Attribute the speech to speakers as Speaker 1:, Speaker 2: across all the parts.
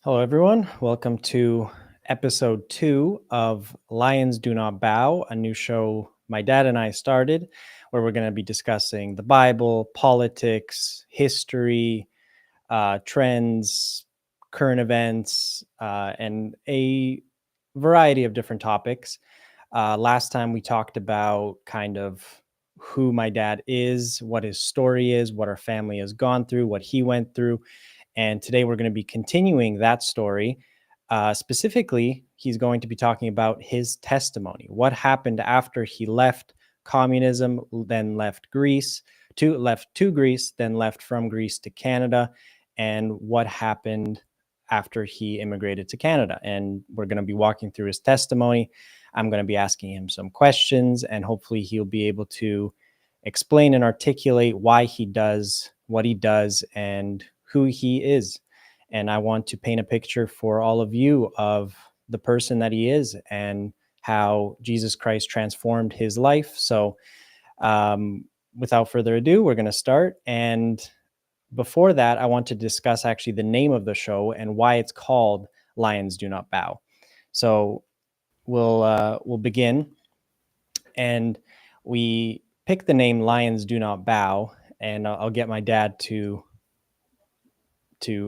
Speaker 1: Hello, everyone. Welcome to episode 2 of Lions Do Not Bow, a new show my dad and I started, where we're going to be discussing the Bible, politics, history, trends, current events, and a variety of different topics. Last time we talked about kind of who my dad is, what his story is, what our family has gone through, what he went through. And today we're going to be continuing that story. Specifically, he's going to be talking about his testimony, what happened after he left communism, then left Greece, then left from Greece to Canada, and what happened after he immigrated to Canada. And we're going to be walking through his testimony. I'm going to be asking him some questions, and hopefully he'll be able to explain and articulate why he does what he does and who he is. And I want to paint a picture for all of you of the person that he is and how Jesus Christ transformed his life. So, without further ado, we're going to start. And before that, I want to discuss actually the name of the show and why it's called Lions Do Not Bow. So we'll begin, and we pick the name Lions Do Not Bow, and I'll get my dad to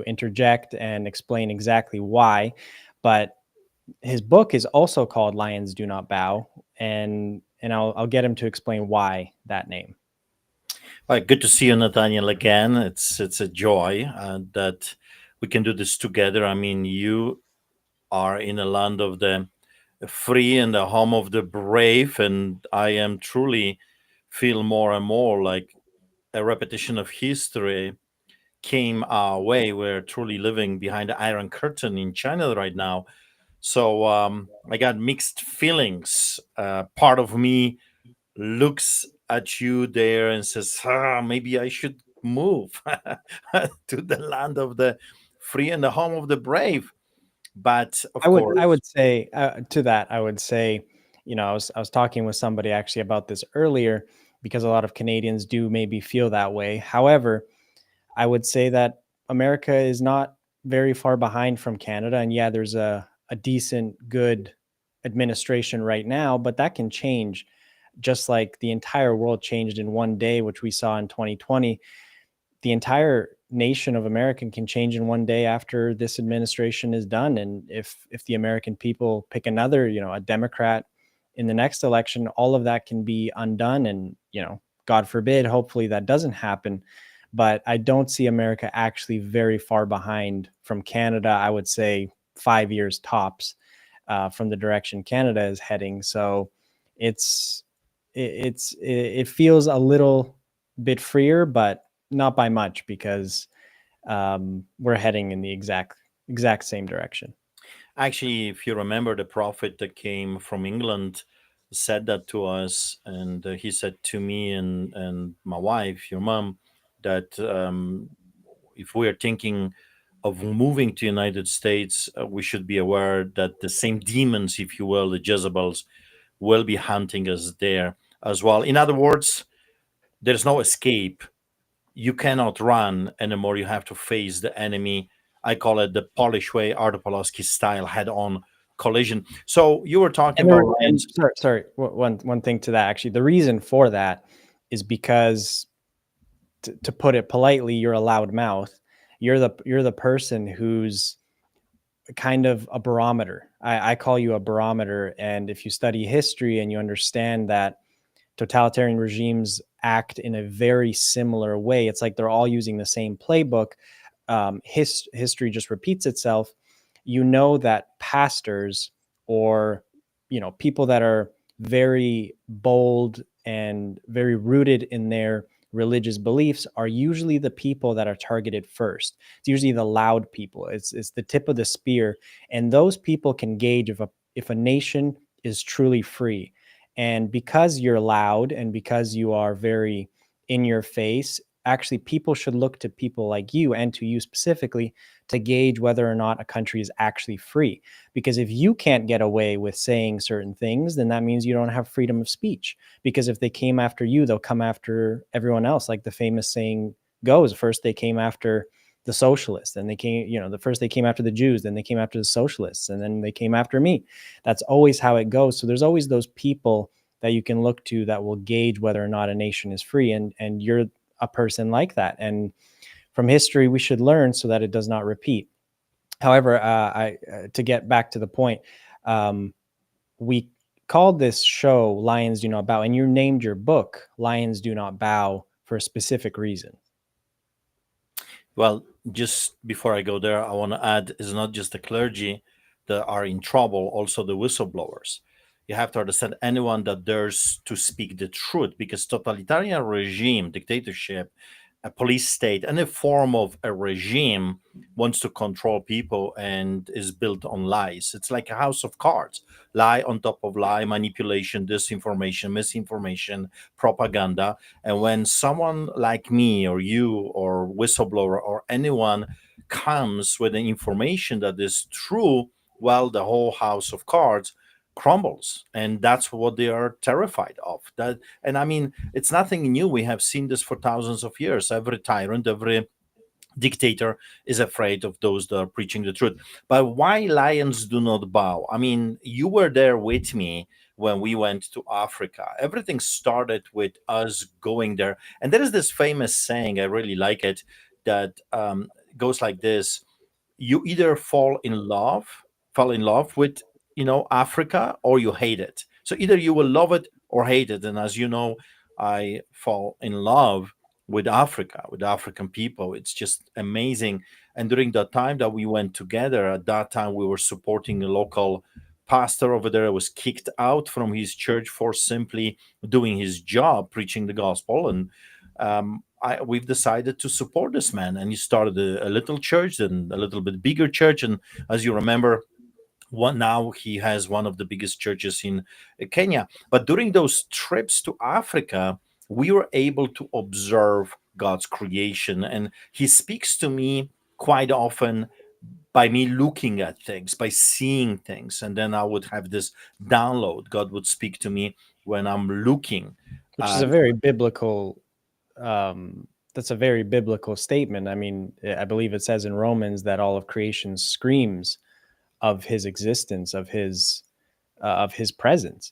Speaker 1: interject and explain exactly why. But his book is also called Lions Do Not Bow, and I'll get him to explain why that name.
Speaker 2: All right, good to see you, Nathaniel, again. It's a joy that we can do this together. I mean, you are in a land of the free and the home of the brave, and I am truly feel more and more like a repetition of history came our way. We're truly living behind the Iron Curtain in China right now. So I got mixed feelings. Part of me looks at you there and says, maybe I should move to the land of the free and the home of the brave. But of
Speaker 1: I
Speaker 2: course,
Speaker 1: would say to that, I would say, I was talking with somebody actually about this earlier, because a lot of Canadians do maybe feel that way. However, I would say that America is not very far behind from Canada. And yeah, there's a decent, good administration right now, but that can change, just like the entire world changed in one day, which we saw in 2020. The entire nation of America can change in one day after this administration is done. And if the American people pick another, a Democrat in the next election, all of that can be undone. And, God forbid, hopefully that doesn't happen. But I don't see America actually very far behind from Canada. I would say 5 years tops from the direction Canada is heading. So it's it feels a little bit freer, but not by much, because we're heading in the exact same direction.
Speaker 2: actually, if you remember, the prophet that came from England said that to us, and he said to me and my wife, your mom, that if we are thinking of moving to United States, we should be aware that the same demons, if you will, the Jezebels, will be hunting us there as well. In other words, there's no escape. You cannot run anymore. You have to face the enemy. I call it the Polish way, Artur Pawlowski style, head-on collision. So you were talking
Speaker 1: And,
Speaker 2: about
Speaker 1: and
Speaker 2: Lions.
Speaker 1: one thing to that, actually, the reason for that is because, to put it politely, you're a loud mouth. You're the person who's kind of a barometer. I call you a barometer. And if you study history and you understand that totalitarian regimes act in a very similar way, it's like they're all using the same playbook. History just repeats itself. You know that pastors, or people that are very bold and very rooted in their religious beliefs, are usually the people that are targeted first. It's usually the loud people. It's the tip of the spear, and those people can gauge if a nation is truly free. And because you're loud and because you are very in your face, actually people should look to people like you, and to you specifically, to gauge whether or not a country is actually free. Because if you can't get away with saying certain things, then that means you don't have freedom of speech. Because if they came after you, they'll come after everyone else. Like the famous saying goes, first they came after the socialists, and they came, the first they came after the Jews, then they came after the socialists, and then they came after me. That's always how it goes. So there's always those people that you can look to that will gauge whether or not a nation is free, and you're a person like that. And from history, we should learn so that it does not repeat. However, to get back to the point, we called this show Lions Do Not Bow, and you named your book Lions Do Not Bow for a specific reason.
Speaker 2: Well, just before I go there, I want to add it's not just the clergy that are in trouble, also the whistleblowers. You have to understand anyone that dares to speak the truth, because totalitarian regime, dictatorship, a police state, any form of a regime wants to control people and is built on lies. It's like a house of cards, lie on top of lie, manipulation, disinformation, misinformation, propaganda. And when someone like me or you or whistleblower or anyone comes with the information that is true, well, the whole house of cards crumbles, and that's what they are terrified of. That, and I mean, it's nothing new. We have seen this for thousands of years. Every tyrant, every dictator is afraid of those that are preaching the truth. But why lions do not bow? I mean, you were there with me when we went to Africa. Everything started with us going there, and there is this famous saying, I really like it, that goes like this: you either fall in love with, Africa, or you hate it. So either you will love it or hate it. And as you know, I fall in love with Africa, with African people. It's just amazing. And during the time that we went together, at that time we were supporting a local pastor over there, was kicked out from his church for simply doing his job, preaching the gospel. And we've decided to support this man, and he started a little church and a little bit bigger church. And as you remember, now he has one of the biggest churches in Kenya. But during those trips to Africa, we were able to observe God's creation, and he speaks to me quite often by me looking at things, by seeing things. And then I would have this download. God would speak to me when I'm looking.
Speaker 1: Which is a very biblical that's a very biblical statement. I mean, I believe it says in Romans that all of creation screams of his existence, of his presence.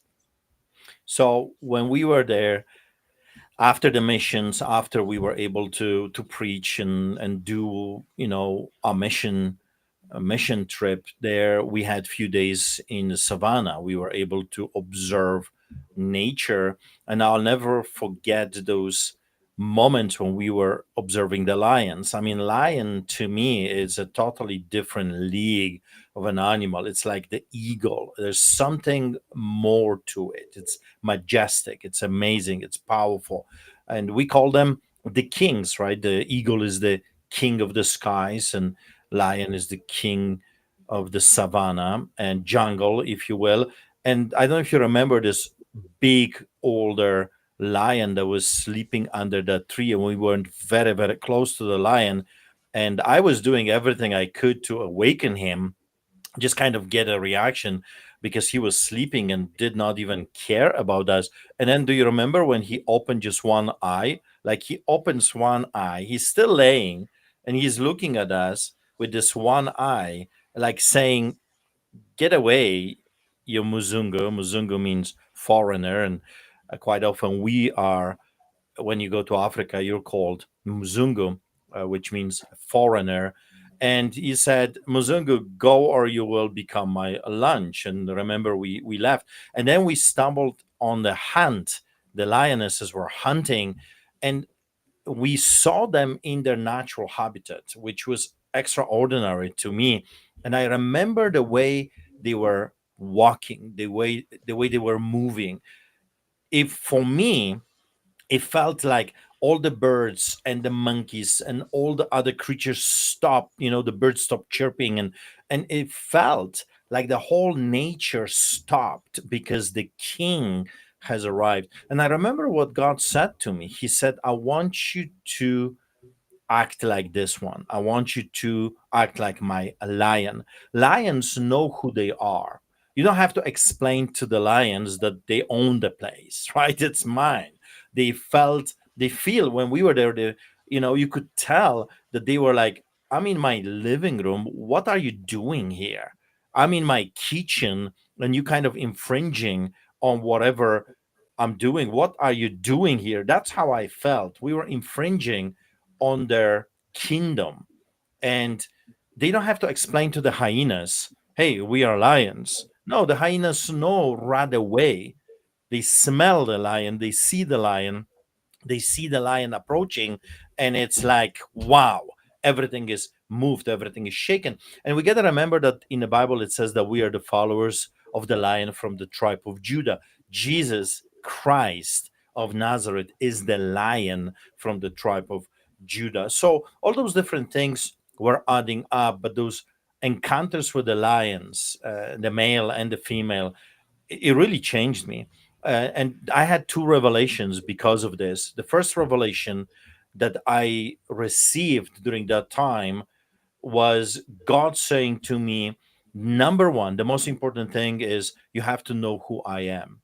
Speaker 2: So when we were there, after the missions, after we were able to preach and do, a mission trip there, we had few days in the savannah. We were able to observe nature, and I'll never forget those moments when we were observing the lions. I mean, lion to me is a totally different league of an animal. It's like the eagle. There's something more to it. It's majestic, it's amazing, it's powerful. And we call them the kings, right? The eagle is the king of the skies, and lion is the king of the savannah and jungle, if you will. And I don't know if you remember this big older lion that was sleeping under that tree, and we weren't very, very close to the lion. And I was doing everything I could to awaken him, just kind of get a reaction, because he was sleeping and did not even care about us. And then, do you remember when he opened just one eye? Like, he opens one eye, he's still laying, and he's looking at us with this one eye, like saying, "Get away, you Muzungu." Muzungu means foreigner, and quite often we are, when you go to Africa, you're called Muzungu, which means foreigner. And he said, "Muzungu, go or you will become my lunch." And remember, we left. And then we stumbled on the hunt. The lionesses were hunting, and we saw them in their natural habitat, which was extraordinary to me. And I remember the way they were walking, the way they were moving. If for me, it felt like all the birds and the monkeys and all the other creatures stopped, the birds stopped chirping, and it felt like the whole nature stopped because the king has arrived. And I remember what God said to me. He said, "I want you to act like this one. I want you to act like my lion." Lions know who they are. You don't have to explain to the lions that they own the place, right? It's mine. They feel when we were there, you could tell that they were like, I'm in my living room. What are you doing here? I'm in my kitchen and you kind of infringing on whatever I'm doing. What are you doing here? That's how I felt. We were infringing on their kingdom. And they don't have to explain to the hyenas, hey, we are lions. No, the hyenas know right away. They smell the lion, they see the lion approaching, and it's like, wow, everything is moved, everything is shaken. And we got to remember that in the Bible it says that we are the followers of the lion from the tribe of Judah. Jesus Christ of Nazareth is the lion from the tribe of Judah. So all those different things were adding up, but those encounters with the lions, the male and the female, it really changed me. And I had two revelations because of this. The first revelation that I received during that time was God saying to me, number one, the most important thing is you have to know who I am.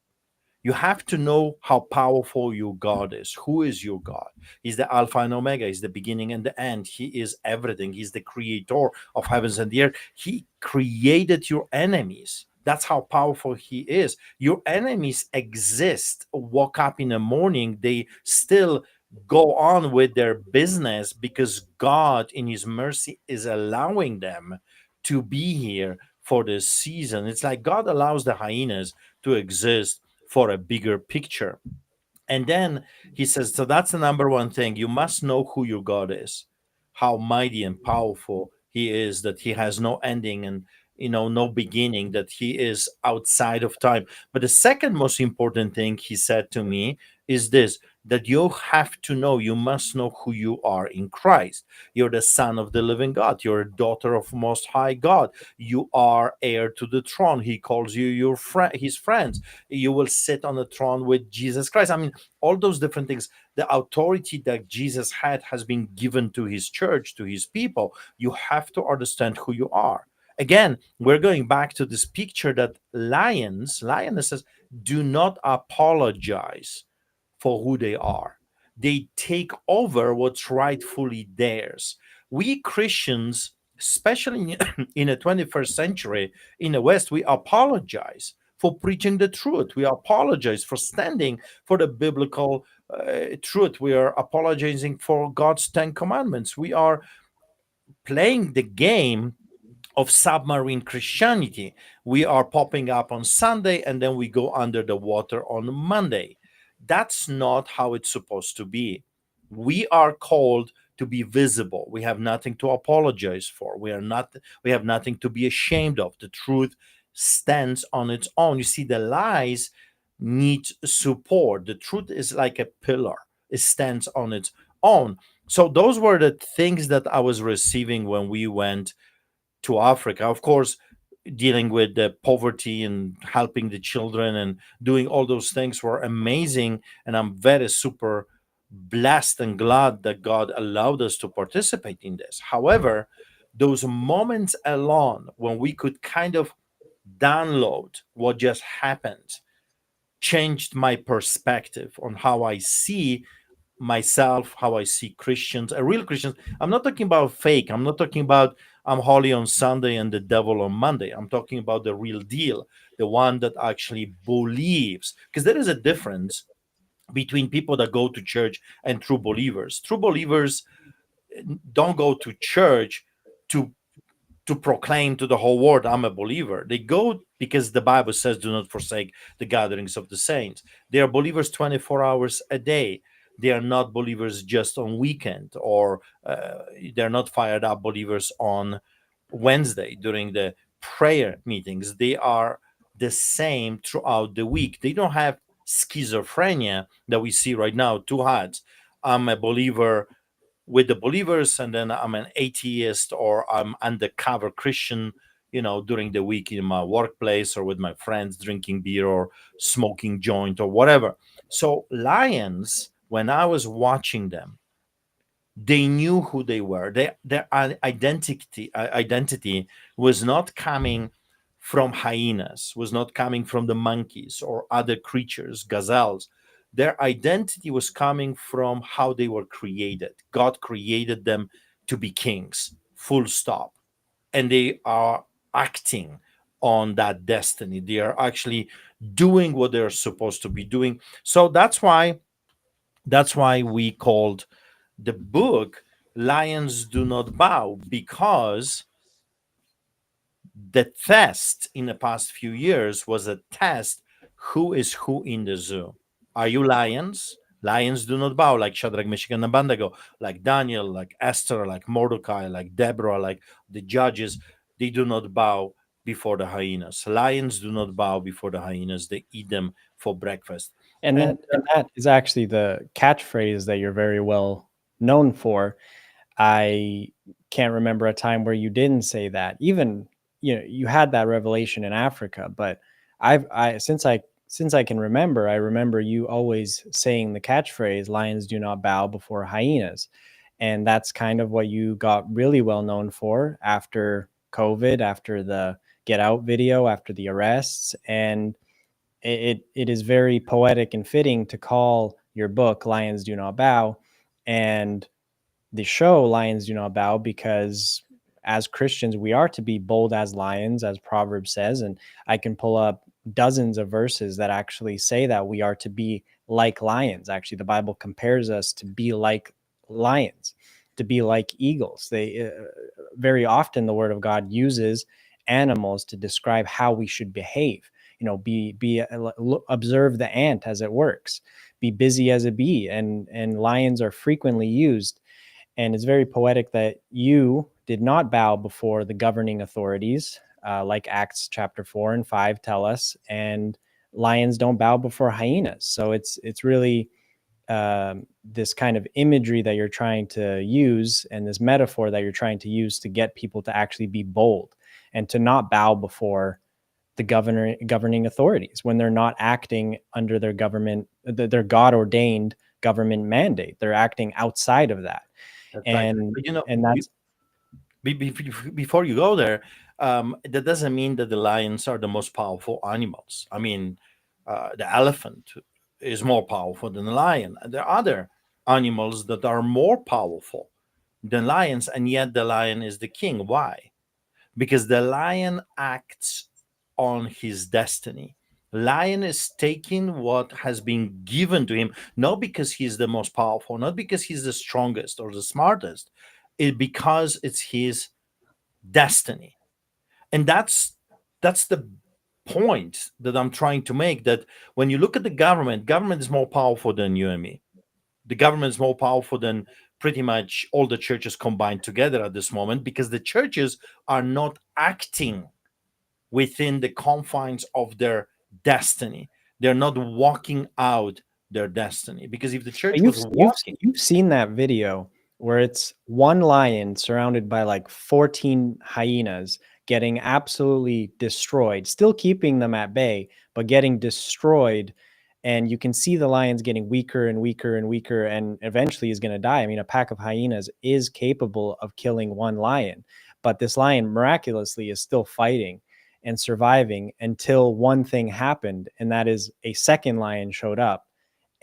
Speaker 2: You have to know how powerful your God is. Who is your God? He's the Alpha and Omega. He's the beginning and the end. He is everything. He's the creator of heavens and the earth. He created your enemies. That's how powerful he is. Your enemies exist. Woke up in the morning, they still go on with their business because God, in his mercy, is allowing them to be here for this season. It's like God allows the hyenas to exist for a bigger picture. And then he says, so that's the number one thing. You must know who your God is, how mighty and powerful he is, that he has no ending and no beginning, that he is outside of time. But the second most important thing he said to me is this, that you have to know, you must know who you are in Christ. You're the son of the living God. You're a daughter of Most High God. You are heir to the throne. He calls you your friend, his friends. You will sit on the throne with Jesus Christ. I mean, all those different things. The authority that Jesus had has been given to his church, to his people. You have to understand who you are. Again, we're going back to this picture that lionesses do not apologize for who they are. They take over what's rightfully theirs. We Christians, especially in the 21st century in the West, we apologize for preaching the truth. We apologize for standing for the biblical truth. We are apologizing for God's 10 commandments. We are playing the game of submarine Christianity. We are popping up on Sunday and then we go under the water on Monday. That's not how it's supposed to be. We are called to be visible. We have nothing to apologize for. We have nothing to be ashamed of. The truth stands on its own. You see, the lies need support. The truth is like a pillar. It stands on its own. So those were the things that I was receiving when we went to Africa. Of course, dealing with the poverty and helping the children and doing all those things were amazing. And I'm very super blessed and glad that God allowed us to participate in this. However, those moments alone when we could kind of download what just happened changed my perspective on how I see myself, how I see Christians, a real Christians. I'm not talking about fake. I'm not talking about I'm holy on Sunday and the devil on Monday. I'm talking about the real deal, the one that actually believes. Because there is a difference between people that go to church and true believers. True believers don't go to church to proclaim to the whole world, I'm a believer. They go because the Bible says, do not forsake the gatherings of the saints. They are believers 24 hours a day. They are not believers just on weekend, or they're not fired up believers on Wednesday during the prayer meetings. They are the same throughout the week. They don't have schizophrenia that we see right now, two hats. I'm a believer with the believers and then I'm an atheist or I'm undercover Christian, during the week in my workplace or with my friends drinking beer or smoking joint or whatever. So lions, when I was watching them, they knew who they were. Their identity was not coming from hyenas, was not coming from the monkeys or other creatures, gazelles. Their identity was coming from how they were created. God created them to be kings full stop. And they are acting on that destiny. They are actually doing what they're supposed to be doing. So that's why we called the book Lions Do Not Bow, because the test in the past few years was a test: who is who in the zoo? Are you lions? Lions do not bow, like Shadrach, Meshach, and Abednego, like Daniel, like Esther, like Mordecai, like Deborah, like the judges. They do not bow before the hyenas. Lions do not bow before the hyenas. They eat them for breakfast.
Speaker 1: And
Speaker 2: And
Speaker 1: that is actually the catchphrase that you're very well known for. I can't remember a time where you didn't say that. Even, you had that revelation in Africa, but since I can remember, I remember you always saying the catchphrase, "Lions do not bow before hyenas." And that's kind of what you got really well known for after COVID, after the Get Out video, after the arrests. And it is very poetic and fitting to call your book "Lions Do Not Bow" and the show "Lions Do Not Bow," because as Christians, we are to be bold as lions, as Proverbs says. And I can pull up dozens of verses that actually say that we are to be like lions. Actually, the Bible compares us to be like lions, to be like eagles. They very often the Word of God uses animals to describe how we should behave. Observe the ant as it works, be busy as a bee, and lions are frequently used. And it's very poetic that you did not bow before the governing authorities, like Acts chapter 4 and 5 tell us, and lions don't bow before hyenas. So it's really this kind of imagery that you're trying to use, and this metaphor that you're trying to use to get people to actually be bold and to not bow before the governing authorities when they're not acting under their God ordained government mandate. They're acting outside of that.
Speaker 2: that's right.
Speaker 1: And
Speaker 2: But
Speaker 1: and that's
Speaker 2: before you go there, that doesn't mean that the lions are the most powerful animals. I mean, the elephant is more powerful than the lion. There are other animals that are more powerful than lions, and yet the lion is the king. Why? Because the lion acts on his destiny. Lion is taking what has been given to him, not because he's the most powerful, not because he's the strongest or the smartest, because it's his destiny. And that's the point that I'm trying to make, that when you look at the government is more powerful than you and me. The government is more powerful than pretty much all the churches combined together at this moment, because the churches are not acting within the confines of their destiny. They're not walking out their destiny, because if the
Speaker 1: but
Speaker 2: church
Speaker 1: you've
Speaker 2: was
Speaker 1: you've
Speaker 2: walking,
Speaker 1: you've seen that video where it's one lion surrounded by like 14 hyenas getting absolutely destroyed, still keeping them at bay, but getting destroyed. And you can see the lions getting weaker and weaker and weaker, and eventually is going to die. I mean, a pack of hyenas is capable of killing one lion, but this lion miraculously is still fighting and surviving until one thing happened, and that is a second lion showed up,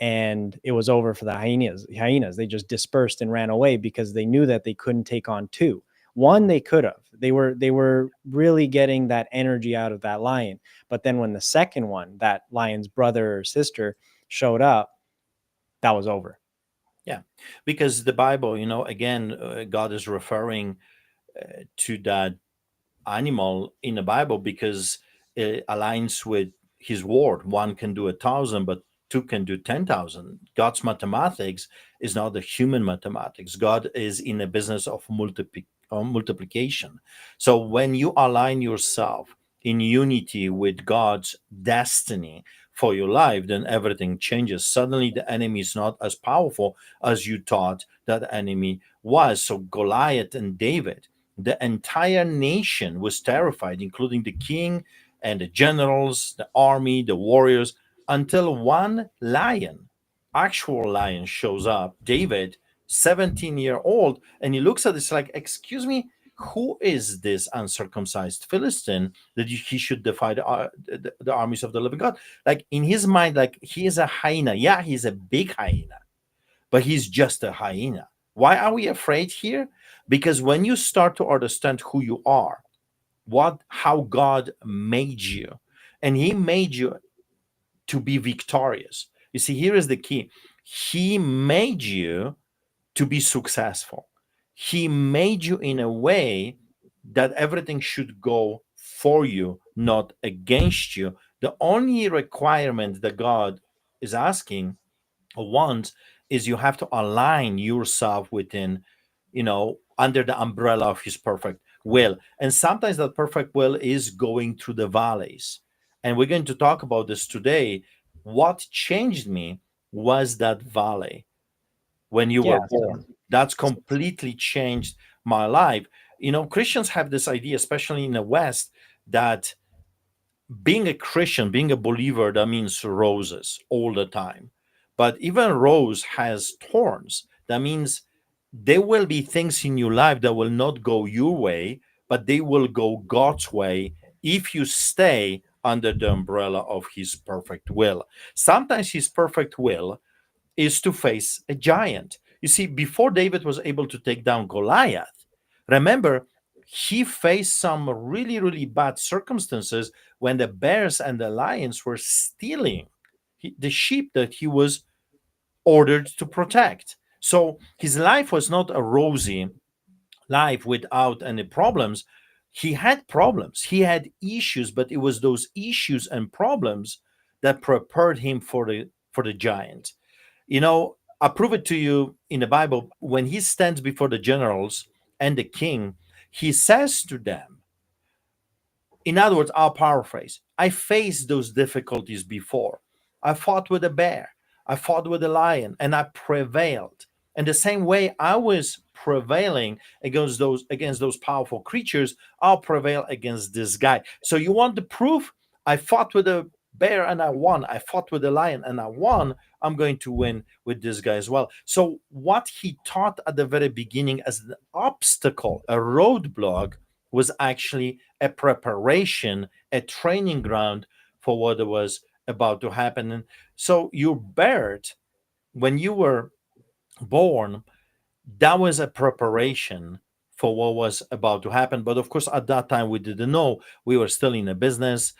Speaker 1: and it was over for the hyenas. They just dispersed and ran away because they knew that they couldn't take on two. One, they could have. They were really getting that energy out of that lion. But then when the second one, that lion's brother or sister, showed up, that was over.
Speaker 2: yeah, because the Bible, again, God is referring to that animal in the Bible because it aligns with His word. One can do 1,000, but two can do 10,000. God's mathematics is not the human mathematics. God is in a business of multiplication. So when you align yourself in unity with God's destiny for your life, then everything changes. Suddenly, the enemy is not as powerful as you thought that enemy was. So Goliath and David, the entire nation was terrified, including the king and the generals, the army, the warriors, until one lion, actual lion, shows up. David, 17-year old, and he looks at this like, excuse me, who is this uncircumcised Philistine that he should defy the armies of the living God? Like in his mind, like he is a hyena. Yeah, he's a big hyena, but he's just a hyena. Why are we afraid here? Because when you start to understand who you are, how God made you, and He made you to be victorious. You see, here is the key. He made you to be successful. He made you in a way that everything should go for you, not against you. The only requirement that God is asking or wants is you have to align yourself within, under the umbrella of His perfect will. And sometimes that perfect will is going through the valleys. And we're going to talk about this today. What changed me was that valley when you
Speaker 1: Yeah.
Speaker 2: were born. That's completely changed my life. Christians have this idea, especially in the West, that being a Christian, being a believer, that means roses all the time. But even rose has thorns. That means there will be things in your life that will not go your way, but they will go God's way if you stay under the umbrella of His perfect will. Sometimes His perfect will is to face a giant. You see, before David was able to take down Goliath, remember, he faced some really, really bad circumstances when the bears and the lions were stealing the sheep that he was ordered to protect. So his life was not a rosy life without any problems. He had problems, he had issues, but it was those issues and problems that prepared him for the giant. I prove it to you in the Bible. When he stands before the generals and the king, he says to them, in other words, I'll paraphrase, I faced those difficulties before. I fought with a bear, I fought with a lion, and I prevailed. And the same way I was prevailing against those powerful creatures, I'll prevail against this guy. So you want the proof? I fought with a bear and I won. I fought with a lion and I won. I'm going to win with this guy as well. So what he taught at the very beginning as an obstacle, a roadblock, was actually a preparation, a training ground for what was about to happen. And so your birth, when you were born, that was a preparation for what was about to happen. But of course, at that time, we didn't know. We were still in a business.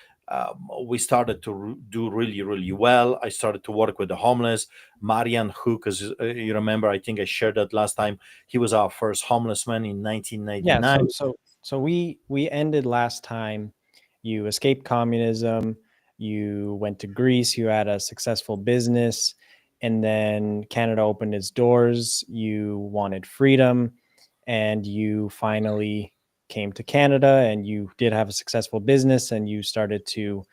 Speaker 2: We started to do really, really well. I started to work with the homeless. Marian Hook, as you remember, I think I shared that last time. He was our first homeless man in
Speaker 1: Yeah.
Speaker 2: 1999.
Speaker 1: So we ended last time. You escaped communism. You went to Greece. You had a successful business, and then Canada opened its doors. You wanted freedom, and you finally came to Canada, and you did have a successful business, and you started to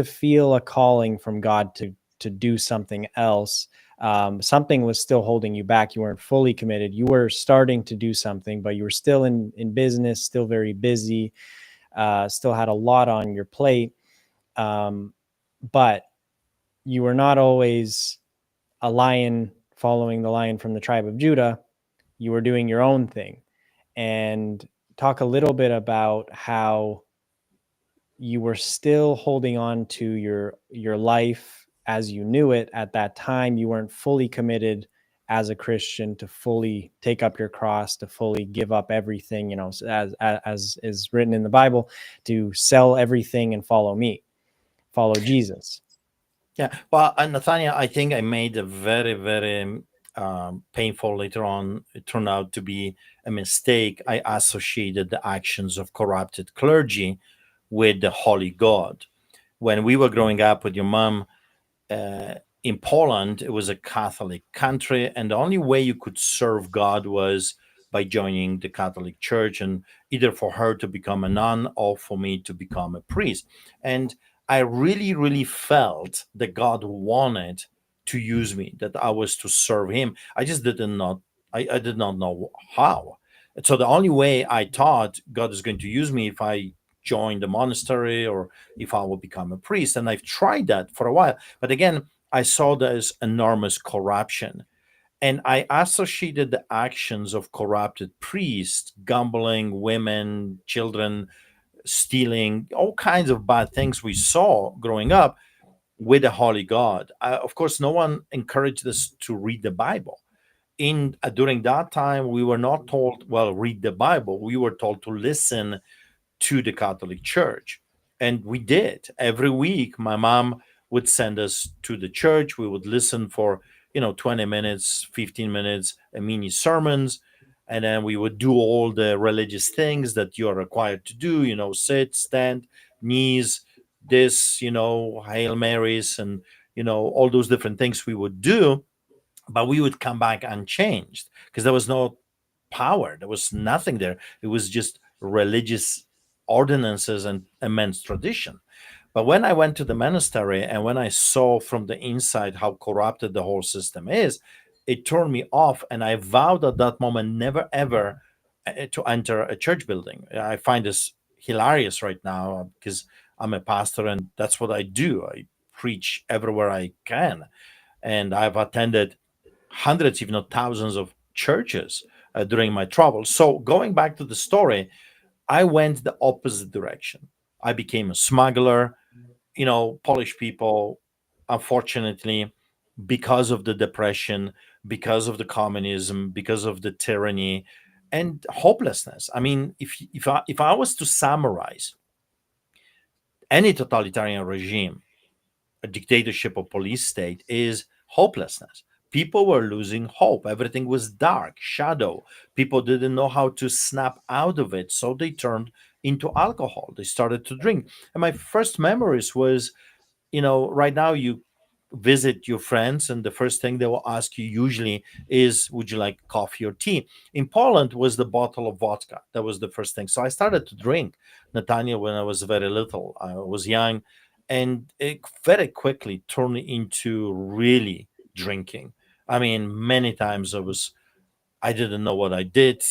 Speaker 1: feel a calling from God to do something else. Something was still holding you back. You weren't fully committed. You were starting to do something, but you were still in business, still very busy, still had a lot on your plate. But you were not always a lion following the lion from the tribe of Judah. You were doing your own thing. And talk a little bit about how you were still holding on to your life as you knew it at that time. You weren't fully committed as a Christian to fully take up your cross, to fully give up everything, as is written in the Bible, to sell everything and follow me, follow Jesus.
Speaker 2: Yeah, well, Nathaniel, I think I made a very, very painful later on. It turned out to be a mistake. I associated the actions of corrupted clergy with the holy God. When we were growing up with your mom in Poland, it was a Catholic country, and the only way you could serve God was by joining the Catholic Church, and either for her to become a nun or for me to become a priest. And I really, really felt that God wanted to use me, that I was to serve Him. I just I did not know how. So the only way I thought God is going to use me if I join the monastery or if I will become a priest. And I've tried that for a while. But again, I saw there's enormous corruption. And I associated the actions of corrupted priests, gambling, women, children, stealing, all kinds of bad things we saw growing up with a holy God. Of course, no one encouraged us to read the Bible. in during that time we were not told, well, read the Bible. We were told to listen to the Catholic Church. And we did. Every week, my mom would send us to the church. We would listen for, 20 minutes, 15 minutes, a mini sermons. And then we would do all the religious things that you're required to do, sit, stand, knees, this, Hail Marys, and, all those different things we would do. But we would come back unchanged because there was no power. There was nothing there. It was just religious ordinances and immense tradition. But when I went to the monastery and when I saw from the inside how corrupted the whole system is, it turned me off. And I vowed at that moment never ever to enter a church building. I find this hilarious right now because I'm a pastor and that's what I do. I preach everywhere I can. And I've attended hundreds, if not thousands, of churches during my travels. So, going back to the story, I went the opposite direction. I became a smuggler. Polish people, unfortunately, because of the depression, because of the communism, because of the tyranny and hopelessness. I mean, if I was to summarize any totalitarian regime, a dictatorship or police state, is hopelessness. People were losing hope. Everything was dark, shadow. People didn't know how to snap out of it, so they turned into alcohol. They started to drink. And my first memories was, right now you visit your friends and the first thing they will ask you usually is, would you like coffee or tea? In Poland was the bottle of vodka. That was the first thing. So I started to drink, Nathaniel, when I was very little. I was young, and it very quickly turned into really drinking. I mean, many times I didn't know what I did.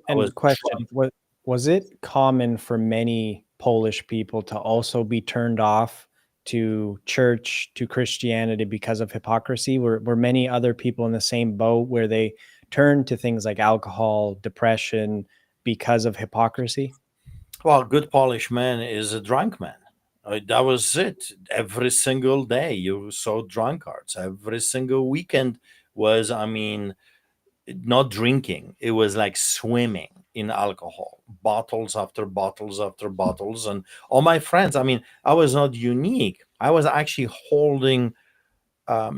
Speaker 2: I was
Speaker 1: And question, what was it common for many Polish people to also be turned off to church, to Christianity because of hypocrisy? Were many other people in the same boat where they turned to things like alcohol, depression because of hypocrisy?
Speaker 2: Well, good Polish man is a drunk man. That was it. Every single day you saw drunkards. Every single weekend was, I mean, not drinking. It was like swimming in alcohol, bottles after bottles after bottles. And all my friends, I mean, I was not unique. I was actually holding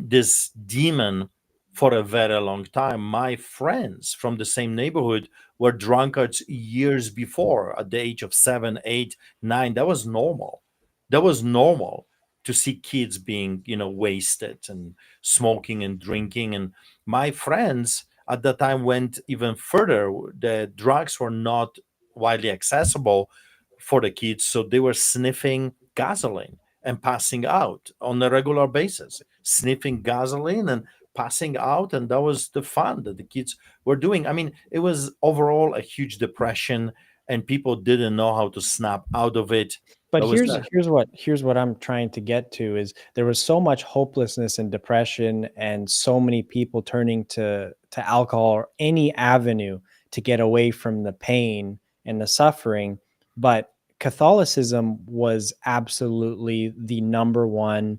Speaker 2: this demon for a very long time. My friends from the same neighborhood were drunkards years before, at the age of 7, 8, 9. That was normal. That was normal to see kids being, wasted and smoking and drinking. And my friends at that time went even further. The drugs were not widely accessible for the kids, so they were sniffing gasoline and passing out on a regular basis, sniffing gasoline and passing out. And that was the fun that the kids were doing. I mean, it was overall a huge depression, and people didn't know how to snap out of it.
Speaker 1: But
Speaker 2: That was
Speaker 1: here's what I'm trying to get to is there was so much hopelessness and depression and so many people turning to alcohol or any avenue to get away from the pain and the suffering. But Catholicism was absolutely the number one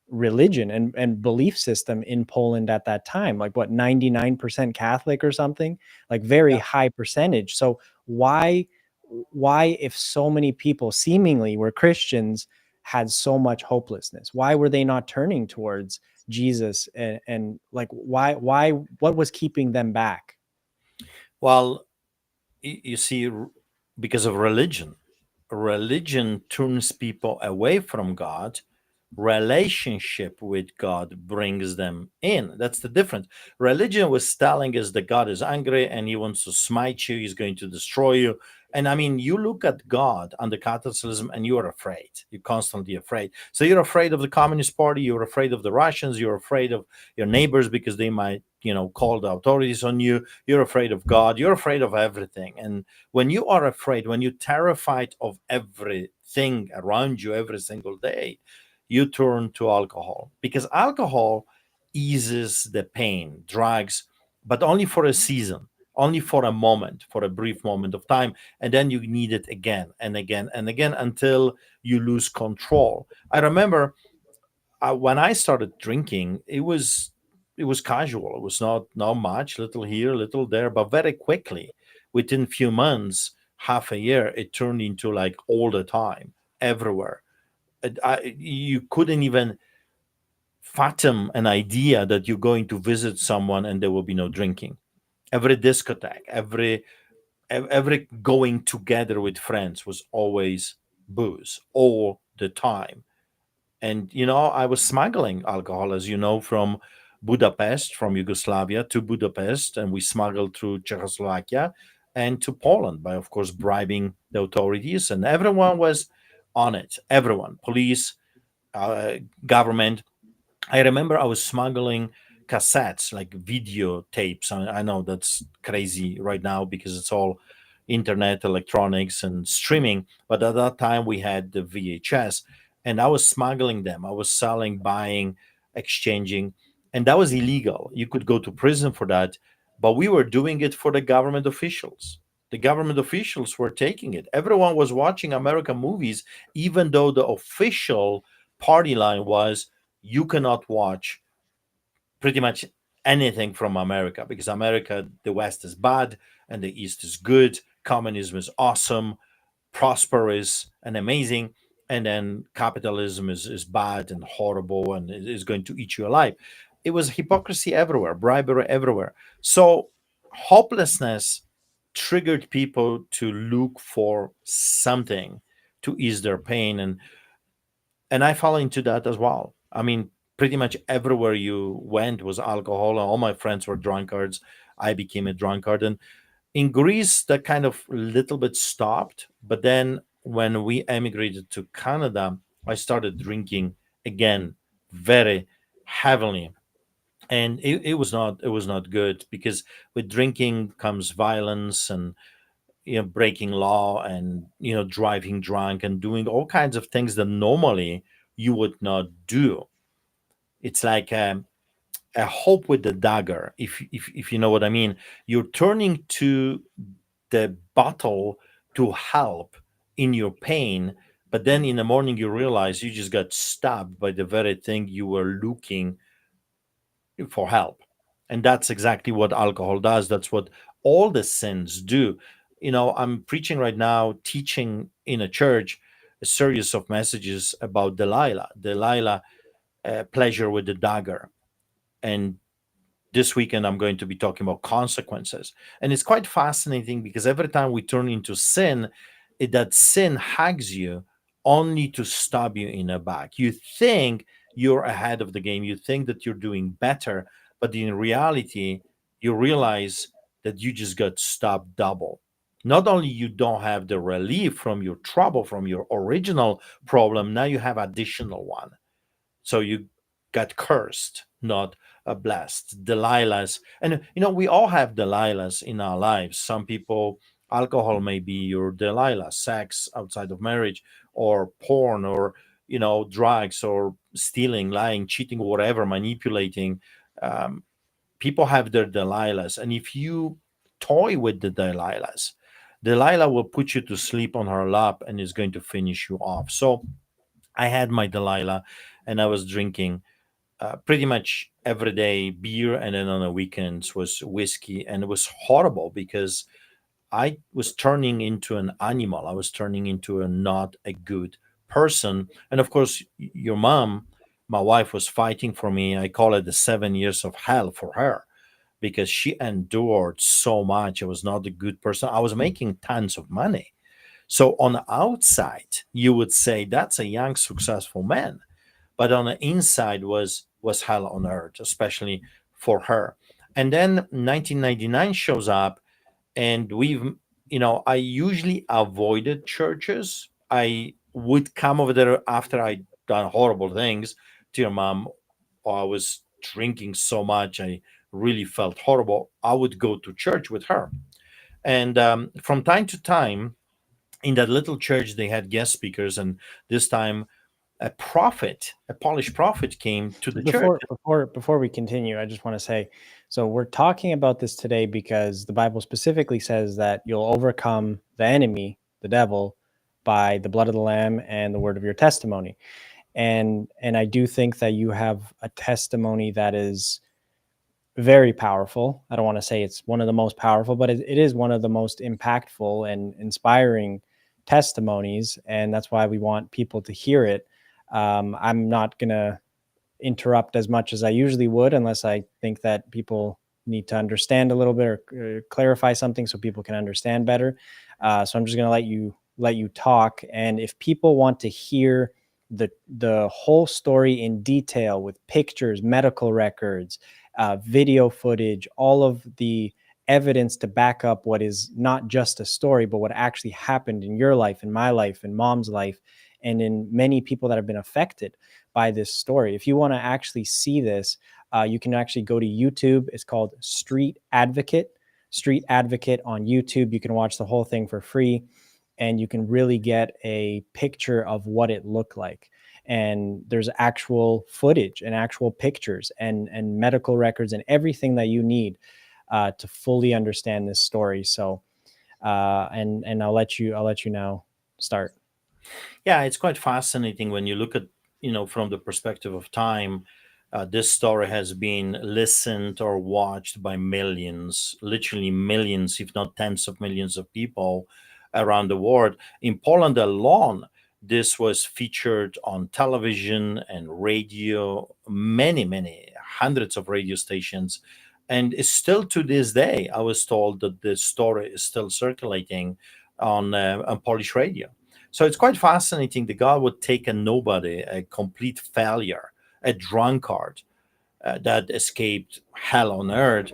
Speaker 1: religion and belief system in Poland at that time. Like what, 99% Catholic or something? Like very
Speaker 2: yeah.
Speaker 1: high percentage. So why if so many people seemingly were Christians had so much hopelessness? Why were they not turning towards Jesus and like why what was keeping them back?
Speaker 2: Well, you see, because of religion. Religion turns people away from God. Relationship with God brings them in. That's the difference. Religion was telling us that God is angry and he wants to smite you, he's going to destroy you. And I mean, you look at God under Catholicism and you are afraid. You're constantly afraid. So you're afraid of the Communist Party, you're afraid of the Russians, you're afraid of your neighbors because they might, call the authorities on you. You're afraid of God, you're afraid of everything. And when you are afraid, when you're terrified of everything around you every single day, you turn to alcohol because alcohol eases the pain, drugs, but only for a season, only for a moment, for a brief moment of time. And then you need it again and again and again until you lose control. I remember when I started drinking, it was casual. It was not much, little here, little there, but very quickly, within few months, half a year, it turned into like all the time, everywhere. You couldn't even fathom an idea that you're going to visit someone and there will be no drinking. Every discotheque, every going together with friends was always booze all the time. And I was smuggling alcohol, as you know, from Budapest, from Yugoslavia to Budapest, and we smuggled through Czechoslovakia and to Poland by, of course, bribing the authorities. And everyone was on it. Everyone, police, government. I remember I was smuggling cassettes, like video tapes. I know that's crazy right now because it's all internet, electronics, and streaming. But at that time, we had the VHS, and I was smuggling them. I was selling, buying, exchanging, and that was illegal. You could go to prison for that. But we were doing it for the government officials. The government officials were taking it. Everyone was watching American movies, even though the official party line was you cannot watch pretty much anything from America because America, the West is bad and the East is good. Communism is awesome, prosperous, and amazing. And then capitalism is bad and horrible and it is going to eat you alive. It was hypocrisy everywhere, bribery everywhere. So hopelessness triggered people to look for something to ease their pain. And I fell into that as well. I mean, pretty much everywhere you went was alcohol, and all my friends were drunkards. I became a drunkard, and in Greece, that kind of little bit stopped. But then when we emigrated to Canada, I started drinking again very heavily, and it was not good because with drinking comes violence and breaking law and driving drunk and doing all kinds of things that normally you would not do. It's like a hope with the dagger, if you know what I mean. You're turning to the bottle to help in your pain, but then in the morning you realize you just got stabbed by the very thing you were looking for help. And that's exactly what alcohol does. That's what all the sins do. I'm preaching right now, teaching in a church a series of messages about Delilah, pleasure with the dagger. And this weekend, I'm going to be talking about consequences. And it's quite fascinating because every time we turn into sin, that sin hugs you only to stab you in the back. You think you're ahead of the game, you think that you're doing better, but in reality, you realize that you just got stabbed double. Not only you don't have the relief from your trouble, from your original problem, now you have additional one. So you got cursed, not blessed. Delilahs, and we all have Delilahs in our lives. Some people, alcohol may be your Delilah, sex outside of marriage, or porn, or drugs, or stealing, lying, cheating, whatever, manipulating. Um, People have their Delilahs, and if you toy with the Delilahs, Delilah will put you to sleep on her lap and is going to finish you off. So I had my Delilah, and I was drinking pretty much every day beer, and then on the weekends was whiskey, and it was horrible because I was turning into an animal. I was turning into a not a good person. And of course, your mom, my wife, was fighting for me. I call it the 7 years of hell for her because she endured so much. I was not a good person. I was making tons of money. So on the outside, you would say that's a young, successful man, but on the inside was hell on earth, especially for her. And then 1999 shows up, and I usually avoided churches. I would come over there after I'd done horrible things to your mom, or I was drinking so much I really felt horrible. I would go to church with her, and from time to time in that little church they had guest speakers, and this time a Polish prophet came to the church.
Speaker 1: Before we continue, I just want to say, so we're talking about this today because the Bible specifically says that you'll overcome the enemy, the devil, by the blood of the lamb and the word of your testimony. And I do think that you have a testimony that is very powerful. I don't want to say it's one of the most powerful, but it is one of the most impactful and inspiring testimonies. And that's why we want people to hear it. I'm not going to interrupt as much as I usually would, unless I think that people need to understand a little bit or clarify something so people can understand better. So I'm just going to let you talk. And if people want to hear the whole story in detail with pictures, medical records, video footage, all of the evidence to back up what is not just a story, but what actually happened in your life, in my life, in mom's life, and in many people that have been affected by this story. If you want to actually see this, you can actually go to YouTube. It's called Street Advocate. Street Advocate on YouTube. You can watch the whole thing for free, and you can really get a picture of what it looked like. And there's actual footage and actual pictures and medical records and everything that you need to fully understand this story. So, and I'll let you now start.
Speaker 2: Yeah, it's quite fascinating when you look at, from the perspective of time. This story has been listened or watched by millions, literally millions, if not tens of millions of people around the world. In Poland alone, this was featured on television and radio, many, many hundreds of radio stations. And it's still to this day, I was told that this story is still circulating on Polish radio. So it's quite fascinating that God would take a nobody, a complete failure, a drunkard that escaped hell on earth,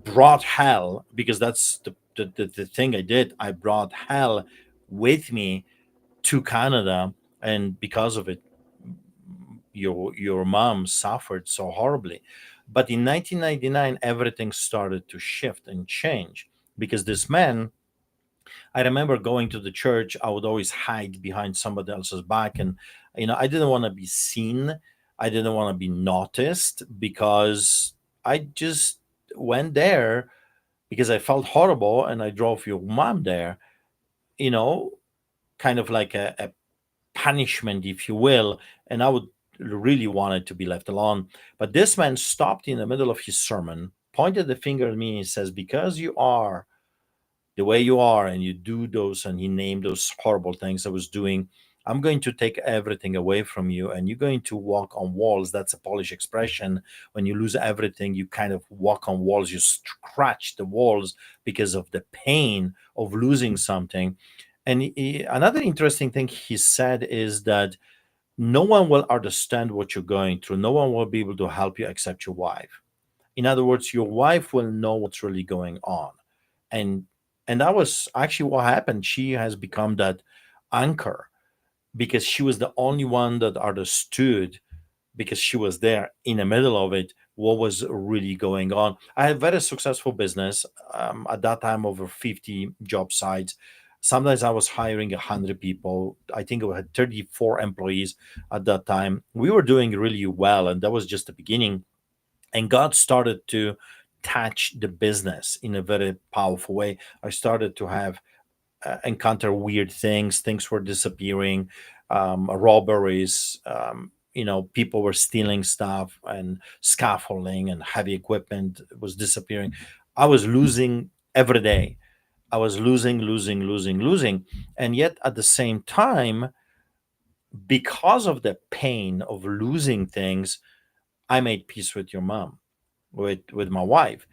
Speaker 2: brought hell, because that's the thing I did. I brought hell with me to Canada, and because of it, your mom suffered so horribly. But in 1999, everything started to shift and change because this man, I remember going to the church. I would always hide behind somebody else's back, and I didn't want to be seen. I didn't want to be noticed because I just went there because I felt horrible, and I drove your mom there. You know, kind of like a punishment, if you will, and I would really wanted to be left alone. But this man stopped in the middle of his sermon, pointed the finger at me, and says, "Because you are the way you are and you do those," and he named those horrible things I was doing, "I'm going to take everything away from you and you're going to walk on walls." That's a Polish expression. When you lose everything, you kind of walk on walls, you scratch the walls because of the pain of losing something. And another interesting thing he said is that no one will understand what you're going through, no one will be able to help you except your wife. In other words, your wife will know what's really going on. And and that was actually what happened. She has become that anchor because she was the only one that understood, because she was there in the middle of it, what was really going on. I had very successful business, at that time, over 50 job sites. Sometimes I was hiring 100 people. I think we had 34 employees at that time. We were doing really well, and that was just the beginning. And God started to touch the business in a very powerful way. I started to have encounter weird things. Things were disappearing, robberies. People were stealing stuff, and scaffolding and heavy equipment was disappearing. I was losing every day. I was losing, losing, losing, losing, and yet at the same time, because of the pain of losing things, I made peace with your mom, with my wife.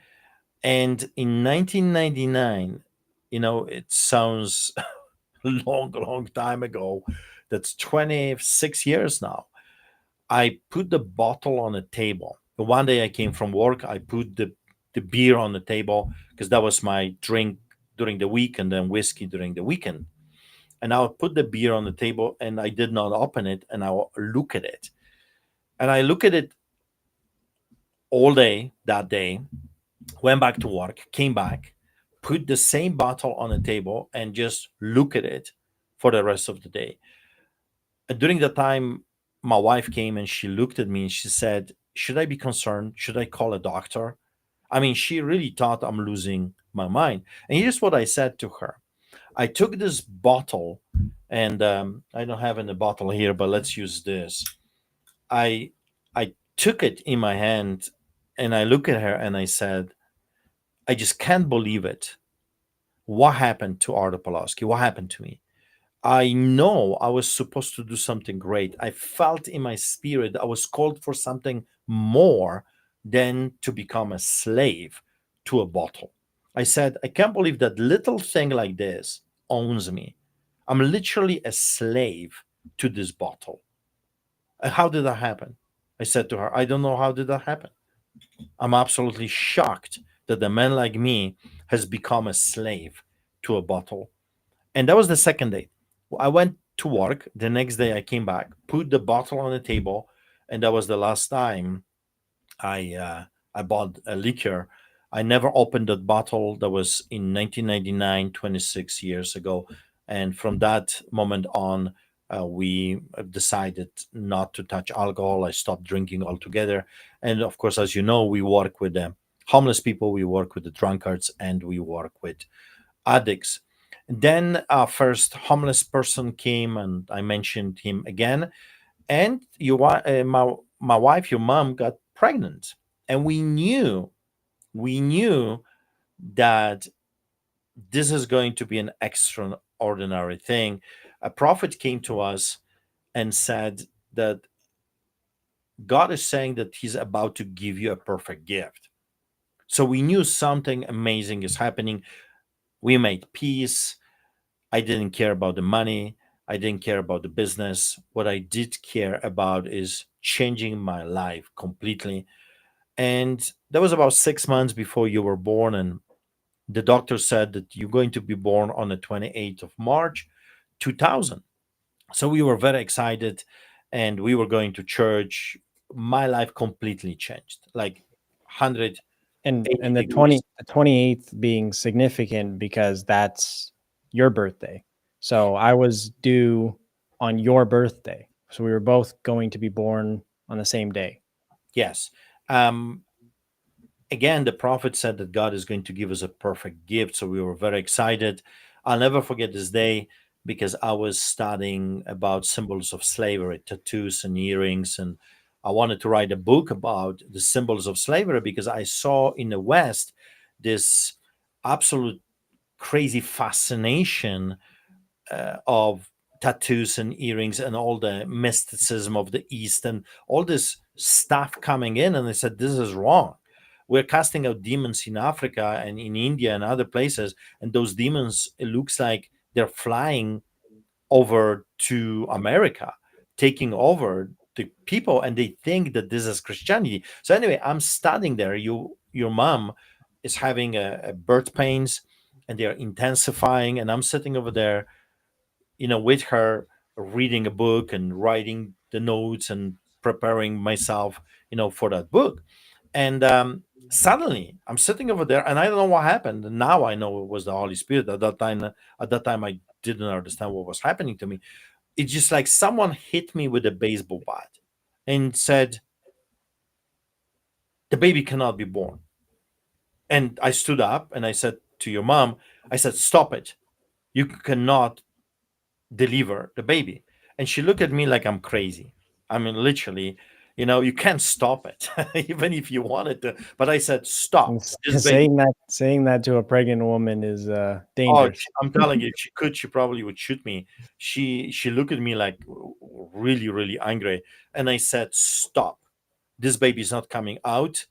Speaker 2: And in 1999, it sounds long, long time ago. That's 26 years now. I put the bottle on the table. One day I came from work, I put the beer on the table because that was my drink during the week, and then whiskey during the weekend. And I would put the beer on the table and I did not open it, and I would look at it. And I look at it all day that day, went back to work, came back, put the same bottle on the table, and just look at it for the rest of the day. And during that time, my wife came and she looked at me and she said, "Should I be concerned? Should I call a doctor?" I mean, she really thought I'm losing my mind. And here's what I said to her. I took this bottle, and I don't have any bottle here, but let's use this. I I took it in my hand, And I look at her and I said, I just can't believe it. What happened to Artur Pawlowski? What happened to me? I know I was supposed to do something great. I felt in my spirit I was called for something more than to become a slave to a bottle. I said, I can't believe that little thing like this owns me. I'm literally a slave to this bottle. How did that happen? I said to her, I don't know how did that happen. I'm absolutely shocked that a man like me has become a slave to a bottle. And that was the second day. I went to work. The next day I came back, put the bottle on the table, and that was the last time I bought a liquor. I never opened that bottle. That was in 1999, 26 years ago. And from that moment on, we decided not to touch alcohol. I stopped drinking altogether. And of course, as you know, we work with the homeless people, we work with the drunkards, and we work with addicts. Then our first homeless person came, and I mentioned him again. And my wife, your mom, got pregnant, and we knew that this is going to be an extraordinary thing. A prophet came to us and said that God is saying that He's about to give you a perfect gift. So we knew something amazing is happening. We made peace. I didn't care about the money. I didn't care about the business. What I did care about is changing my life completely. And that was about 6 months before you were born. And the doctor said that you're going to be born on the 28th of March, 2000. So we were very excited and we were going to church. My life completely changed, like 180
Speaker 1: And the
Speaker 2: degrees.
Speaker 1: 28th being significant because that's your birthday. So I was due on your birthday. So we were both going to be born on the same day.
Speaker 2: Yes. Um, Again, the prophet said that God is going to give us a perfect gift. So we were very excited. I'll never forget this day because I was studying about symbols of slavery, tattoos and earrings. And I wanted to write a book about the symbols of slavery because I saw in the West this absolute crazy fascination of tattoos and earrings and all the mysticism of the East and all this stuff coming in. And they said, this is wrong. We're casting out demons in Africa and in India and other places. And those demons, it looks like they're flying over to America, taking over the people, and they think that this is Christianity. So anyway, I'm studying there. Your mom is having a birth pains and they are intensifying, and I'm sitting over there, with her, reading a book and writing the notes and preparing myself, for that book. And suddenly I'm sitting over there and I don't know what happened. And now I know it was the Holy Spirit. At that time, I didn't understand what was happening to me. It's just like someone hit me with a baseball bat and said, the baby cannot be born. And I stood up and I said to your mom, I said, stop it. You cannot deliver the baby. And she looked at me like I'm crazy. I mean, literally, you can't stop it, even if you wanted to. But I said,
Speaker 1: And
Speaker 2: stop this baby.
Speaker 1: saying that to a pregnant woman is
Speaker 2: Oh,
Speaker 1: dangerous.
Speaker 2: I'm telling you, if she could, she probably would shoot me. She looked at me like really, really angry. And I said, stop. This baby is not coming out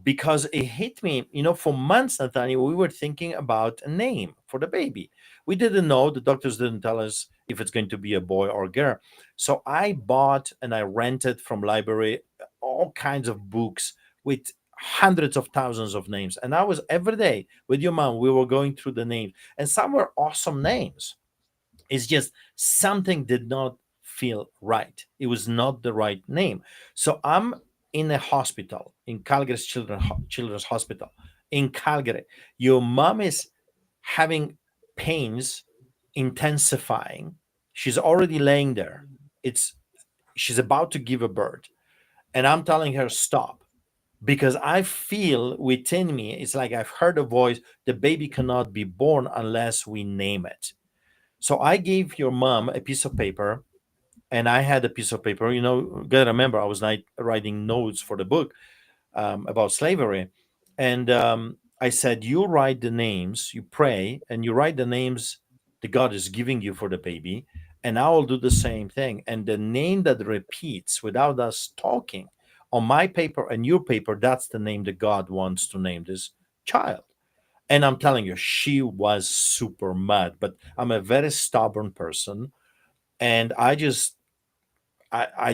Speaker 2: because it hit me. For months, Nathaniel, we were thinking about a name for the baby. We didn't know, the doctors didn't tell us if it's going to be a boy or a girl. So I bought and I rented from library all kinds of books with hundreds of thousands of names. And I was every day with your mom, we were going through the names, and some were awesome names. It's just something did not feel right. It was not the right name. So I'm in a hospital, in Calgary's Children's Hospital in Calgary. Your mom is having pains intensifying. She's already laying there. It's She's about to give a birth. And I'm telling her, stop. Because I feel within me, it's like I've heard a voice, the baby cannot be born unless we name it. So I gave your mom a piece of paper, and I had a piece of paper. You gotta remember, I was not writing notes for the book. about slavery. And I said, you write the names, you pray, and you write the names that God is giving you for the baby, and I will do the same thing. And the name that repeats without us talking on my paper and your paper, that's the name that God wants to name this child. And I'm telling you, she was super mad, but I'm a very stubborn person. And I just, I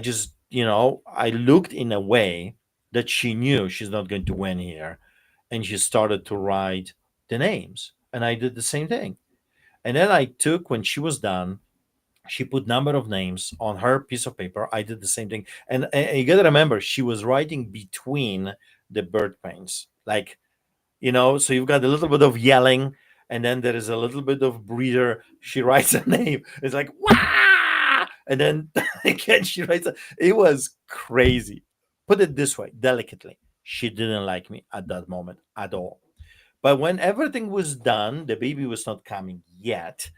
Speaker 2: looked in a way that she knew she's not going to win here. And she started to write the names. And I did the same thing. And then I took, when she was done, she put number of names on her piece of paper. I did the same thing. And you got to remember, she was writing between the bird pains. Like, so you've got a little bit of yelling, and then there is a little bit of breather. She writes a name. It's like, wah! And then again, she writes, it was crazy. Put it this way, delicately. She didn't like me at that moment at all. But when everything was done, the baby was not coming yet.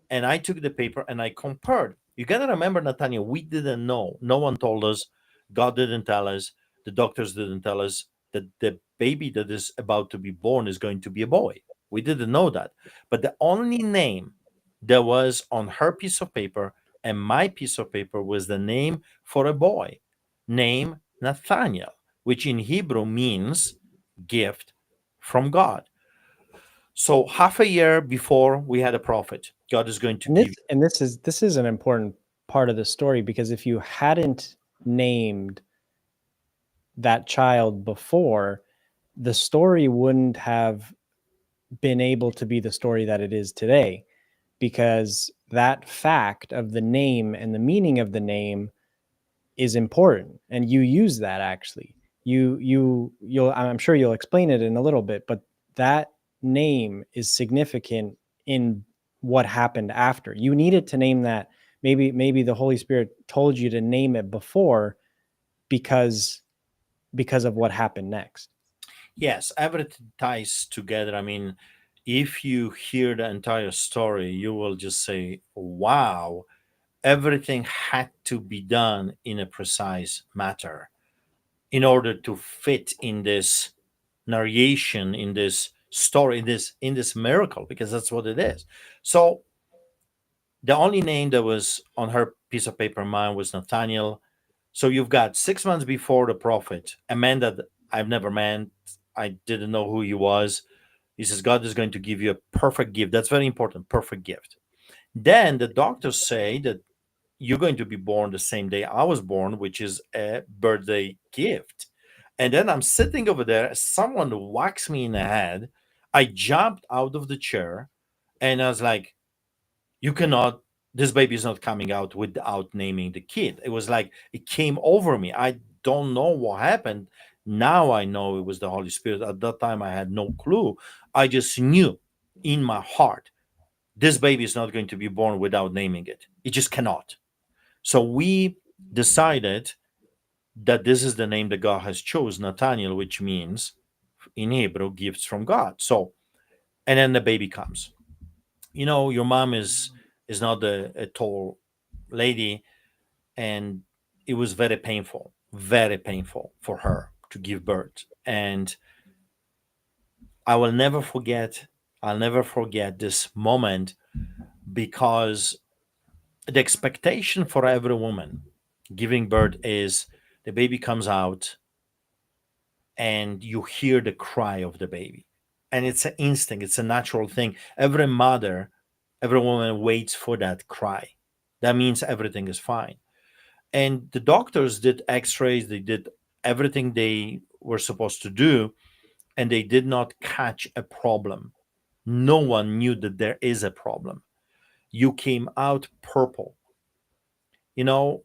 Speaker 2: And I took the paper and I compared. You got to remember, Nathaniel, we didn't know. No one told us. God didn't tell us. The doctors didn't tell us that the baby that is about to be born is going to be a boy. We didn't know that. But the only name that was on her piece of paper and my piece of paper was the name for a boy, name Nathaniel, which in Hebrew means gift from God. So half a year before we had a prophet, God is going to
Speaker 1: And
Speaker 2: give.
Speaker 1: this is an important part of the story, because if you hadn't named that child before, the story wouldn't have been able to be the story that it is today, because that fact of the name and the meaning of the name is important, and you use that. Actually, you'll I'm sure you'll explain it in a little bit, but that name is significant in what happened after. You needed to name that. Maybe the Holy Spirit told you to name it before, because of what happened next.
Speaker 2: Yes, everything ties together. I mean, if you hear the entire story, you will just say, wow, everything had to be done in a precise matter in order to fit in this narration, in this story, in this miracle, because that's what it is. So the only name that was on her piece of paper, mine, was Nathaniel. So you've got 6 months before the prophet, a man that I've never met. I didn't know who he was. He says, God is going to give you a perfect gift. That's very important, perfect gift. Then the doctors say that you're going to be born the same day I was born, which is a birthday gift. And then I'm sitting over there, someone whacks me in the head. I jumped out of the chair and I was like, you cannot, this baby is not coming out without naming the kid. It was like it came over me. I don't know what happened. Now I know it was the Holy Spirit. At that time I had no clue. I just knew in my heart this baby is not going to be born without naming it. It just cannot. So we decided that this is the name that God has chosen, Nathaniel, which means in Hebrew gifts from God. So, and then the baby comes. Your mom is not a tall lady, and it was very painful for her to give birth. And I will never forget, I'll never forget this moment, because the expectation for every woman giving birth is the baby comes out and you hear the cry of the baby. And it's an instinct, it's a natural thing. Every mother, every woman waits for that cry. That means everything is fine. And the doctors did x-rays, they did everything they were supposed to do, and they did not catch a problem. No one knew that there is a problem. You came out purple. You know,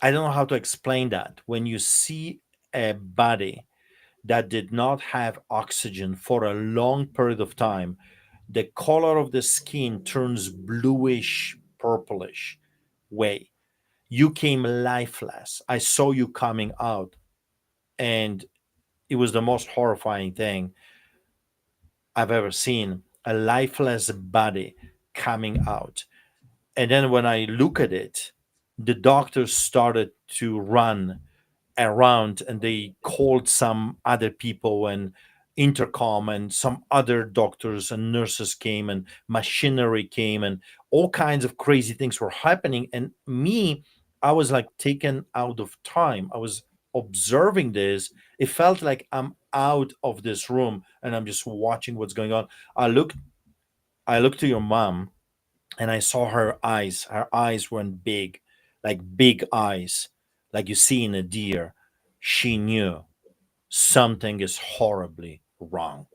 Speaker 2: I don't know how to explain that. When you see a body that did not have oxygen for a long period of time, the color of the skin turns bluish, purplish way. You came lifeless. I saw you coming out, and it was the most horrifying thing I've ever seen, a lifeless body coming out. And then when I look at it, the doctors started to run around, and they called some other people and intercom, and some other doctors and nurses came, and machinery came, and all kinds of crazy things were happening. And me, I was like taken out of time. I was observing this. It felt like I'm out of this room and I'm just watching what's going on. I looked to your mom, and I saw her eyes. Her eyes went big, like big eyes, like you see in a deer. She knew something is horribly wrong.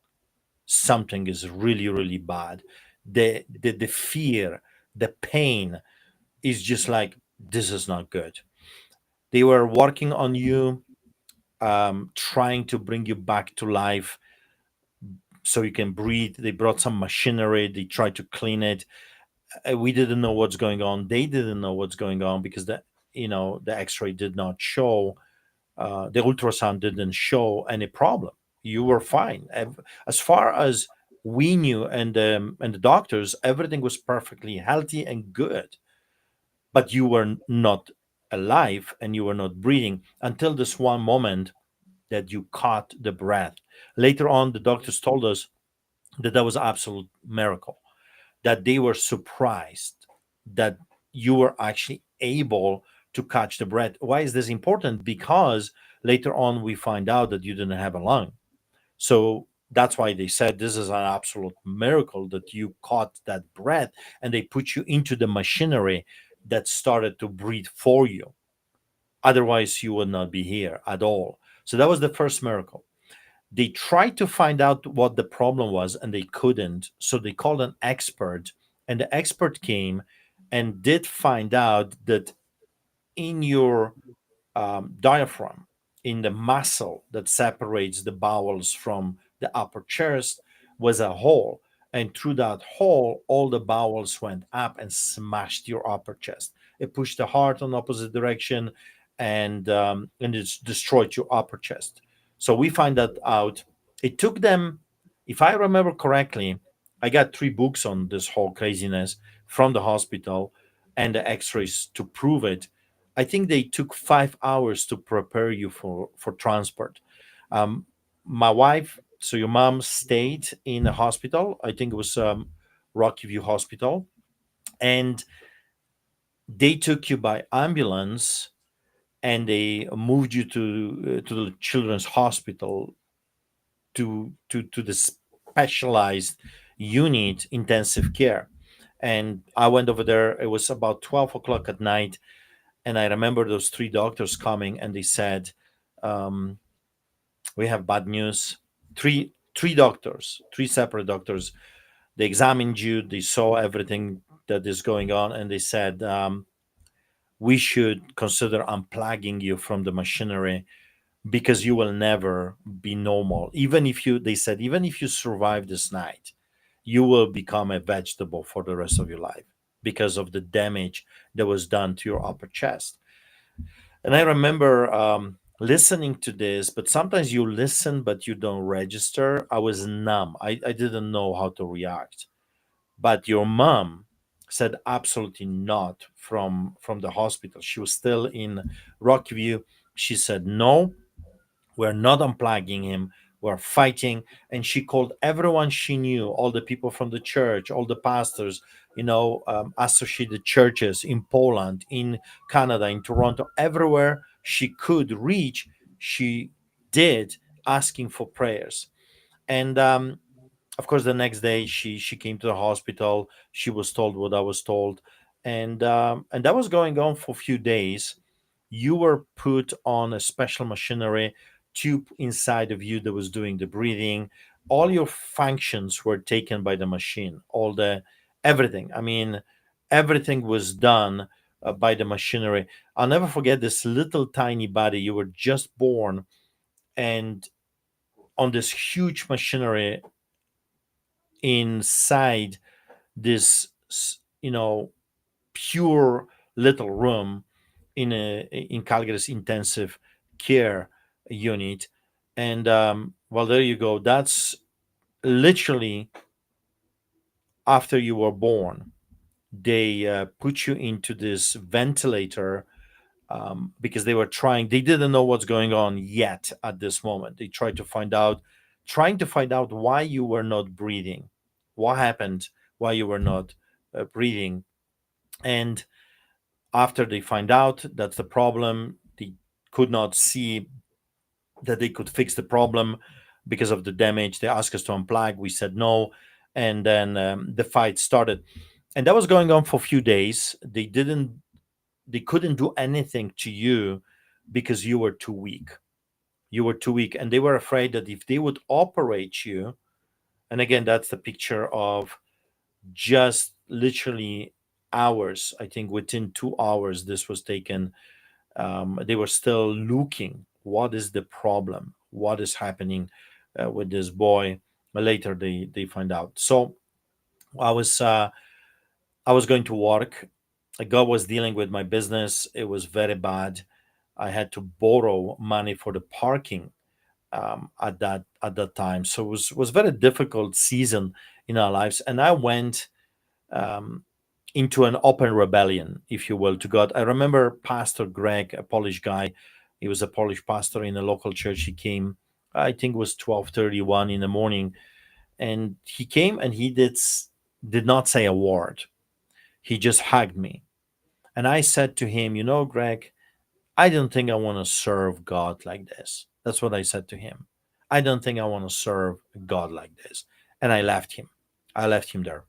Speaker 2: Something is really, really bad. The fear, the pain is just like, this is not good. They were working on you, trying to bring you back to life so you can breathe. They brought some machinery. They tried to clean it. We didn't know what's going on. They didn't know what's going on because the X-ray did not show, the ultrasound didn't show any problem. You were fine. As far as we knew, and the doctors, everything was perfectly healthy and good. But you were not alive and you were not breathing until this one moment that you caught the breath. Later on, the doctors told us that was absolute miracle, that they were surprised that you were actually able to catch the breath. Why is this important? Because later on we find out that you didn't have a lung. So that's why they said this is an absolute miracle that you caught that breath, and they put you into the machinery that started to breathe for you. Otherwise, you would not be here at all. So that was the first miracle. They tried to find out what the problem was and they couldn't. So they called an expert, and the expert came and did find out that in your diaphragm, in the muscle that separates the bowels from the upper chest, was a hole. And through that hole, all the bowels went up and smashed your upper chest. It pushed the heart in opposite direction, and it's destroyed your upper chest. So we find that out. It took them, if I remember correctly, I got 3 books on this whole craziness from the hospital and the X-rays to prove it. I think they took 5 hours to prepare you for transport. Um, my wife, so your mom, stayed in a hospital. I think it was Rocky View Hospital, and they took you by ambulance and they moved you to the children's hospital, to the specialized unit, intensive care. And I went over there. It was about 12 o'clock at night, and I remember those 3 doctors coming, and they said, um, "We have bad news." Three doctors, 3 separate doctors. They examined you. They saw everything that is going on, and they said, "We should consider unplugging you from the machinery because you will never be normal. Even if you," they said, "even if you survive this night, you will become a vegetable for the rest of your life because of the damage that was done to your upper chest." And I remember listening to this, but sometimes you listen, but you don't register. I was numb. I didn't know how to react. But your mom said absolutely not from the hospital. She was still in Rockview. She said, "No, we're not unplugging him. We're fighting." And she called everyone she knew, all the people from the church, all the pastors, associated churches in Poland, in Canada, in Toronto, everywhere she could reach, she did, asking for prayers. And of course, the next day she came to the hospital. She was told what I was told, and that was going on for a few days. You were put on a special machinery tube inside of you that was doing the breathing. All your functions were taken by the machine. All the everything. I mean, everything was done by the machinery. I'll never forget this little tiny body. You were just born, and on this huge machinery inside this, pure little room in Calgary's intensive care unit. And well, there you go. That's literally after you were born. They put you into this ventilator, because they didn't know what's going on yet at this moment. They tried to trying to find out why you were not breathing, what happened, why you were not breathing. And after they find out that's the problem, they could not see that they could fix the problem because of the damage. They asked us to unplug. We said no. And then the fight started. And that was going on for a few days. They couldn't do anything to you because you were too weak. You were too weak. And they were afraid that if they would operate you, and again, that's the picture of just literally hours. I think within 2 hours, this was taken. They were still looking. What is the problem? What is happening with this boy? Later, they find out. So I was uh, I was going to work. God was dealing with my business. It was very bad. I had to borrow money for the parking at that time. So it was very difficult season in our lives, and I went um, into an open rebellion, if you will, to God. I remember Pastor Greg, a Polish guy. He was a Polish pastor in a local church. He came, I think it was 12:31 in the morning, and he came and he did not say a word. He just hugged me, and I said to him, Greg, I don't think I want to serve God like this. That's what I said to him. I don't think I want to serve God like this. And I left him. I left him there.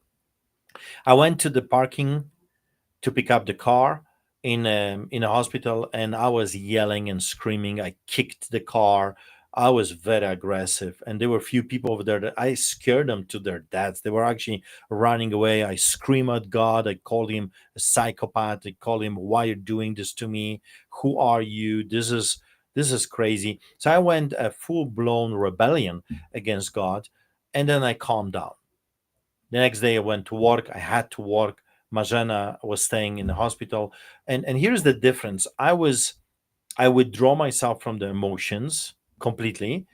Speaker 2: I went to the parking to pick up the car in a hospital, and I was yelling and screaming. I kicked the car. I was very aggressive, and there were a few people over there that I scared them to their deaths. They were actually running away. I screamed at God. I called him a psychopath. I called him, "Why are you doing this to me? Who are you? This is crazy." So I went a full blown rebellion against God, and then I calmed down. The next day I went to work. I had to work. Majena was staying in the hospital. And here's the difference. I withdraw myself from the emotions completely,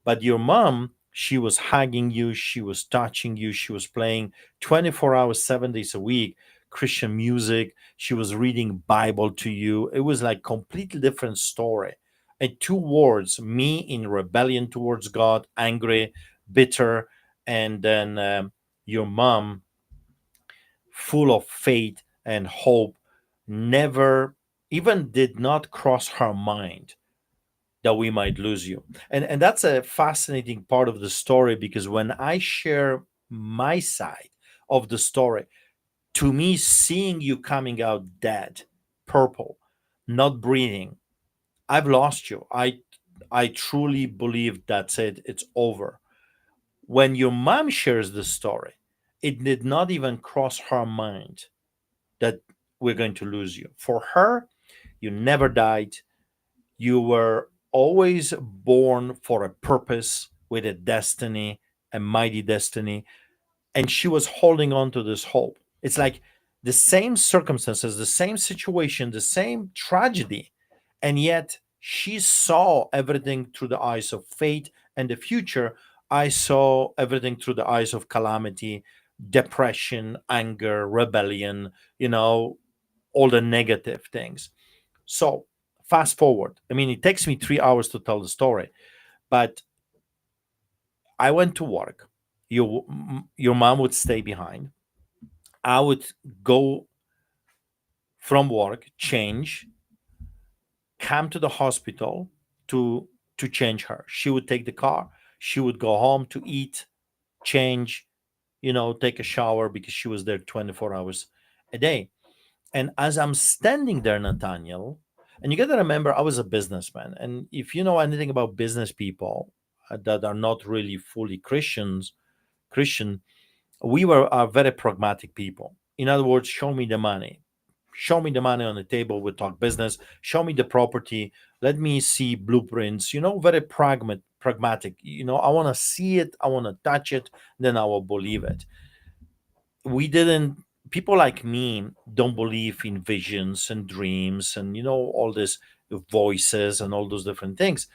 Speaker 2: but your mom, she was hugging you, she was touching you, she was playing 24 hours, 7 days a week, Christian music. She was reading Bible to you. It was like completely different story. And two words, me in rebellion towards God, angry, bitter, and then your mom full of faith and hope, never even did not cross her mind that we might lose you. And that's a fascinating part of the story, because when I share my side of the story, to me, seeing you coming out dead, purple, not breathing, I've lost you. I truly believe that's it. It's over. When your mom shares the story, it did not even cross her mind that we're going to lose you. For her, you never died. You were always born for a purpose with a destiny, a mighty destiny. And she was holding on to this hope. It's like the same circumstances, the same situation, the same tragedy. And yet she saw everything through the eyes of faith and the future. I saw everything through the eyes of calamity, depression, anger, rebellion, you know, all the negative things. So fast forward. I mean, it takes me 3 hours to tell the story, but I went to work. Your mom would stay behind. I would go from work, change, come to the hospital to change her. She would take the car. She would go home to eat, change, take a shower, because she was there 24 hours a day. And as I'm standing there, Nathaniel, and you got to remember, I was a businessman. And if you know anything about business people that are not really fully Christian, we are very pragmatic people. In other words, show me the money. Show me the money on the table. We'll talk business. Show me the property. Let me see blueprints. Very pragmatic. I want to see it. I want to touch it. Then I will believe it. We didn't. People like me don't believe in visions and dreams and all this voices and all those different things.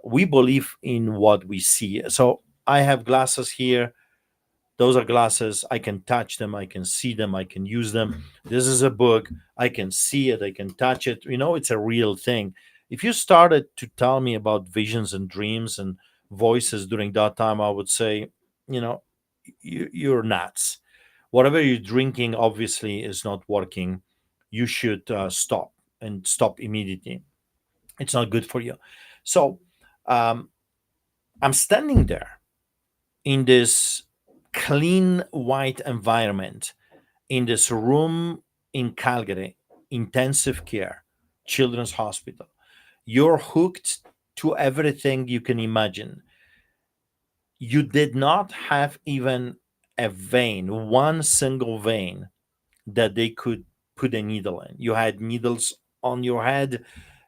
Speaker 2: We believe in what we see. So I have glasses here. Those are glasses. I can touch them. I can see them. I can use them. This is a book. I can see it. I can touch it. It's a real thing. If you started to tell me about visions and dreams and voices during that time, I would say, you know, you're nuts. Whatever you're drinking obviously is not working. You should stop, and stop immediately. It's not good for you. So um, I'm standing there in this clean white environment, in this room in Calgary, intensive care, children's hospital. You're hooked to everything you can imagine. You did not have even a vein, one single vein that they could put a needle in. You had needles on your head,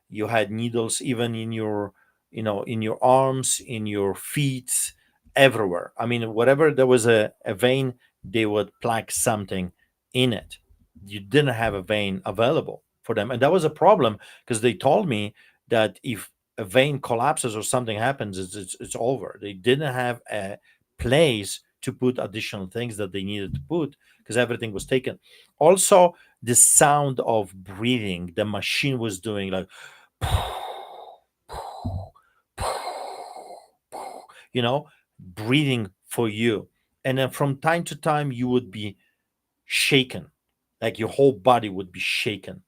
Speaker 2: you had needles even in your, in your arms, in your feet, everywhere. I mean, whatever there was a vein, they would plug something in it. You didn't have a vein available for them, and that was a problem, because they told me that if a vein collapses or something happens, it's over. They didn't have a place to put additional things that they needed to put, because everything was taken. Also, the sound of breathing the machine was doing, like, you know, breathing for you. And then from time to time, you would be shaken, like your whole body would be shaken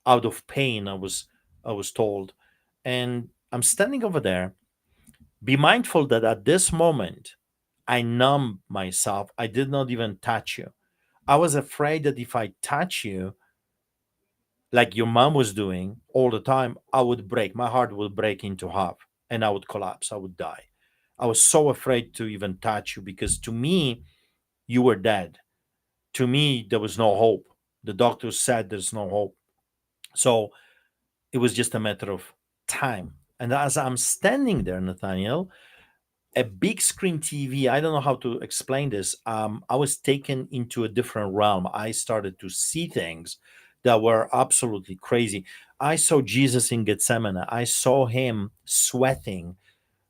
Speaker 2: out of pain. I was told, and I'm standing over there. Be mindful that at this moment, I numb myself. I did not even touch you. I was afraid that if I touch you, like your mom was doing all the time, I would break. My heart would break into half and I would collapse. I would die. I was so afraid to even touch you, because to me, you were dead. To me, there was no hope. The doctors said there's no hope. So it was just a matter of time. And as I'm standing there, Nathaniel, a big screen TV, I don't know how to explain this. I was taken into a different realm. I started to see things that were absolutely crazy. I saw Jesus in Gethsemane. I saw him sweating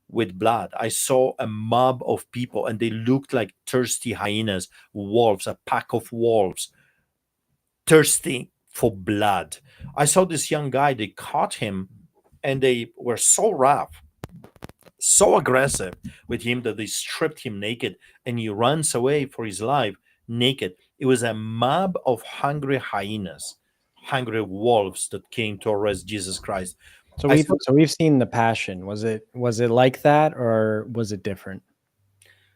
Speaker 2: with blood. I saw a mob of people, and they looked like thirsty hyenas, wolves, a pack of wolves, thirsty for blood. I saw this young guy, they caught him, and they were so rough, so aggressive with him, that they stripped him naked, and he runs away for his life naked. It was a mob of hungry hyenas, hungry wolves that came to arrest Jesus Christ.
Speaker 1: So
Speaker 2: I
Speaker 1: we've
Speaker 2: saw,
Speaker 1: so we've seen The Passion. Was it like that, or was it different?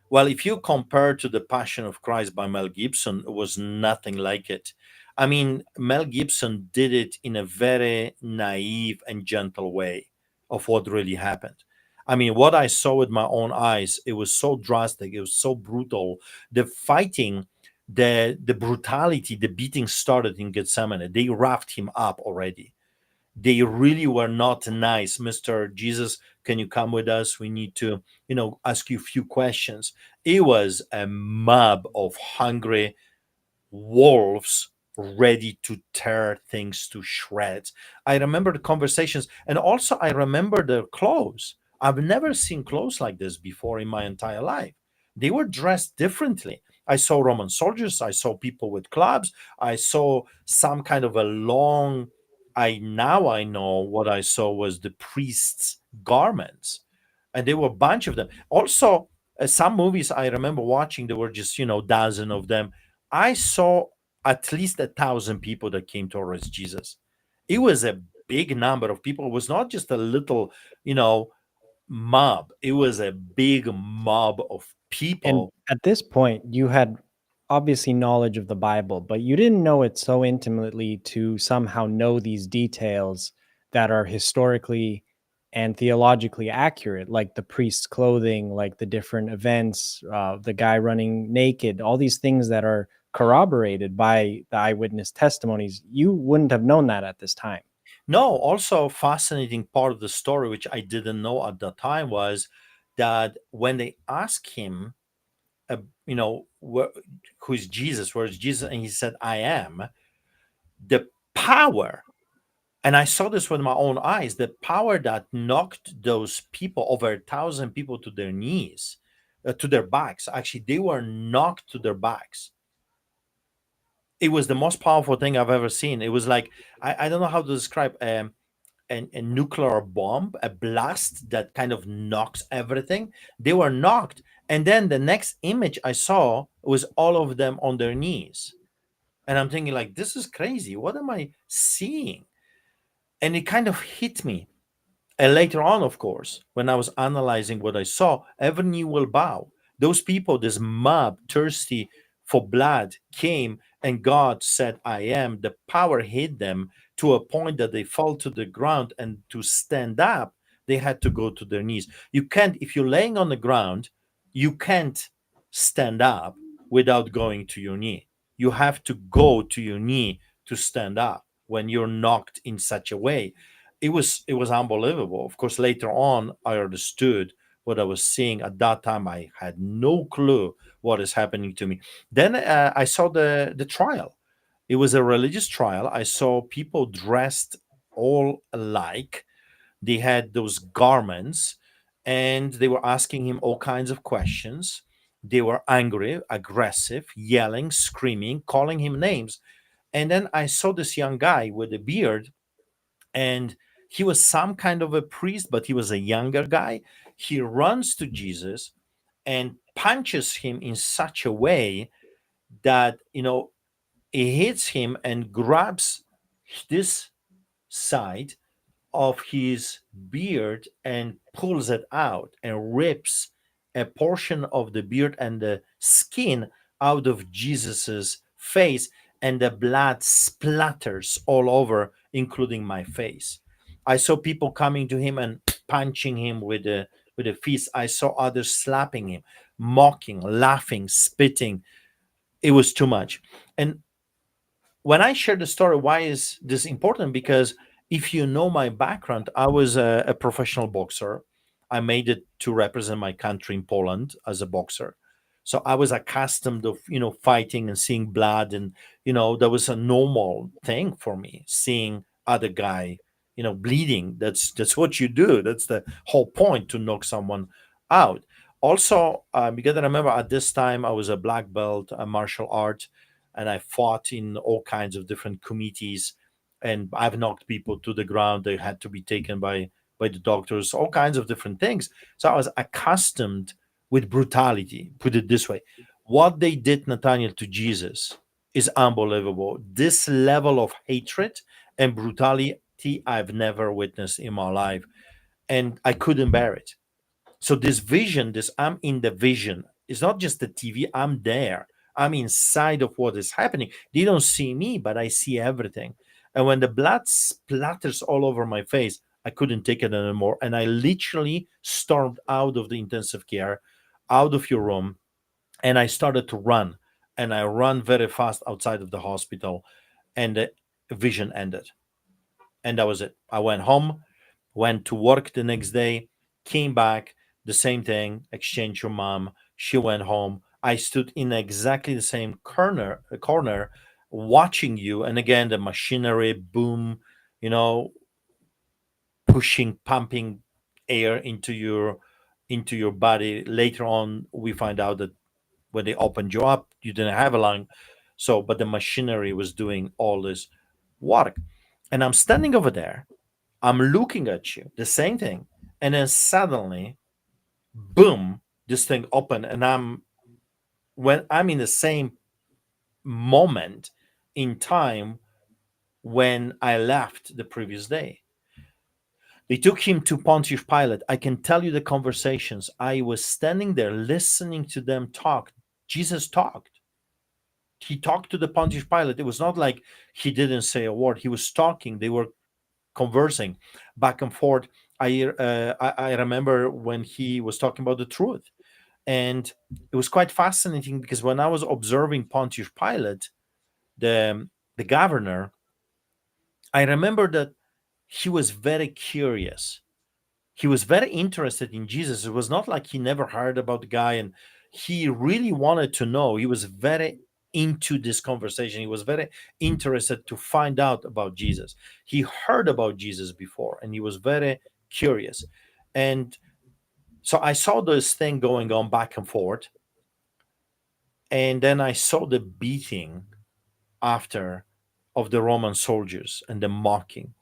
Speaker 2: well, if you compare to The Passion of Christ by Mel Gibson, it was nothing like it. I mean, Mel Gibson did it in a very naive and gentle way of what really happened. I mean, what I saw with my own eyes, it was so drastic, it was so brutal. The fighting, the brutality, the beating started in Gethsemane. They roughed him up already. They really were not nice. Mr. Jesus, can you come with us? We need to, ask you a few questions. It was a mob of hungry wolves ready to tear things to shreds. I remember the conversations, and also I remember their clothes. I've never seen clothes like this before in my entire life. They were dressed differently. I saw Roman soldiers, I saw people with clubs, I saw some kind of a long, I know what I saw was the priests' garments, and there were a bunch of them. Also, some movies I remember watching, there were just dozen of them. I saw at least 1,000 people that came to arrest Jesus. It was a big number of people. It was not just a little, you know, mob. It was a big mob of
Speaker 1: And
Speaker 2: people.
Speaker 1: at this point, you had obviously knowledge of the Bible, but you didn't know it so intimately to somehow know these details that are historically and theologically accurate, like the priest's clothing, like the different events, the guy running naked, all these things that are corroborated by the eyewitness testimonies. You wouldn't have known that at this time.
Speaker 2: No, also fascinating part of the story, which I didn't know at the time, was that when they asked him, uh, who's Jesus, where's Jesus, and he said, "I am," the power, and I saw this with my own eyes, the power that knocked those people, over 1,000 people, to their knees, to their backs. Actually, they were knocked to their backs. It was the most powerful thing I've ever seen. It was like, I don't know how to describe a nuclear bomb, a blast that kind of knocks everything. They were knocked. And then the next image I saw was all of them on their knees. And I'm thinking, like, this is crazy. What am I seeing? And it kind of hit me. And later on, of course, when I was analyzing what I saw, every knee will bow. Those people, this mob thirsty for blood, came and God said, I am. The power hit them to a point that they fell to the ground, and to stand up, they had to go to their knees. You can't, if you're laying on the ground, you can't stand up without going to your knee. You have to go to your knee to stand up when you're knocked in such a way. It was unbelievable. Of course, later on I understood what I was seeing. At that time I had no clue what is happening to me. Then I saw the trial. It was a religious trial. I saw people dressed all alike. They had those garments, and they were asking him all kinds of questions. They were angry, aggressive, yelling, screaming, calling him names. And then I saw this young guy with a beard, and he was some kind of a priest, but he was a younger guy. He runs to Jesus and punches him in such a way that, he hits him and grabs this side of his beard and pulls it out and rips a portion of the beard and the skin out of Jesus's face, and the blood splatters all over, including my face. I saw people coming to him and punching him with a fist. I saw others slapping him, mocking, laughing, spitting. It was too much. And when I share the story, why is this important? Because if you know my background, I was a professional boxer. I made it to represent my country in Poland as a boxer. So I was accustomed of, fighting and seeing blood, and that was a normal thing for me, seeing other guy, bleeding. That's what you do. That's the whole point, to knock someone out. Also, you got to remember, at this time I was a black belt, a martial art, and I fought in all kinds of different committees, and I've knocked people to the ground. They had to be taken by the doctors, all kinds of different things. So I was accustomed with brutality, put it this way. What they did, Nathaniel, to Jesus is unbelievable. This level of hatred and brutality I've never witnessed in my life, and I couldn't bear it. So this vision, this I'm in the vision, it's not just the TV. I'm there. I'm inside of what is happening. They don't see me, but I see everything. And when the blood splatters all over my face, I couldn't take it anymore. And I literally stormed out of the intensive care, out of your room, and I started to run. And I ran very fast outside of the hospital, and the vision ended. And that was it. I went home, went to work the next day, came back, the same thing, exchanged your mom. She went home. I stood in exactly the same corner watching you. And again, the machinery boom, you know, pushing, pumping air into your body. Later on, we find out that when they opened you up, you didn't have a lung. So, but the machinery was doing all this work. And I'm standing over there, I'm looking at you, the same thing, and then suddenly, boom, this thing opened, and I'm in the same moment in time when I left the previous day. They took him to Pontius Pilate. I can tell you the conversations. I was standing there listening to them talk. Jesus talked. He talked to the Pontius Pilate. It was not like he didn't say a word. He was talking. They were conversing back and forth. I remember when he was talking about the truth, and it was quite fascinating because when I was observing Pontius Pilate, the governor, I remember that he was very curious. He was very interested in Jesus. It was not like he never heard about the guy, and he really wanted to know. He was very into this conversation. He was very interested to find out about Jesus. He heard about Jesus before, and he was very curious. And So I saw this thing going on back and forth, and then I saw the beating after of the Roman soldiers and the mocking.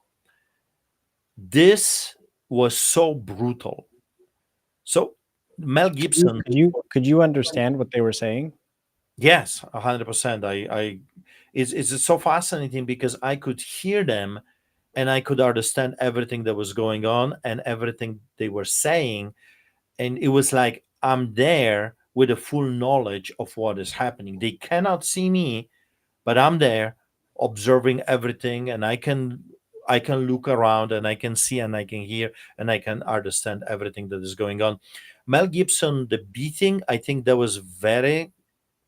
Speaker 2: This was so brutal. So Mel
Speaker 1: Could you
Speaker 2: Gibson,
Speaker 1: could you could you understand what they were saying?
Speaker 2: yes, 100%. It's so fascinating because I could hear them and I could understand everything that was going on and everything they were saying. And it was like I'm there with a full knowledge of what is happening. They cannot see me, but I'm there observing everything, and I can look around and I can see and I can hear and I can understand everything that is going on. Mel Gibson, the beating, I think that was very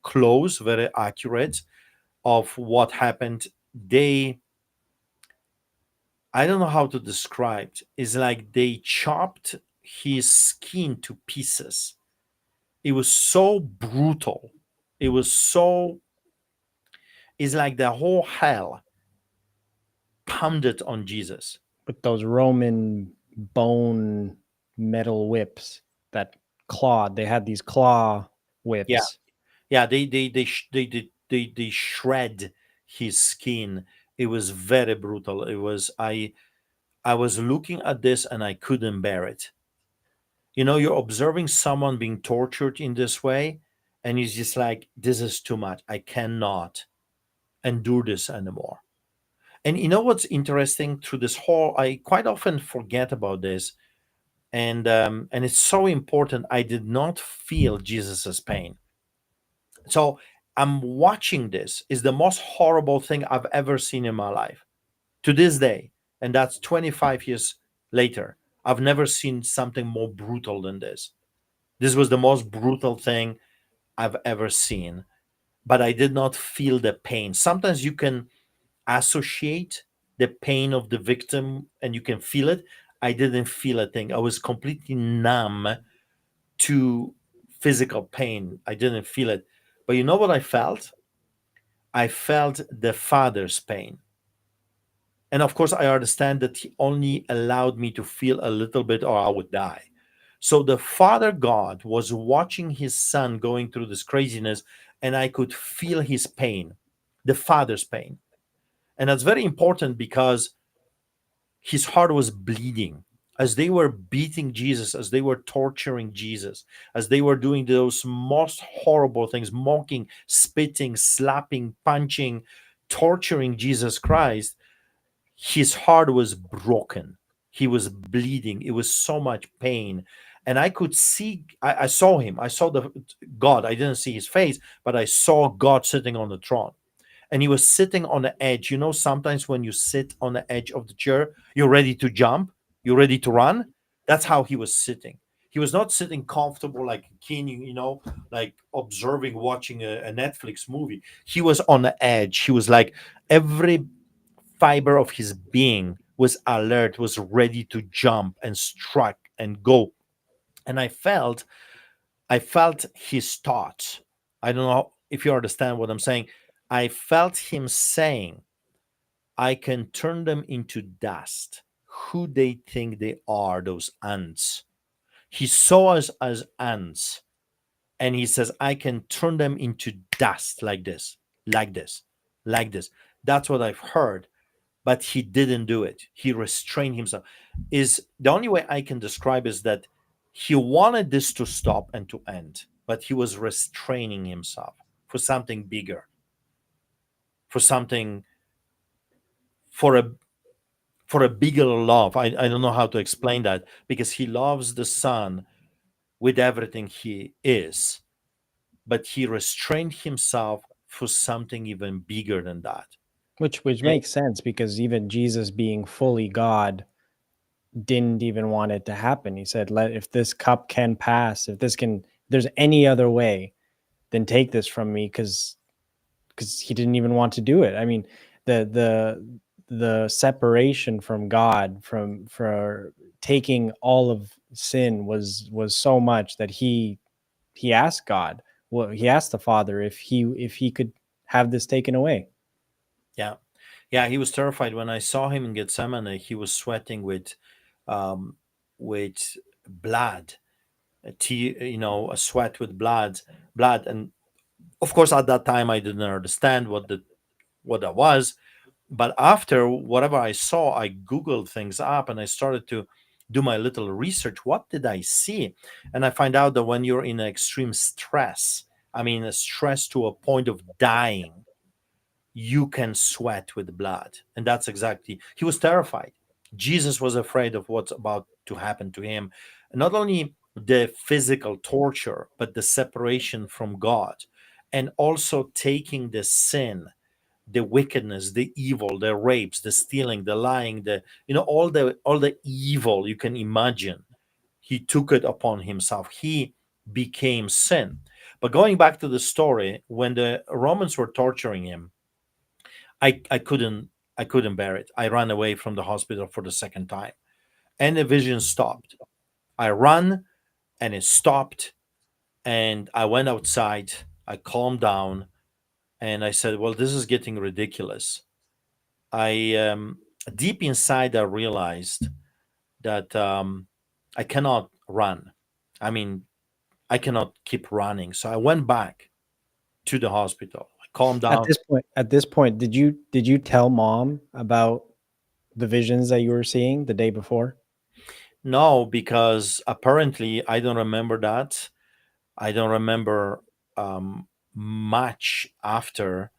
Speaker 2: close, very accurate of what happened. They, I don't know how to describe it. It's like they chopped his skin to pieces. It was so brutal. It was so, it's like the whole hell pounded on Jesus.
Speaker 1: With those Roman bone metal whips that clawed. They had these claw
Speaker 2: Yeah,
Speaker 1: whips.
Speaker 2: yeah. They shred his skin. It was very brutal. It was I was looking at this and I couldn't bear it. You're observing someone being tortured in this way, and it's just like, this is too much. I cannot endure this anymore. And you know what's interesting through this whole? I quite often forget about this, and it's so important. I did not feel Jesus's pain. So I'm watching this is the most horrible thing I've ever seen in my life to this day, and that's 25 years later. I've never seen something more brutal than this. This was the most brutal thing I've ever seen, but I did not feel the pain. Sometimes you can associate the pain of the victim and you can feel it. I didn't feel a thing. I was completely numb to physical pain. I didn't feel it. But you know what I felt? I felt the Father's pain. And of course, I understand that He only allowed me to feel a little bit or I would die. So the Father God was watching His Son going through this craziness, and I could feel His pain, the Father's pain. And that's very important because his heart was bleeding as they were beating Jesus, as they were torturing Jesus, as they were doing those most horrible things, mocking, spitting, slapping, punching, torturing Jesus Christ. His heart was broken. He was bleeding. It was so much pain. And I could see, I saw him. I saw the God. I didn't see his face, but I saw God sitting on the throne, and he was sitting on the edge. Sometimes when you sit on the edge of the chair, you're ready to jump, you're ready to run. That's how he was sitting. He was not sitting comfortable like king, like observing, watching a Netflix movie. He was on the edge. He was like every fiber of his being was alert, was ready to jump and strike and go. And I felt his thoughts. I don't know if you understand what I'm saying. I felt him saying, I can turn them into dust. Who they think they are, those ants. He saw us as ants, and he says, I can turn them into dust like this, like this, like this. That's what I've heard, but he didn't do it. He restrained himself. Is the only way I can describe is that he wanted this to stop and to end, but he was restraining himself for something bigger, for something, for a bigger love. I don't know how to explain that, because he loves the son with everything he is, but he restrained himself for something even bigger than that.
Speaker 1: Which
Speaker 2: Eh,
Speaker 1: makes sense because even Jesus being fully God didn't even want it to happen. He said, "Let if this cup can pass, if there's any other way, then take this from me," because he didn't even want to do it. I mean, the separation from God from for taking all of sin was so much that he asked God, well, he asked the Father if he could have this taken away.
Speaker 2: yeah, yeah, he was terrified. When I saw him in Gethsemane, he was sweating um, with blood. a sweat with blood. And of course, at that time, I didn't understand what that was. But after whatever I saw, I Googled things up and I started to do my little research. What did I see? And I find out that when you're in extreme stress, I mean, a stress to a point of dying, you can sweat with blood. And that's exactly, he was terrified. Jesus was afraid of what's about to happen to him. Not only the physical torture, but the separation from God, and also taking the sin, the wickedness, the evil, the rapes, the stealing, the lying, the all the evil you can imagine. He took it upon himself. He became sin. But going back to the story, when the Romans were torturing him, I couldn't bear it. I ran away from the hospital for the second time, and the vision stopped. I ran, and it stopped, and I went outside. I calmed down, and I said, "Well, this is getting ridiculous." I Deep inside, I realized that I cannot run. I mean, I cannot keep running. So I went back to the hospital. I calmed
Speaker 1: At
Speaker 2: down.
Speaker 1: this point, did you tell mom about the visions that you were seeing the day before?
Speaker 2: No, because apparently I don't remember that. I don't remember much after,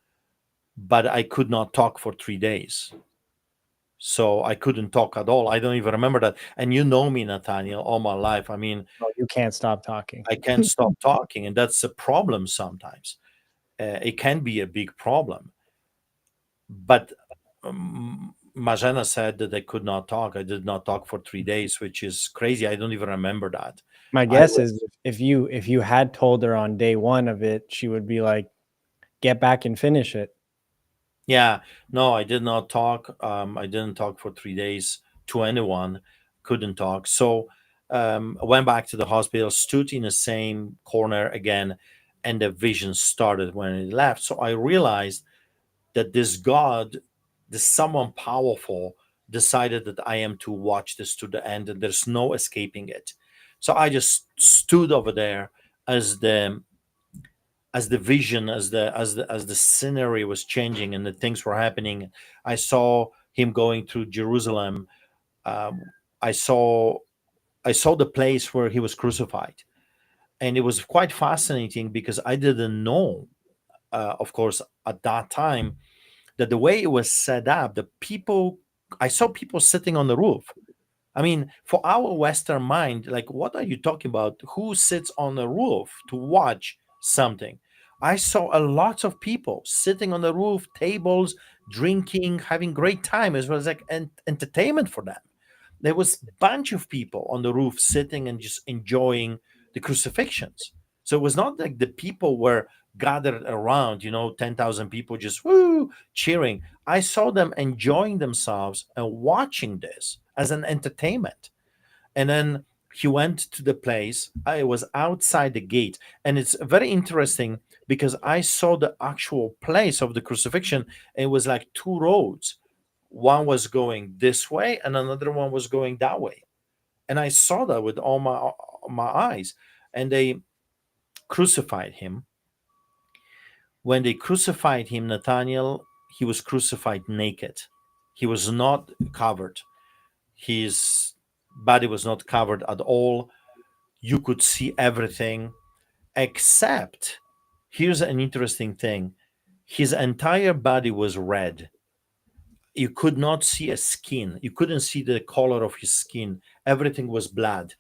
Speaker 2: but I could not talk for 3 days. So I couldn't talk at all. I don't even remember that. And you know me, Nathaniel, all my life. I mean,
Speaker 1: Oh, you can't stop talking.
Speaker 2: I can't stop talking, and that's a problem sometimes. It can be a big problem. But Majana said that I could not talk. I did not talk for 3 days, which is crazy. I don't even remember that.
Speaker 1: My
Speaker 2: I
Speaker 1: guess
Speaker 2: was,
Speaker 1: is if you had told her on day one of it, she would be like, "Get back and finish it."
Speaker 2: yeah, no, I did not talk. I didn't talk for 3 days to anyone. Couldn't talk. So I went back to the hospital, stood in the same corner again, and the vision started when it left. So I realized that this God, this someone powerful, decided that I am to watch this to the end, and there's no escaping it. So I just stood over there as the vision, as the scenery was changing and the things were happening. I saw him going through Jerusalem. Um, I saw I saw the place where he was crucified, and it was quite fascinating because I didn't know, of course, at that time, that the way it was set up, the people, I saw people sitting on the roof. I mean, for our Western mind, like, what are you talking about? Who sits on the roof to watch something? I saw a lot of people sitting on the roof, tables, drinking, having great time, as well as like entertainment for them. There was a bunch of people on the roof sitting and just enjoying the crucifixions. So it was not like the people were gathered around, 10,000 people just woo cheering. I saw them enjoying themselves and watching this as an entertainment. And then he went to the place. I was outside the gate. And it's very interesting because I saw the actual place of the crucifixion. It was like two roads. One was going this way and another one was going that way. And I saw that with all my eyes. And they crucified him. When they crucified him, Nathaniel, he was crucified naked. He was not covered. His body was not covered at all. You could see everything except, here's an interesting thing, his entire body was red. You could not see a skin. You couldn't see the color of his skin. Everything was blood.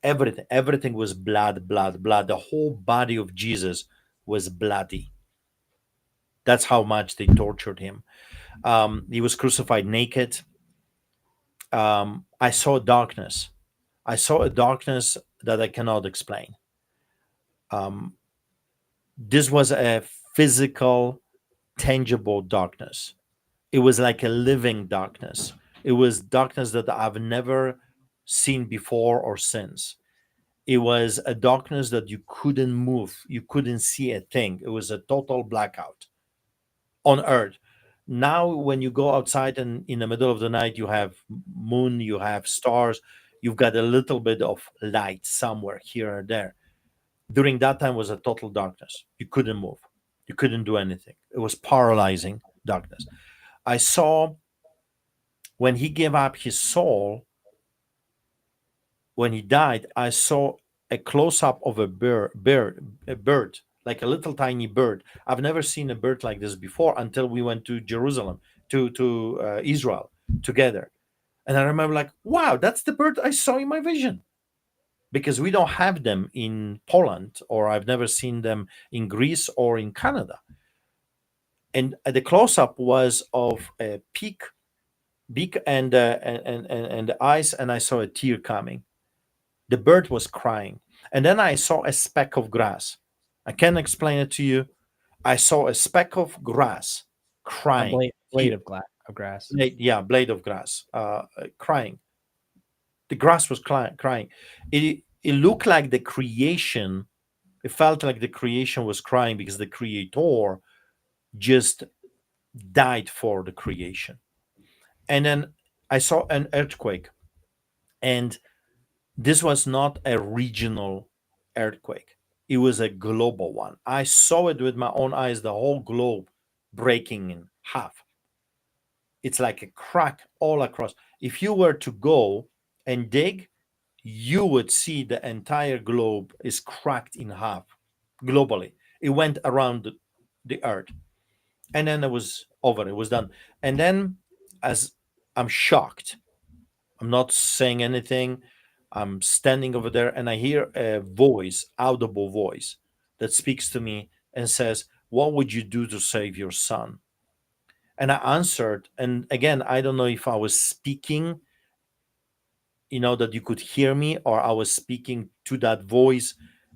Speaker 2: Everything was blood, blood, blood. The whole body of Jesus was bloody. That's how much they tortured him. He was crucified naked. I saw darkness. I saw a darkness that I cannot explain. Um, this was a physical, tangible darkness. It was like a living darkness. It was darkness that I've never seen before or since. It was a darkness that you couldn't move, you couldn't see a thing. It was a total blackout on earth. Now when you go outside and in the middle of the night you have moon, you have stars, you've got a little bit of light somewhere here or there. During that time was a total darkness. You couldn't move. You couldn't do anything. It was paralyzing darkness. I saw when he gave up his soul, when he died, I saw a close up of a bird, like a little tiny bird. I've never seen a bird like this before until we went to Jerusalem, to Israel together. And I remember, like, wow, that's the bird I saw in my vision, because we don't have them in Poland, or I've never seen them in Greece or in Canada. And the close up was of a beak and the eyes, and I saw a tear coming. The bird was crying. And then I saw a speck of grass. I can't explain it to you. I saw a speck of grass
Speaker 1: A
Speaker 2: crying.
Speaker 1: blade of grass.
Speaker 2: Blade of grass, crying. The grass was crying. It looked like the creation. It felt like the creation was crying because the creator just died for the creation. And then I saw an earthquake, and this was not a regional earthquake. It was a global one. I saw it with my own eyes, the whole globe breaking in half. It's like a crack all across. If you were to go and dig, you would see the entire globe is cracked in half globally. It went around the earth. And then it was over. It was done. And then, as I'm shocked, I'm not saying anything. I'm standing over there and I hear a voice, audible voice, that speaks to me and says, "What would you do to save your son?" And I answered. And again, I don't know if I was speaking, that you could hear me, or I was speaking to that voice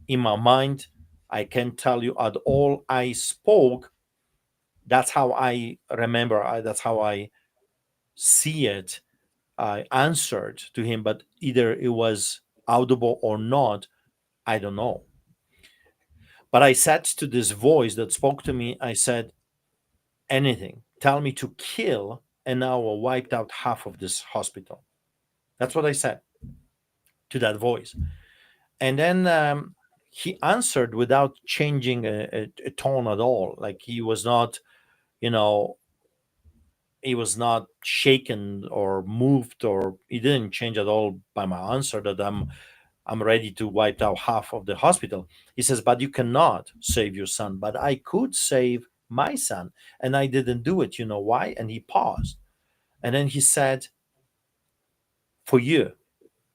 Speaker 2: in my mind. I can tell you at all I spoke. That's how I remember. That's how I see it. I answered to him, but either it was audible or not, I don't know. But I said to this voice that spoke to me, I said, anything, tell me to kill, and now I wiped out half of this hospital. That's what I said to that voice. And then he answered without changing a tone at all. Like you know, he was not shaken or moved, or he didn't change at all by my answer that I'm ready to wipe out half of the hospital. He says, but you cannot save your son, but I could save my son. And I didn't do it. You know why? And he paused. And then he said, for you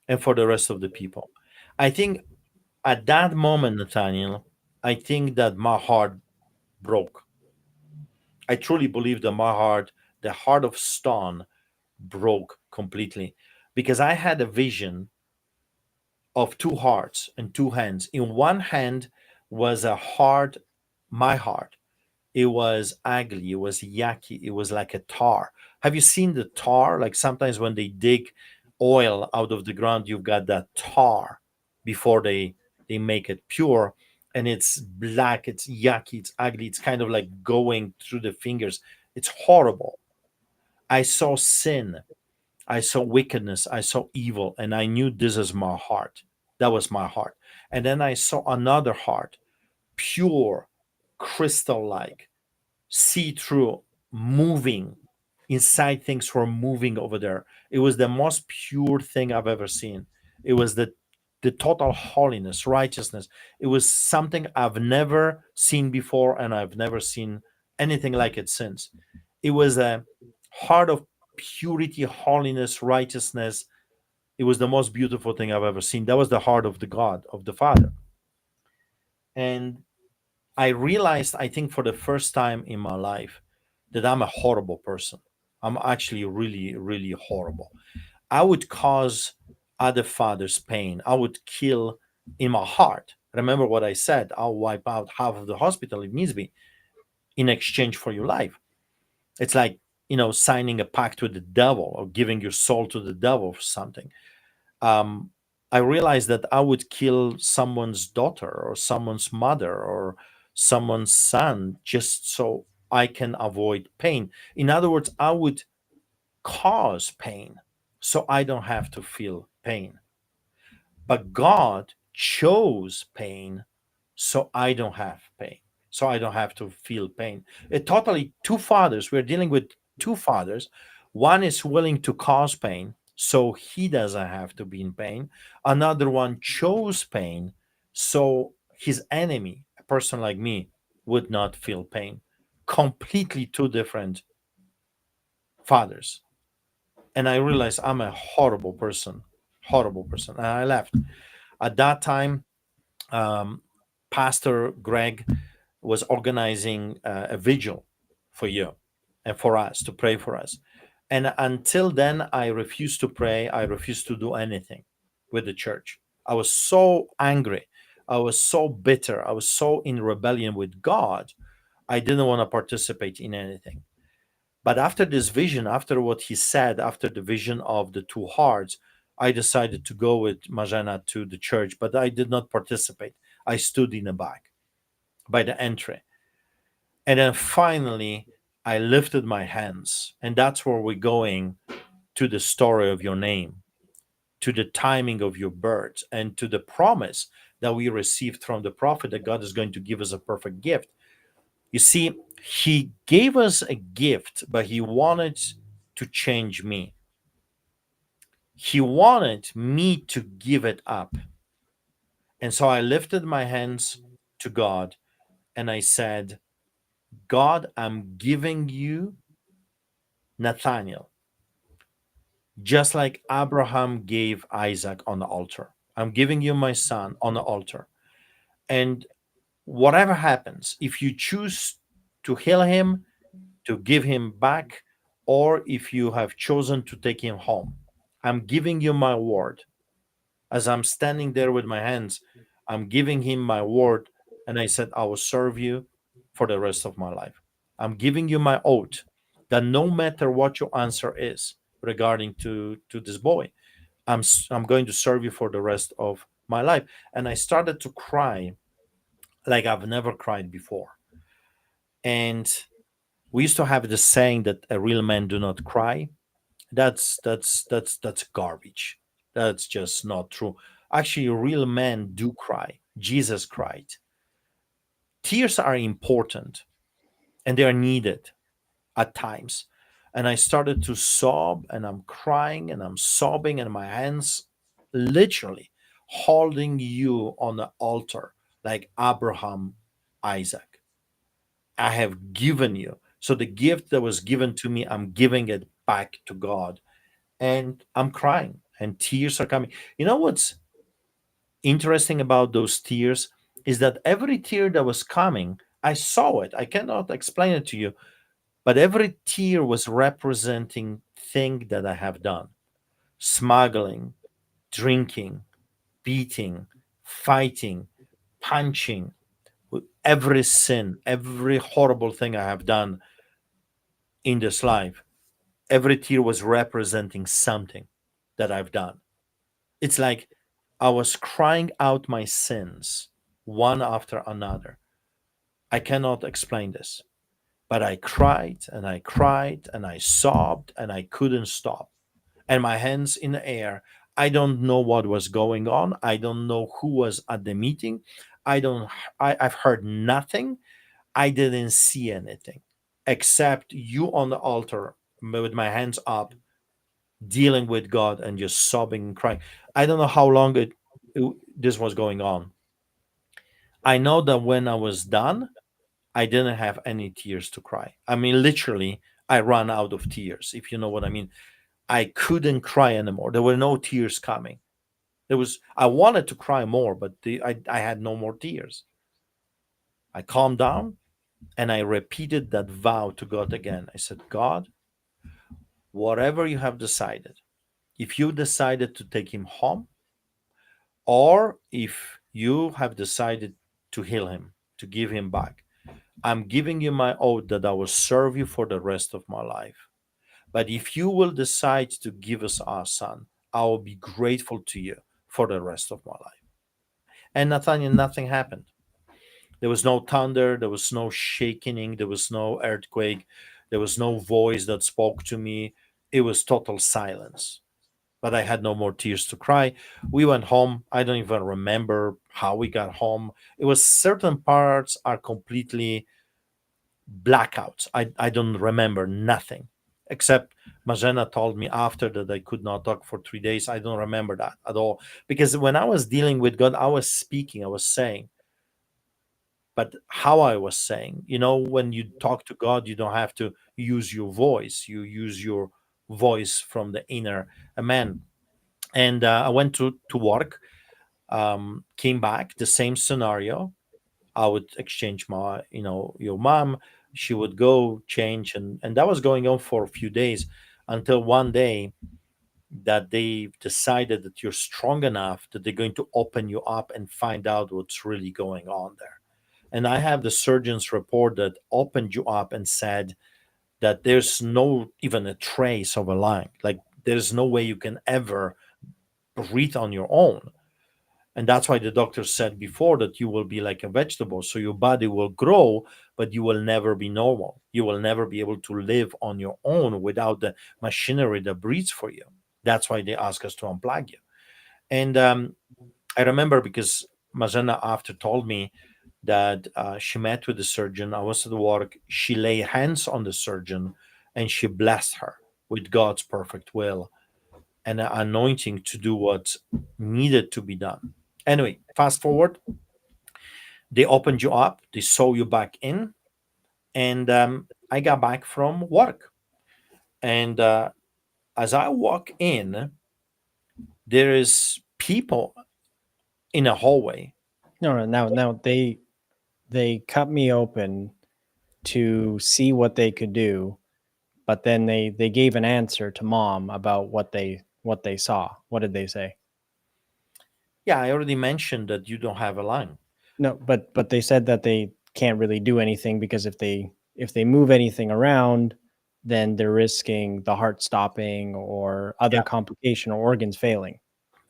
Speaker 2: and for the rest of the people. I think at that moment, Nathaniel, I think that my heart broke. I truly believe that the heart of stone, broke completely, because I had a vision of two hearts and two hands. In one hand was a heart, my heart. It was ugly, it was yucky, it was like a tar. Have you seen the tar? Like sometimes when they dig oil out of the ground, you've got that tar before they make it pure. And it's black, it's yucky, it's ugly, it's kind of like going through the fingers. It's horrible. I saw sin, I saw wickedness, I saw evil, and I knew this is my heart. That was my heart. And then I saw another heart, pure, crystal like, see through, moving. Inside things were moving over there. It was the most pure thing I've ever seen. It was the total holiness, righteousness. It was something I've never seen before, and I've never seen anything like it since. It was a heart of purity, holiness, righteousness. It was the most beautiful thing I've ever seen. That was the heart of the God, of the Father. And I realized, I think for the first time in my life, that I'm a horrible person. I'm actually really, really horrible. I would cause other fathers pain. I would kill in my heart. Remember what I said, I'll wipe out half of the hospital if needs be in exchange for your life. It's like, signing a pact with the devil or giving your soul to the devil for something. um, I realized that I would kill someone's daughter or someone's mother or someone's son just so I can avoid pain. In other words, I would cause pain so I don't have to feel pain. But God chose pain so I don't have pain. So I don't have to feel pain. It totally two fathers. We're dealing with two fathers. One is willing to cause pain so he doesn't have to be in pain. Another one chose pain so his enemy, a person like me, would not feel pain. Completely two different fathers. And I realized I'm a horrible person. And I left. At that time, um, Pastor Greg was organizing a vigil for you and for us to pray for us. And until then, I refused to pray. I refused to do anything with the church. I was so angry. I was so bitter. I was so in rebellion with God. I didn't want to participate in anything. But after this vision, after what he said, after the vision of the two hearts, I decided to go with Majana to the church, but I did not participate. I stood in the back by the entry. And then finally, I lifted my hands. And that's where we're going to the story of your name, to the timing of your birth, and to the promise that we received from the prophet that God is going to give us a perfect gift. You see, he gave us a gift, but he wanted to change me. He wanted me to give it up. And so I lifted my hands to God and I said, God, I'm giving you Nathaniel, just like Abraham gave Isaac on the altar. I'm giving you my son on the altar. And whatever happens, if you choose to heal him, to give him back, or if you have chosen to take him home, I'm giving you my word. As I'm standing there with my hands, I'm giving him my word. And I said, I will serve you for the rest of my life. I'm giving you my oath that no matter what your answer is regarding to this boy, I'm going to serve you for the rest of my life. And I started to cry like I've never cried before. And we used to have the saying that a real man do not cry. That's garbage. That's just not true. Actually, real men do cry. Jesus cried. Tears are important and they are needed at times. And I started to sob and I'm crying and I'm sobbing and my hands literally holding you on the altar like Abraham, Isaac. I have given you. So the gift that was given to me, I'm giving it back to God. And I'm crying and tears are coming. You know what's interesting about those tears is that every tear that was coming, I saw it. I cannot explain it to you, but every tear was representing thing that I have done. Smuggling, drinking, beating, fighting, punching, every sin, every horrible thing I have done in this life. Every tear was representing something that I've done. It's like I was crying out my sins one after another. I cannot explain this, but I cried and I cried and I sobbed and I couldn't stop. And my hands in the air. I don't know what was going on. I don't know who was at the meeting. I don't I've heard nothing. I didn't see anything except you on the altar with my hands up dealing with God and just sobbing and crying. I don't know how long this was going on. I know that when I was done, I didn't have any tears to cry. I mean, literally, I ran out of tears, if you know what I mean. I couldn't cry anymore. There were no tears coming. I wanted to cry more, but I had no more tears. I calmed down and I repeated that vow to God again. I said, God, whatever you have decided, if you decided to take him home, or if you have decided to heal him, to give him back, I'm giving you my oath that I will serve you for the rest of my life. But if you will decide to give us our son, I will be grateful to you for the rest of my life. And Nathaniel, nothing happened. There was no thunder, there was no shaking, there was no earthquake, there was no voice that spoke to me. It was total silence. but I had no more tears to cry. We went home. I don't even remember how we got home. It was certain parts are completely blackouts. I don't remember nothing except Majena told me after that I could not talk for 3 days. I don't remember that at all because when I was dealing with God, I was speaking, I was saying, but how I was saying, when you talk to God, you don't have to use your voice. You use your voice from the inner man. And I went to work, came back, the same scenario. I would exchange your mom. She would go change, and that was going on for a few days until one day that they decided that you're strong enough that they're going to open you up and find out what's really going on there. And I have the surgeon's report that opened you up and said that there's no even a trace of a lung. Like there's no way you can ever breathe on your own. And that's why the doctor said before that you will be like a vegetable. So your body will grow, but you will never be normal. You will never be able to live on your own without the machinery that breathes for you. That's why they ask us to unplug you. And I remember because Mazena after told me that she met with the surgeon. I was at work. She laid hands on the surgeon and she blessed her with God's perfect will and an anointing to do what needed to be done. Anyway, fast forward, they opened you up, they saw you back in, and I got back from work. And as I walk in, there is people in a hallway.
Speaker 1: No, no, now they cut me open to see what they could do, but then they gave an answer to mom about what they saw. What did they say?
Speaker 2: Yeah, I already mentioned that you don't have a lung.
Speaker 1: No, but they said that they can't really do anything because if they move anything around, then they're risking the heart stopping or other
Speaker 2: Yeah,
Speaker 1: complication or organs failing.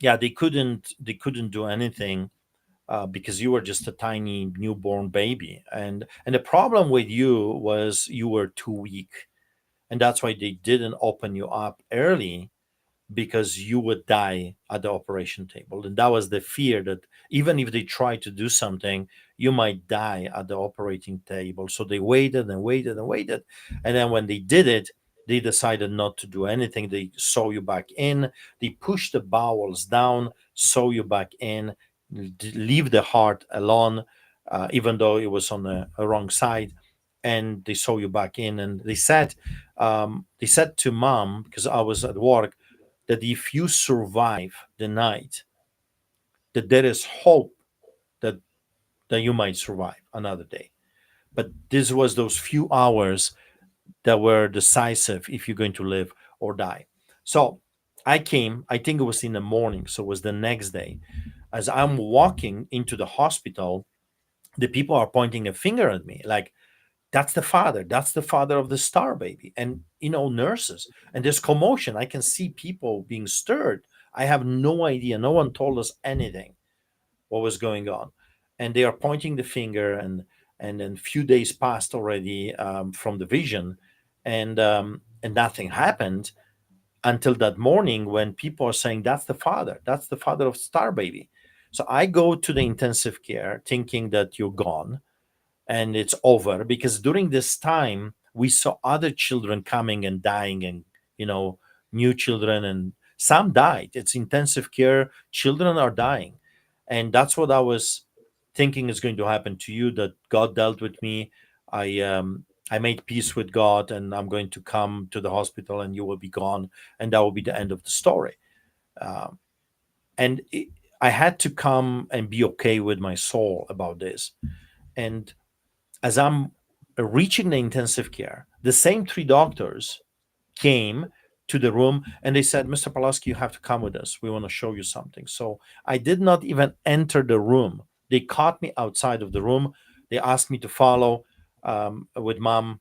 Speaker 2: yeah, they couldn't do anything because you were just a tiny newborn baby, and the problem with you was you were too weak, and that's why they didn't open you up early because you would die at the operation table. And that was the fear that even if they tried to do something, you might die at the operating table. So they waited and waited and waited. And then when they did it, they decided not to do anything. They sew you back in, they pushed the bowels down, sew you back in, leave the heart alone, even though it was on the wrong side. And they sew you back in. And they said to mom, because I was at work, that if you survive the night, that there is hope that you might survive another day. But this was those few hours that were decisive if you're going to live or die. So I came, I think it was in the morning, so it was the next day. As I'm walking into the hospital, the people are pointing a finger at me like, that's the father of the star baby. And nurses, and there's commotion. I can see people being stirred. I have no idea, no one told us anything what was going on, and they are pointing the finger. And then few days passed already from the vision, and nothing happened until that morning when people are saying that's the father of star baby. So I go to the intensive care thinking that you're gone and it's over, because during this time we saw other children coming and dying, and you know new children, and some died. It's intensive care, children are dying. And that's what I was thinking is going to happen to you, that God dealt with me. I made peace with God, and I'm going to come to the hospital and you will be gone, and that will be the end of the story. um, and I had to come and be okay with my soul about this. And as I'm reaching the intensive care, the same three doctors came to the room and they said, Mr. Pulaski, you have to come with us. We want to show you something. So I did not even enter the room. They caught me outside of the room. They asked me to follow with mom.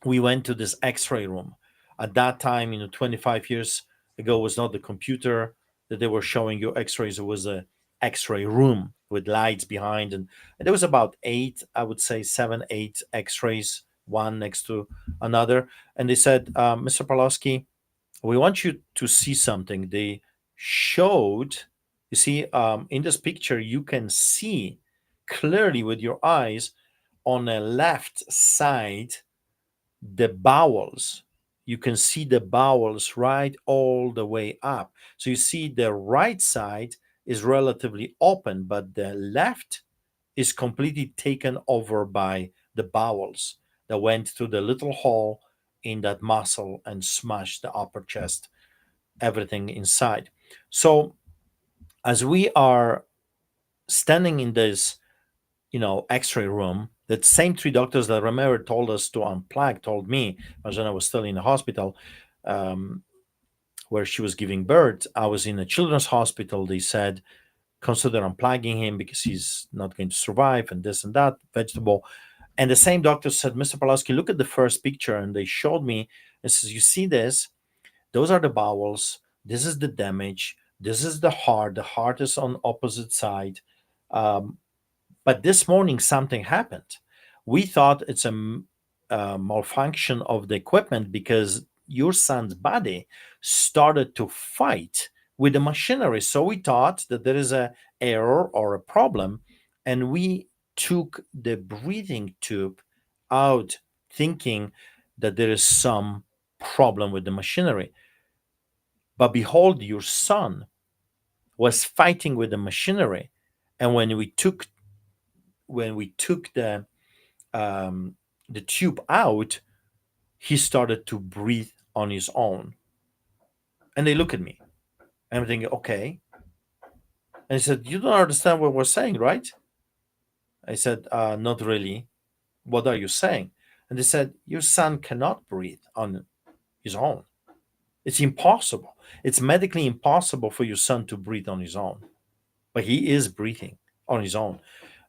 Speaker 2: We went to this x-ray room. At that time, 25 years ago, was not the computer that they were showing you x-rays. It was a x-ray room with lights behind, and there was about eight, I would say 7 8 x-rays, one next to another. And they said, Mr. Pawlowski, we want you to see something. They showed, you see, in this picture, you can see clearly with your eyes on the left side the bowels. You can see the bowels right all the way up. So you see the right side is relatively open, but the left is completely taken over by the bowels that went through the little hole in that muscle and smashed the upper chest, everything inside. So as we are standing in this, x-ray room, that same three doctors that remember told us to unplug told me, Marjana was still in the hospital, um, where she was giving birth. I was in a children's hospital. They said consider unplugging him because he's not going to survive, and this and that vegetable. And the same doctor said, Mr. Pawlowski, look at the first picture. And they showed me and says, you see this? Those are the bowels. This is the damage. This is the heart. The heart is on opposite side. Um, but this morning something happened. We thought it's a malfunction of the equipment because your son's body started to fight with the machinery. So we thought that there is a error or a problem, and we took the breathing tube out, thinking that there is some problem with the machinery. But behold, your son was fighting with the machinery, and when we took um, the tube out, he started to breathe on his own. And they look at me, and I'm thinking, okay. And he said, "You don't understand what we're saying, right?" I said, "Not really. What are you saying?" And they said, "Your son cannot breathe on his own. It's impossible. It's medically impossible for your son to breathe on his own." But he is breathing on his own.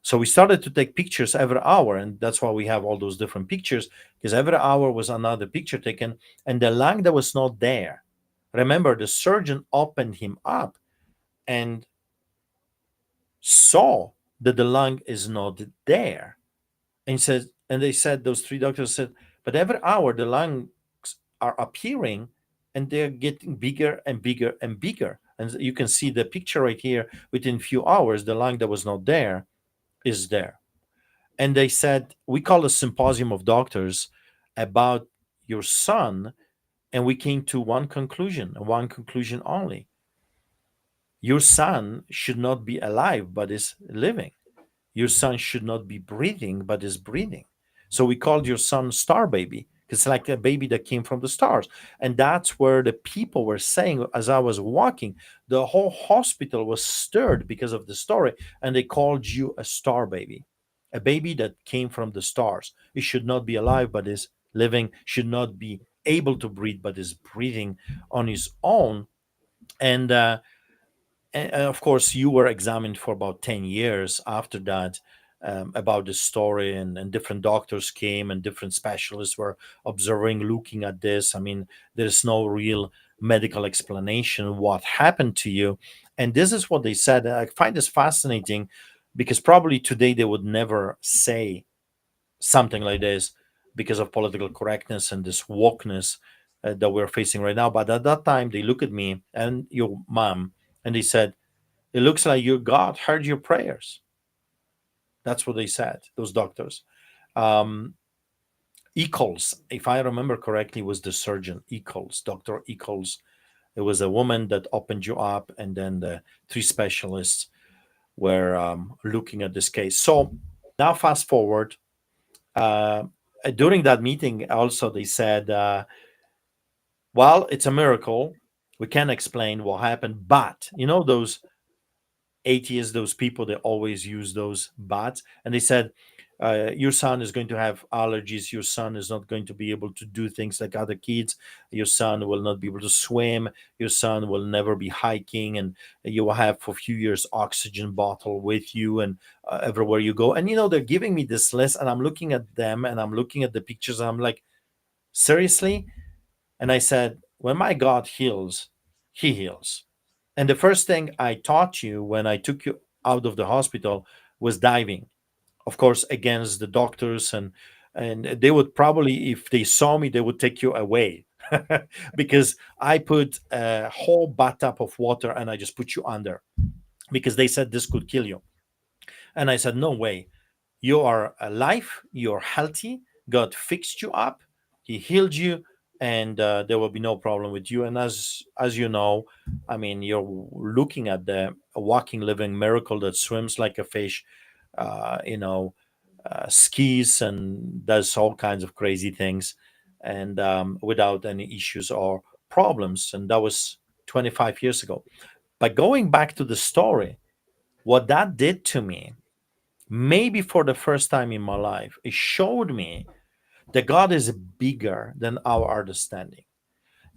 Speaker 2: So we started to take pictures every hour, and that's why we have all those different pictures, because every hour was another picture taken, and the lung that was not there. Remember, the surgeon opened him up and saw that the lung is not there. And they said, those three doctors said, but every hour the lungs are appearing and they're getting bigger and bigger and bigger. And you can see the picture right here. Within a few hours, the lung that was not there is there. And they said, we call a symposium of doctors about your son, and we came to one conclusion, and one conclusion only. Your son should not be alive, but is living. Your son should not be breathing, but is breathing. So we called your son Star Baby. It's like a baby that came from the stars. And that's where the people were saying, as I was walking, the whole hospital was stirred because of the story. And they called you a star baby, a baby that came from the stars. It should not be alive, but is living, should not be able to breathe, but is breathing on his own. And of course, you were examined for about 10 years after that, about the story, and different doctors came and different specialists were observing, looking at this. I mean, there's no real medical explanation what happened to you. And this is what they said. And I find this fascinating because probably today they would never say something like this because of political correctness and this wokeness that we're facing right now. But at that time, they look at me and your mom and they said, it looks like your God heard your prayers. That's what they said, those doctors. Um, Eccles, if I remember correctly, was the surgeon, Eccles, Dr. Eccles. It was a woman that opened you up, and then the three specialists were looking at this case. So now, fast forward. Uh, During that meeting, also, they said, well, it's a miracle. We can't explain what happened, but those atheists, those people, they always use those buts. And they said, your son is going to have allergies. Your son is not going to be able to do things like other kids. Your son will not be able to swim. Your son will never be hiking. And you will have for a few years oxygen bottle with you and everywhere you go. And, they're giving me this list, and I'm looking at them and I'm looking at the pictures. And I'm like, seriously? And I said, when my God heals, he heals. And the first thing I taught you when I took you out of the hospital was diving, of course, against the doctors, and they would probably, if they saw me, they would take you away. because I put a whole bathtub of water and I just put you under because they said this could kill you. And I said, no way. You are alive, you're healthy. God fixed you up, He healed you, and there will be no problem with you. And as you know, I mean, you're looking at the walking, living miracle that swims like a fish, uh, you know, skis and does all kinds of crazy things, and without any issues or problems. And that was 25 years ago. But going back to the story, what that did to me, maybe for the first time in my life, it showed me that God is bigger than our understanding.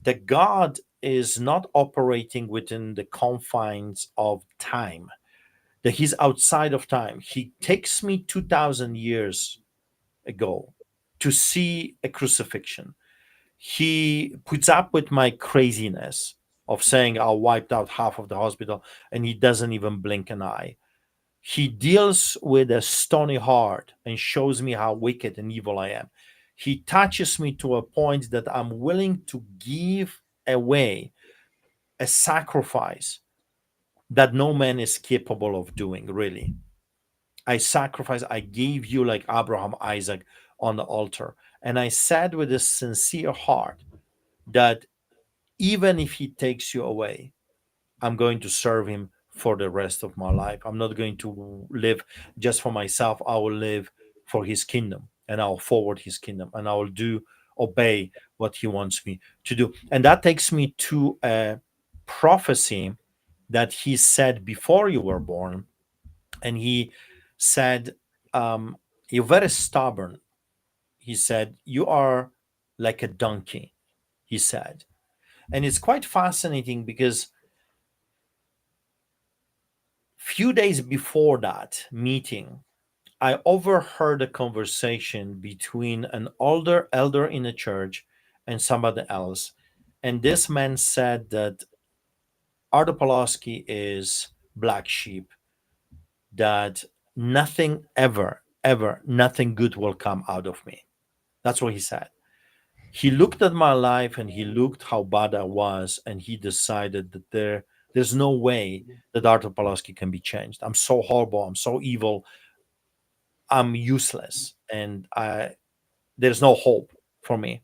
Speaker 2: That God is not operating within the confines of time, that He's outside of time. He takes me 2,000 years ago to see a crucifixion. He puts up with my craziness of saying I wiped out half of the hospital, and He doesn't even blink an eye. He deals with a stony heart and shows me how wicked and evil I am. He touches me to a point that I'm willing to give away a sacrifice that no man is capable of doing, really. I gave you like Abraham, Isaac on the altar. And I said with a sincere heart that even if he takes you away, I'm going to serve him for the rest of my life. I'm not going to live just for myself. I will live for his kingdom, and I'll forward his kingdom, and I will obey what he wants me to do. And that takes me to a prophecy that he said before you were born. And he said, you're very stubborn. He said, you are like a donkey, he said. And it's quite fascinating because few days before that meeting, I overheard a conversation between an older elder in the church and somebody else. And this man said that Ardo Pawlowski is black sheep, that nothing ever, ever, nothing good will come out of me. That's what he said. He looked at my life and he looked how bad I was, and he decided that there's no way that Arthur Pawlowski can be changed. I'm so horrible. I'm so evil. I'm useless, and there's no hope for me.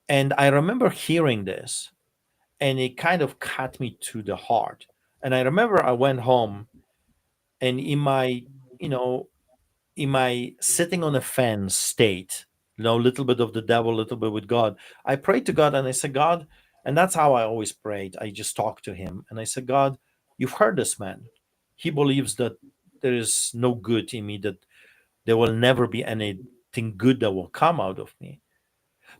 Speaker 2: And I remember hearing this, and it kind of cut me to the heart. And I remember I went home, and you know, in my sitting on a fence state, a little bit of the devil, a little bit with God, I prayed to God and I said, God, and that's how I always prayed. I just talked to Him and I said, God, you've heard this man. He believes that there is no good in me, that there will never be anything good that will come out of me.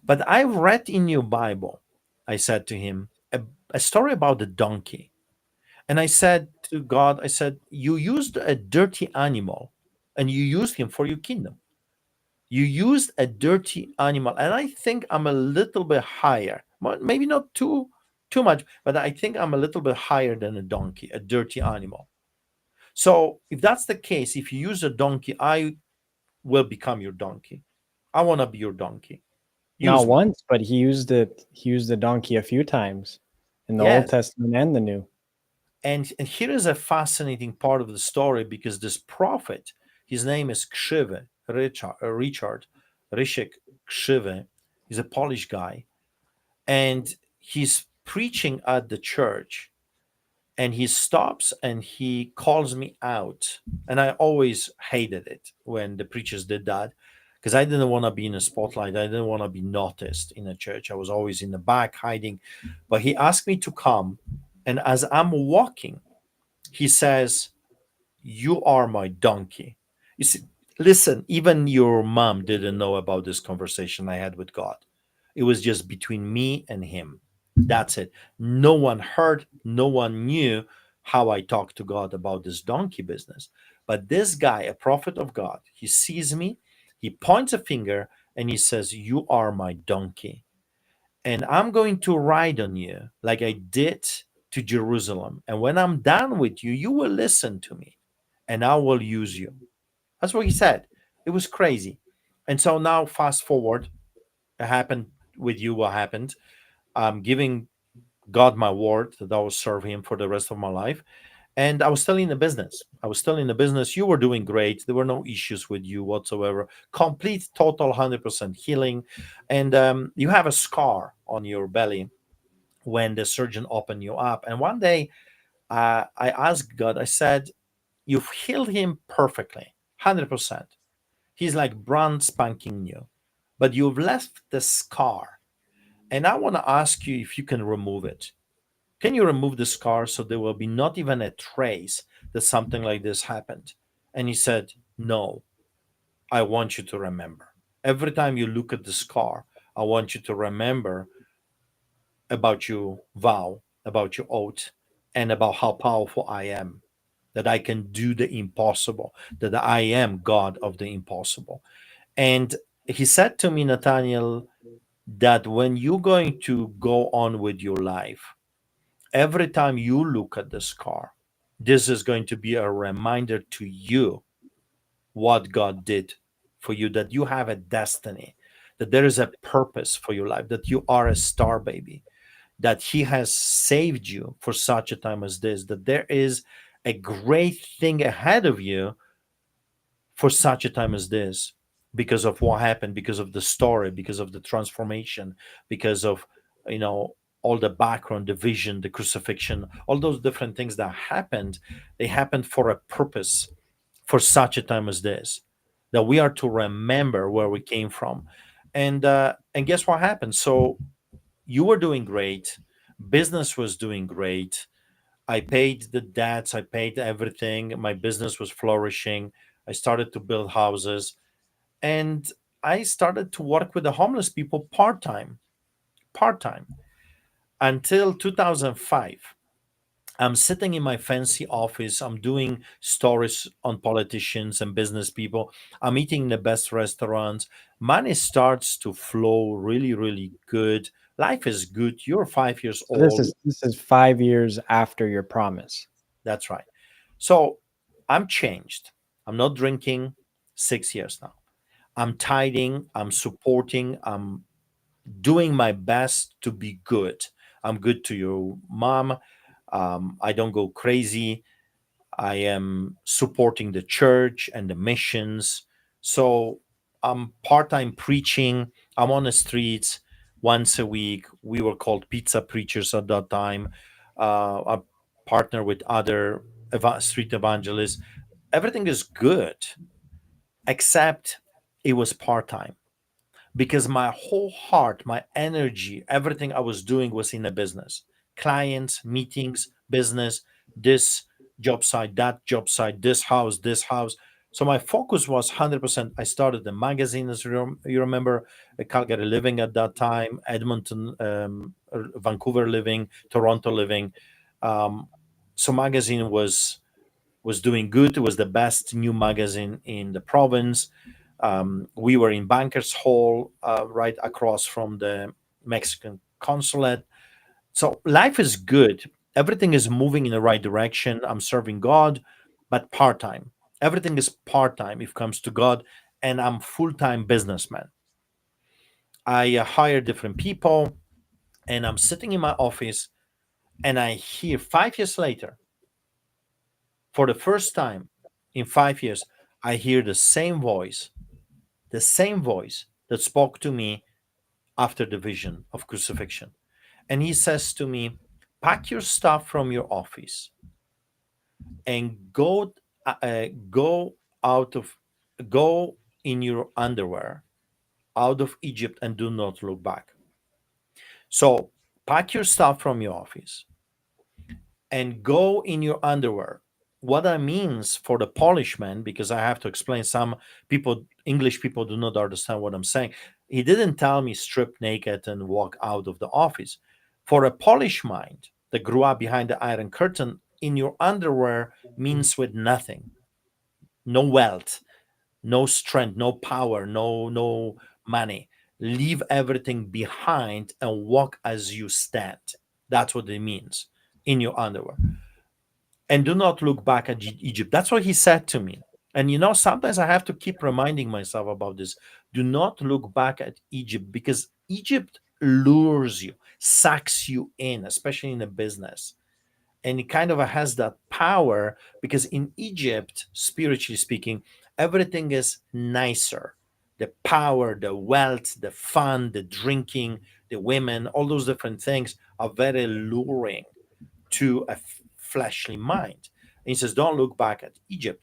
Speaker 2: But I've read in your Bible, I said to him, a story about the donkey. And I said to God, I said, you used a dirty animal and you used him for your kingdom. You used a dirty animal. And I think I'm a little bit higher. Well, maybe not too much, but I think I'm a little bit higher than a donkey, a dirty animal. So if that's the case, if you use a donkey, I will become your donkey. I want to be your donkey.
Speaker 1: Not
Speaker 2: Use me.
Speaker 1: once, but he used the donkey a few times in the Old
Speaker 2: Yes.
Speaker 1: Testament and the New.
Speaker 2: And here is a fascinating part of the story because this prophet, his name is Krzywy, Richard Rysiek Krzywy. He's a Polish guy, and he's preaching at the church, and he stops and he calls me out. And I always hated it when the preachers did that because I didn't want to be in a spotlight. I didn't want to be noticed in a church. I was always in the back hiding. But he asked me to come. And as I'm walking, he says, you are my donkey. You see, listen, even your mom didn't know about this conversation I had with God. It was just between me and him. That's it. No one heard, no one knew how I talked to God about this donkey business. But this guy, a prophet of God, he sees me, he points a finger, and he says, you are my donkey. And I'm going to ride on you like I did to Jerusalem. And when I'm done with you, you will listen to me and I will use you. That's what he said. It was crazy. And so now, fast forward, it happened with you what happened. I'm giving God my word that I will serve Him for the rest of my life. And I was still in the business. I was still in the business. You were doing great. There were no issues with you whatsoever. Complete, total, 100% healing. And you have a scar on your belly when the surgeon opened you up. And one day I asked God, I said, "You've healed him perfectly, 100%. He's like brand spanking new, but you've left the scar. And I want to ask you if you can remove it. Can you remove the scar so there will be not even a trace that something like this happened?" And he said, "No, I want you to remember. Every time you look at the scar, I want you to remember about your vow, about your oath, and about how powerful I am, that I can do the impossible, that I am God of the impossible." And he said to me, "Nathaniel, that when you're going to go on with your life, every time you look at the scar, this is going to be a reminder to you what God did for you, that you have a destiny, that there is a purpose for your life, that you are a star baby, that He has saved you for such a time as this, that there is a great thing ahead of you for such a time as this, because of what happened, because of the story, because of the transformation, because of, you know, all the background, the vision, the crucifixion, all those different things that happened. They happened for a purpose, for such a time as this, that we are to remember where we came from. And guess what happened? So you were doing great, business was doing great. I paid the debts, I paid everything. My business was flourishing. I started to build houses, and I started to work with the homeless people part time until 2005. I'm sitting in my fancy office. I'm doing stories on politicians and business people. I'm eating in the best restaurants. Money starts to flow really, really good. Life is good. You're 5 years
Speaker 1: So this
Speaker 2: old.
Speaker 1: is this is 5 years after your promise.
Speaker 2: That's right. So I'm changed. I'm not drinking 6 years now. I'm tithing. I'm supporting. I'm doing my best to be good. I'm good to your mom. I don't go crazy. I am supporting the church and the missions. So I'm part time preaching. I'm on the streets once a week. We were called pizza preachers at that time. I partner with other street evangelists. Everything is good, except it was part time, because my whole heart, my energy, everything I was doing was in a business, clients, meetings, business, this job site, that job site, this house, this house. So my focus was 100%. I started the magazine, as you remember, Calgary Living at that time, Edmonton, Vancouver Living, Toronto Living. Um, so magazine was doing good. It was the best new magazine in the province. We were in Bankers Hall, right across from the Mexican consulate. So life is good. Everything is moving in the right direction. I'm serving God, but part time. Everything is part time if it comes to God, and I'm full time businessman. I hire different people, and I'm sitting in my office, and I hear 5 years later, for the first time in 5 years, I hear the same voice that spoke to me after the vision of crucifixion. And he says to me, "Pack your stuff from your office and go out of, go in your underwear out of Egypt and do not look back." So pack your stuff from your office and go in your underwear. What that means for the Polish man, because I have to explain, some people, English people, do not understand what I'm saying. He didn't tell me strip naked and walk out of the office. For a Polish mind that grew up behind the Iron Curtain, in your underwear means with nothing, no wealth, no strength, no power, no money. Leave everything behind and walk as you stand. That's what it means, in your underwear. And do not look back at Egypt. That's what he said to me. And you know, sometimes I have to keep reminding myself about this. Do not look back at Egypt, because Egypt lures you, sucks you in, especially in a business. And it kind of has that power because in Egypt, spiritually speaking, everything is nicer. The power, the wealth, the fun, the drinking, the women, all those different things are very alluring to a fleshly mind. And he says, don't look back at Egypt.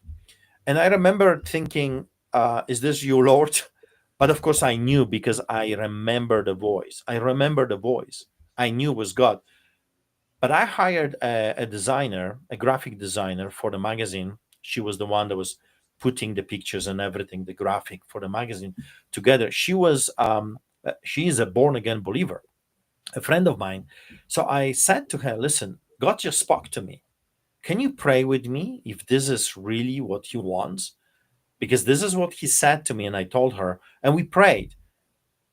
Speaker 2: And I remember thinking, is this you, Lord? But of course, I knew because I remember the voice. I remember the voice. I knew it was God. But I hired a designer, a graphic designer for the magazine. She was the one that was putting the pictures and everything, the graphic for the magazine together. She is a born again believer, a friend of mine. So I said to her, listen, God just spoke to me. Can you pray with me if this is really what he wants? Because this is what he said to me. And I told her, and we prayed.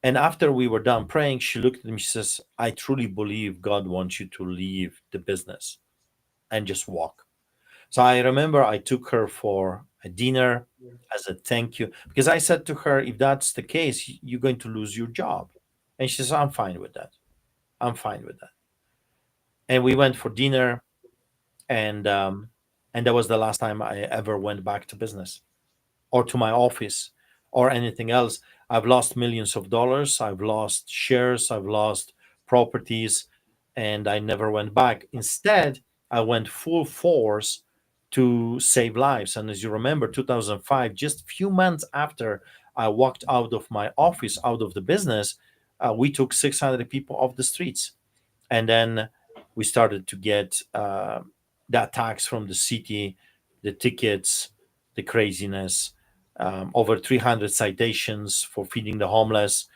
Speaker 2: And after we were done praying, she looked at me, she says, I truly believe God wants you to leave the business and just walk. So I remember I took her for a dinner as a thank you because I said to her, if that's the case, you're going to lose your job. And she says, I'm fine with that. I'm fine with that. And we went for dinner, and that was the last time I ever went back to business or to my office or anything else. I've lost millions of dollars. I've lost shares. I've lost properties, and I never went back. Instead, I went full force to save lives. And as you remember, 2005, just a few months after I walked out of my office, out of the business, we took 600 people off the streets. And then we started to get the attacks from the city, the tickets, the craziness, over 300 citations for feeding the homeless.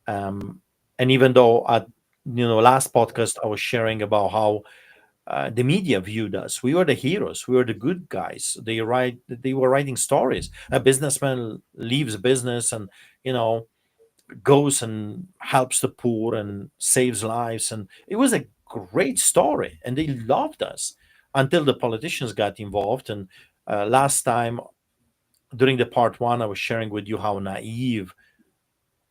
Speaker 2: Um, and even though at last podcast I was sharing about how the media viewed us, we were the heroes, we were the good guys. They were writing stories. A businessman leaves business and you know goes and helps the poor and saves lives, and it was a great story, and they loved us until the politicians got involved. And last time during the part one, I was sharing with you how naive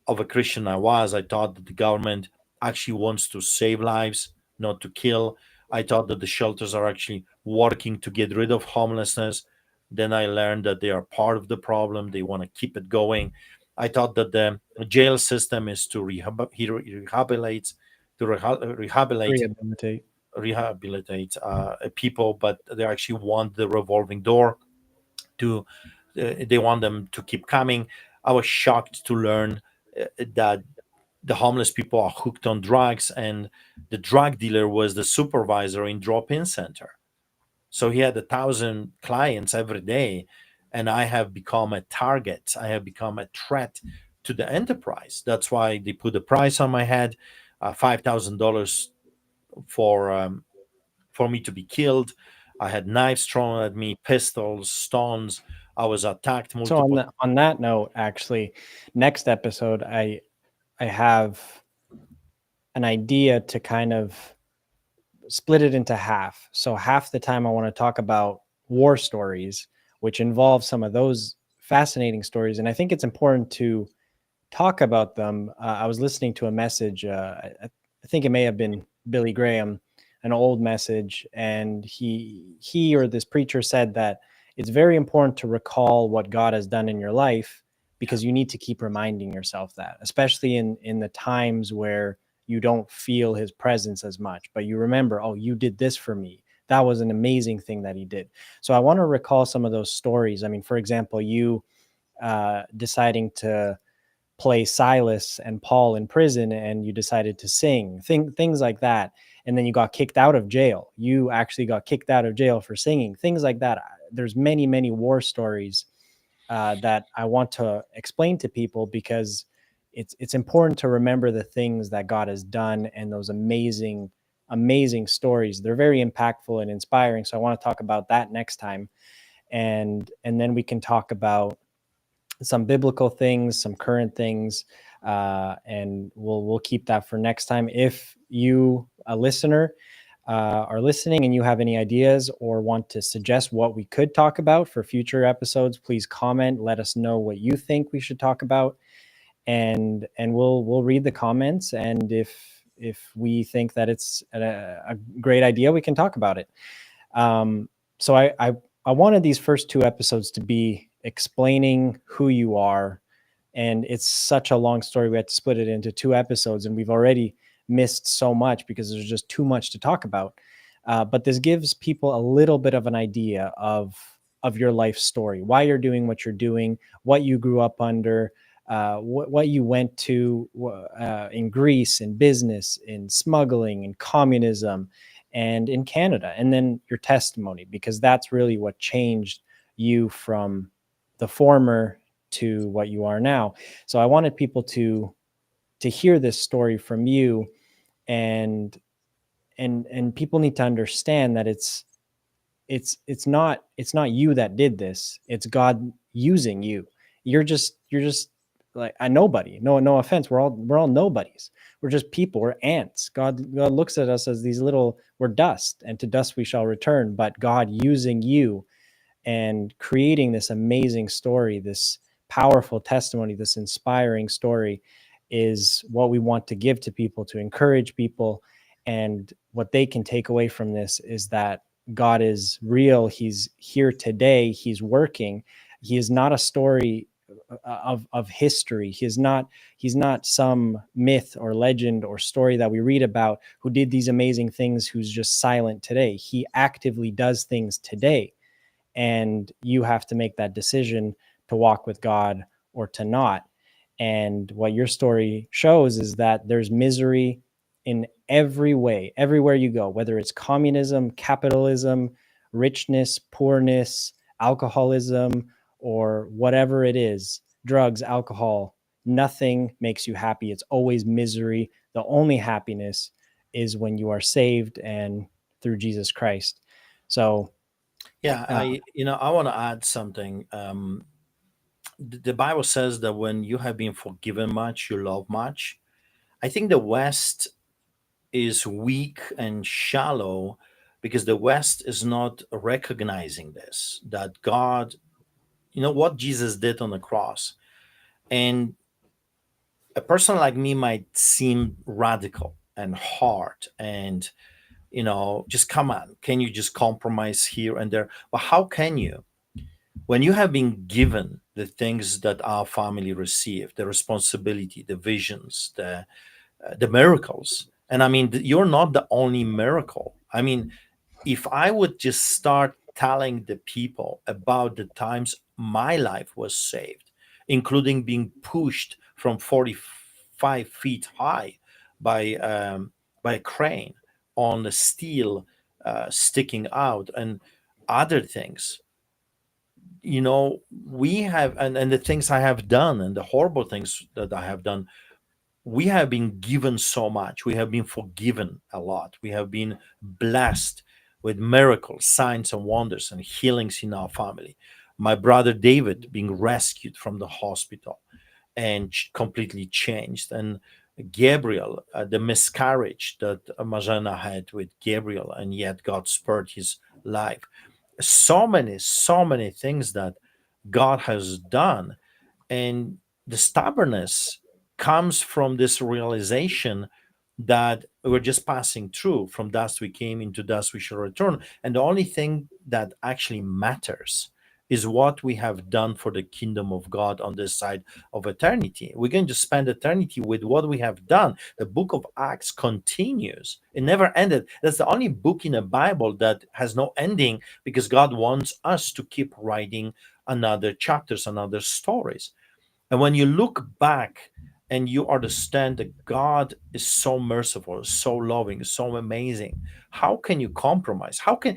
Speaker 2: of a Christian I was. I thought that the government actually wants to save lives, not to kill. I thought that the shelters are actually working to get rid of homelessness. Then I learned that they are part of the problem. They want to keep it going. I thought that the jail system is to rehabilitate, rehabilitate
Speaker 1: Rehabilitate.
Speaker 2: rehabilitate people, but they actually want the revolving door to they want them to keep coming. I was shocked to learn that the homeless people are hooked on drugs, and the drug dealer was the supervisor in drop-in center. So he had 1,000 clients every day, and I have become a target. I have become a threat to the enterprise. That's why they put a price on my head, $5,000 for for me to be killed. I had knives thrown at me, pistols, stones. I was attacked
Speaker 1: So on
Speaker 2: multiple.
Speaker 1: that note, actually, next episode, I have an idea to kind of split it into half. So half the time I want to talk about war stories, which involve some of those fascinating stories, and I think it's important to talk about them. I was listening to a message. I think it may have been Billy Graham, an old message, and he or this preacher said that it's very important to recall what God has done in your life because you need to keep reminding yourself that, especially in the times where you don't feel his presence as much, but you remember, oh, you did this for me. That was an amazing thing that he did. So I want to recall some of those stories. I mean, for example, you deciding to play Silas and Paul in prison, and you decided to sing, things like that. And then you got kicked out of jail. You actually got kicked out of jail for singing, things like that. There's many, many war stories that I want to explain to people because it's important to remember the things that God has done and those amazing, amazing stories. They're very impactful and inspiring. So I want to talk about that next time. And then we can talk about some biblical things, some current things, and we'll keep that for next time. If you, a listener, are listening and you have any ideas or want to suggest what we could talk about for future episodes, please comment. Let us know what you think we should talk about. and we'll read the comments, and if we think that it's a great idea, we can talk about it. So I wanted these first two episodes to be explaining who you are, and it's such a long story. We had to split it into two episodes, and we've already missed so much because there's just too much to talk about. But this gives people a little bit of an idea of your life story, why you're doing what you're doing, what you grew up under, what you went to in Greece, in business, in smuggling, in communism, and in Canada, and then your testimony, because that's really what changed you from the former to what you are now. So I wanted people to hear this story from you, and people need to understand that it's not you that did this. It's God using you. You're just like a nobody. No offense. We're all nobodies. We're just people. We're ants. God looks at us as these little, we're dust, and to dust we shall return. But God using you and creating this amazing story, this powerful testimony, this inspiring story, is what we want to give to people, to encourage people. And what they can take away from this is that God is real. He's here today. He's working. He is not a story of history. He's not some myth or legend or story that we read about who did these amazing things, who's just silent today. He actively does things today, and you have to make that decision to walk with God or to not. And what your story shows is that there's misery in every way, everywhere you go, whether it's communism, capitalism, richness, poorness, alcoholism, or whatever it is, drugs, alcohol. Nothing makes you happy. It's always misery. The only happiness is when you are saved and through Jesus Christ. So
Speaker 2: Yeah,
Speaker 1: uh,
Speaker 2: I want to add something. The Bible says that when you have been forgiven much, you love much. I think the West is weak and shallow because the West is not recognizing this, that God, what Jesus did on the cross. And a person like me might seem radical and hard and, just come on, can you just compromise here and there? But how can you? When you have been given the things that our family received, the responsibility, the visions, the miracles, and I mean, you're not the only miracle. I mean, if I would just start telling the people about the times my life was saved, including being pushed from 45 feet high by a crane on the steel sticking out and other things, we have, and the things I have done and the horrible things that I have done, we have been given so much. We have been forgiven a lot. We have been blessed with miracles, signs, and wonders and healings in our family. My brother David being rescued from the hospital and completely changed. And Gabriel, the miscarriage that Majana had with Gabriel, and yet God spared his life. So many things that God has done. And the stubbornness comes from this realization that we're just passing through. From dust we came, into dust we shall return. And the only thing that actually matters is what we have done for the kingdom of God on this side of eternity. We're going to spend eternity with what we have done. The book of Acts continues, it never ended. That's the only book in the Bible that has no ending, because God wants us to keep writing another chapters, another stories. And when you look back and you understand that God is so merciful, so loving, so amazing, how can you compromise? How can,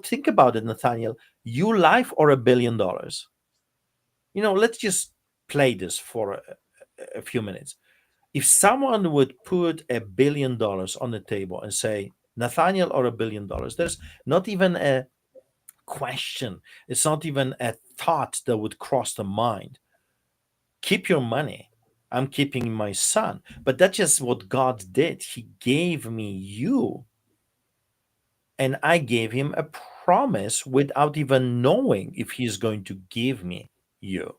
Speaker 2: think about it, Nathaniel, you life or $1 billion? Let's just play this for a few minutes. If someone would put $1 billion on the table and say, Nathaniel or $1 billion, there's not even a question. It's not even a thought that would cross the mind. Keep your money. I'm keeping my son. But that's just what God did. He gave me you, and I gave him a promise without even knowing if he's going to give me you.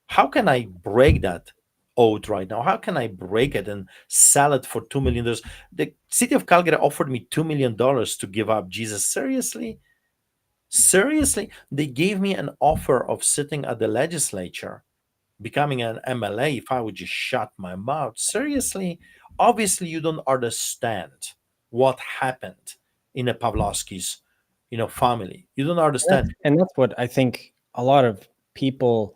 Speaker 2: How can I break that owed right now? How can I break it and sell it for $2 million? The city of Calgary offered me $2 million to give up Jesus. Seriously? Seriously? They gave me an offer of sitting at the legislature, becoming an MLA, if I would just shut my mouth. Seriously? Obviously, you don't understand what happened in the Pavlovskis, family. You don't understand.
Speaker 1: And that's what I think a lot of people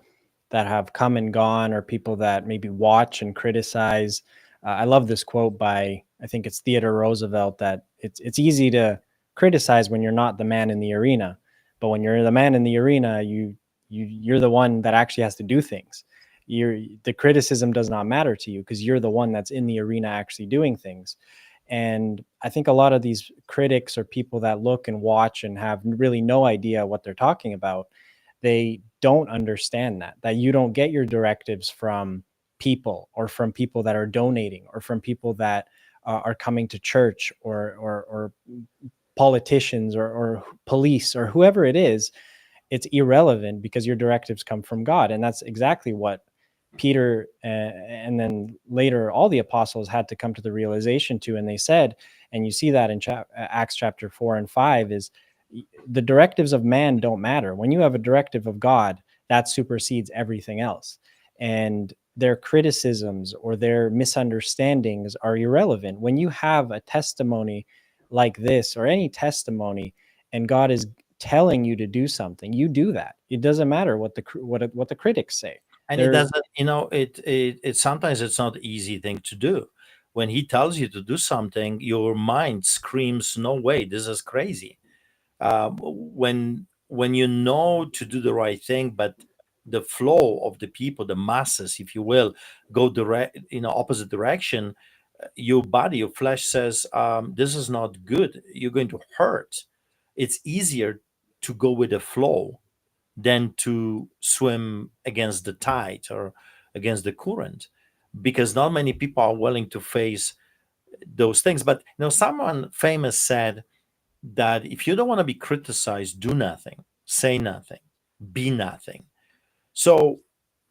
Speaker 1: that have come and gone, or people that maybe watch and criticize. I love this quote by, I think it's Theodore Roosevelt, that it's easy to criticize when you're not the man in the arena, but when you're the man in the arena, you're the one that actually has to do things. The criticism does not matter to you because you're the one that's in the arena actually doing things. And I think a lot of these critics or people that look and watch and have really no idea what they're talking about, they don't understand that you don't get your directives from people, or from people that are donating, or from people that are coming to church, or politicians, or police, or whoever it is. It's irrelevant because your directives come from God. And that's exactly what Peter, and then later all the apostles had to come to the realization to. And they said, and you see that in Acts chapter 4 and 5, is the directives of man don't matter. When you have a directive of God, that supersedes everything else. And their criticisms or their misunderstandings are irrelevant. When you have a testimony like this, or any testimony, and God is telling you to do something, you do that. It doesn't matter what the critics say.
Speaker 2: And it
Speaker 1: They're
Speaker 2: doesn't, it sometimes it's not easy thing to do. When he tells you to do something, your mind screams, "No way, this is crazy." When you know to do the right thing, but the flow of the people, the masses, if you will, go direct, opposite direction, your body, your flesh says, "This is not good. You're going to hurt." It's easier to go with the flow than to swim against the tide or against the current, because not many people are willing to face those things. But someone famous said that if you don't want to be criticized, do nothing, say nothing, be nothing. So,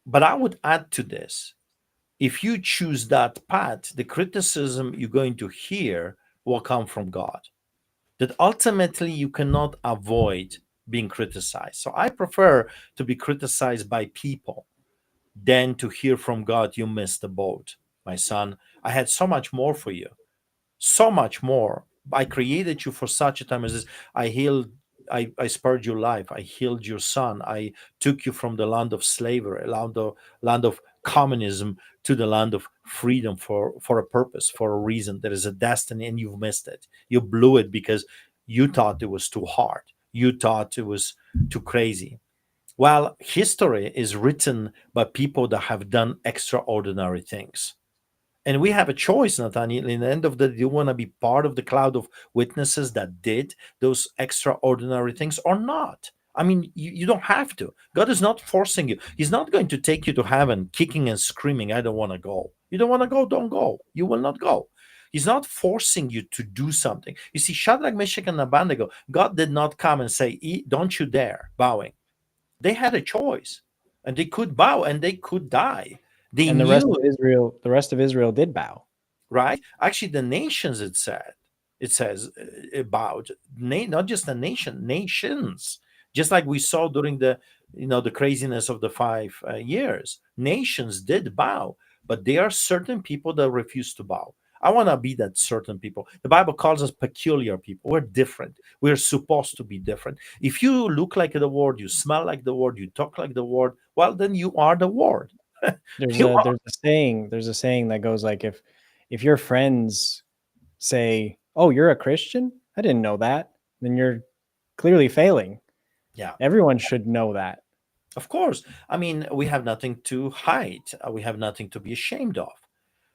Speaker 2: but I would add to this, if you choose that path, the criticism you're going to hear will come from God. That ultimately you cannot avoid being criticized. So I prefer to be criticized by people than to hear from God, "You missed the boat, my son. I had so much more for you, so much more. I created you for such a time as this. I healed, I spared your life. I healed your son. I took you from the land of slavery, land of communism, to the land of freedom for a purpose, for a reason. There is a destiny, and you've missed it. You blew it because you thought it was too hard. You thought it was too crazy." Well, history is written by people that have done extraordinary things. And we have a choice, Nathaniel. In the end of the day, do you want to be part of the cloud of witnesses that did those extraordinary things or not? I mean, you don't have to. God is not forcing you. He's not going to take you to heaven kicking and screaming, "I don't want to go." You don't want to go, don't go. You will not go. He's not forcing you to do something. You see, Shadrach, Meshach, and Abednego, God did not come and say, "Don't you dare," bowing. They had a choice, and they could bow and they could die. They
Speaker 1: and
Speaker 2: knew,
Speaker 1: the rest of Israel did bow.
Speaker 2: right? Actually, the nations, it says about not just a nation, nations. Just like we saw during the craziness of the 5 years, nations did bow, but there are certain people that refuse to bow. I want to be that certain people. The Bible calls us peculiar people. We're different. We're supposed to be different. If you look like the word, you smell like the word, you talk like the word, well, then you are the word.
Speaker 1: There's
Speaker 2: You
Speaker 1: a
Speaker 2: are.
Speaker 1: there's a saying there's a saying that goes like, if your friends say, "Oh, you're a Christian? I didn't know that," then you're clearly failing.
Speaker 2: Yeah.
Speaker 1: Everyone should know that.
Speaker 2: Of course. I mean, we have nothing to hide. We have nothing to be ashamed of.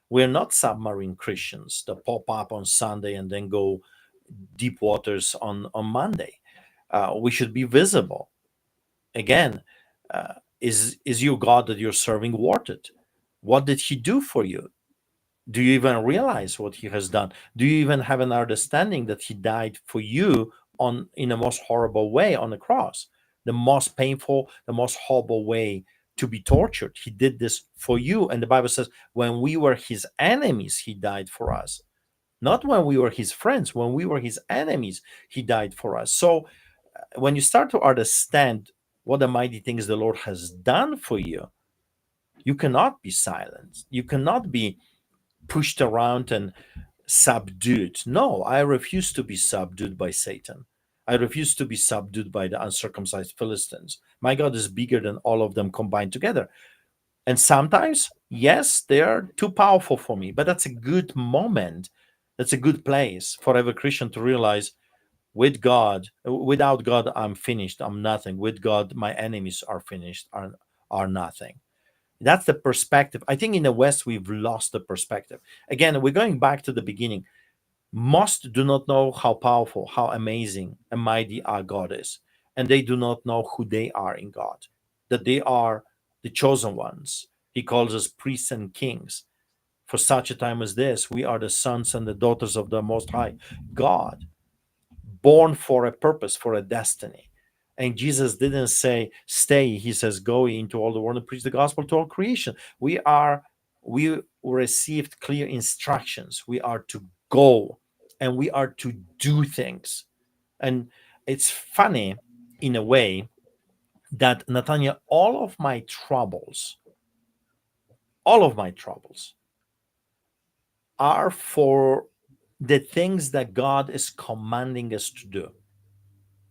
Speaker 2: We're not submarine Christians that pop up on Sunday and then go deep waters on Monday. We should be visible. Again, is your God that you're serving worth it? What did He do for you? Do you even realize what He has done? Do you even have an understanding that He died for you in the most horrible way on the cross, the most painful, the most horrible way to be tortured. He did this for you. And the Bible says, when we were his enemies, he died for us. Not when we were his friends, when we were his enemies, he died for us. So when you start to understand what the mighty things the Lord has done for you, you cannot be silenced. You cannot be pushed around and subdued. No, I refuse to be subdued by Satan. I refuse to be subdued by the uncircumcised Philistines. My God is bigger than all of them combined together. And sometimes, yes, they are too powerful for me, but that's a good moment. That's a good place for every Christian to realize, with God, without God, I'm finished. I'm nothing. With God, my enemies are finished, are nothing. That's the perspective. I think in the West, we've lost the perspective. Again, we're going back to the beginning. Most do not know how powerful, how amazing and mighty our God is. And they do not know who they are in God, that they are the chosen ones. He calls us priests and kings. For such a time as this, we are the sons and the daughters of the Most High God, born for a purpose, for a destiny. And Jesus didn't say, stay. He says, go into all the world and preach the gospel to all creation. We received clear instructions. We are to go and we are to do things. And it's funny in a way that, Nathaniel, all of my troubles are for the things that God is commanding us to do.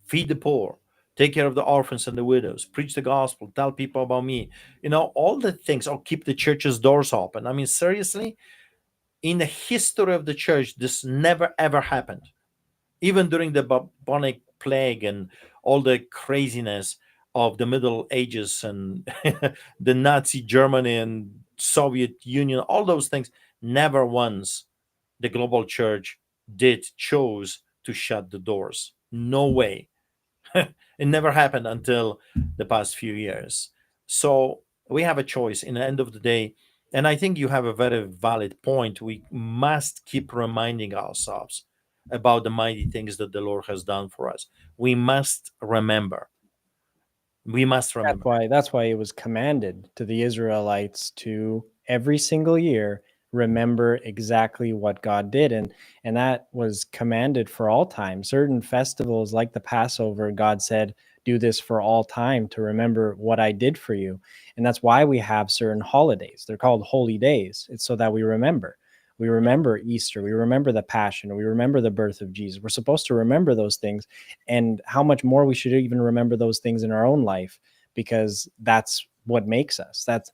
Speaker 2: Feed the poor, take care of the orphans and the widows, preach the gospel, tell people about me, all the things, or keep the church's doors open. I mean, seriously, in the history of the church, this never ever happened. Even during the bubonic plague and all the craziness of the Middle Ages and the Nazi Germany and Soviet Union, all those things, never once the global church did chose to shut the doors. No way. It never happened until the past few years. So we have a choice in the end of the day. And I think you have a very valid point. We must keep reminding ourselves about the mighty things that the Lord has done for us. We must remember. We must remember.
Speaker 1: That's why it was commanded to the Israelites to every single year remember exactly what God did, and that was commanded for all time. Certain festivals like the Passover, God said, do this for all time to remember what I did for you. And that's why we have certain holidays. They're called holy days. It's so that we remember. We remember Easter, we remember the Passion, we remember the birth of Jesus. We're supposed to remember those things, and how much more we should even remember those things in our own life, because that's what makes us. That's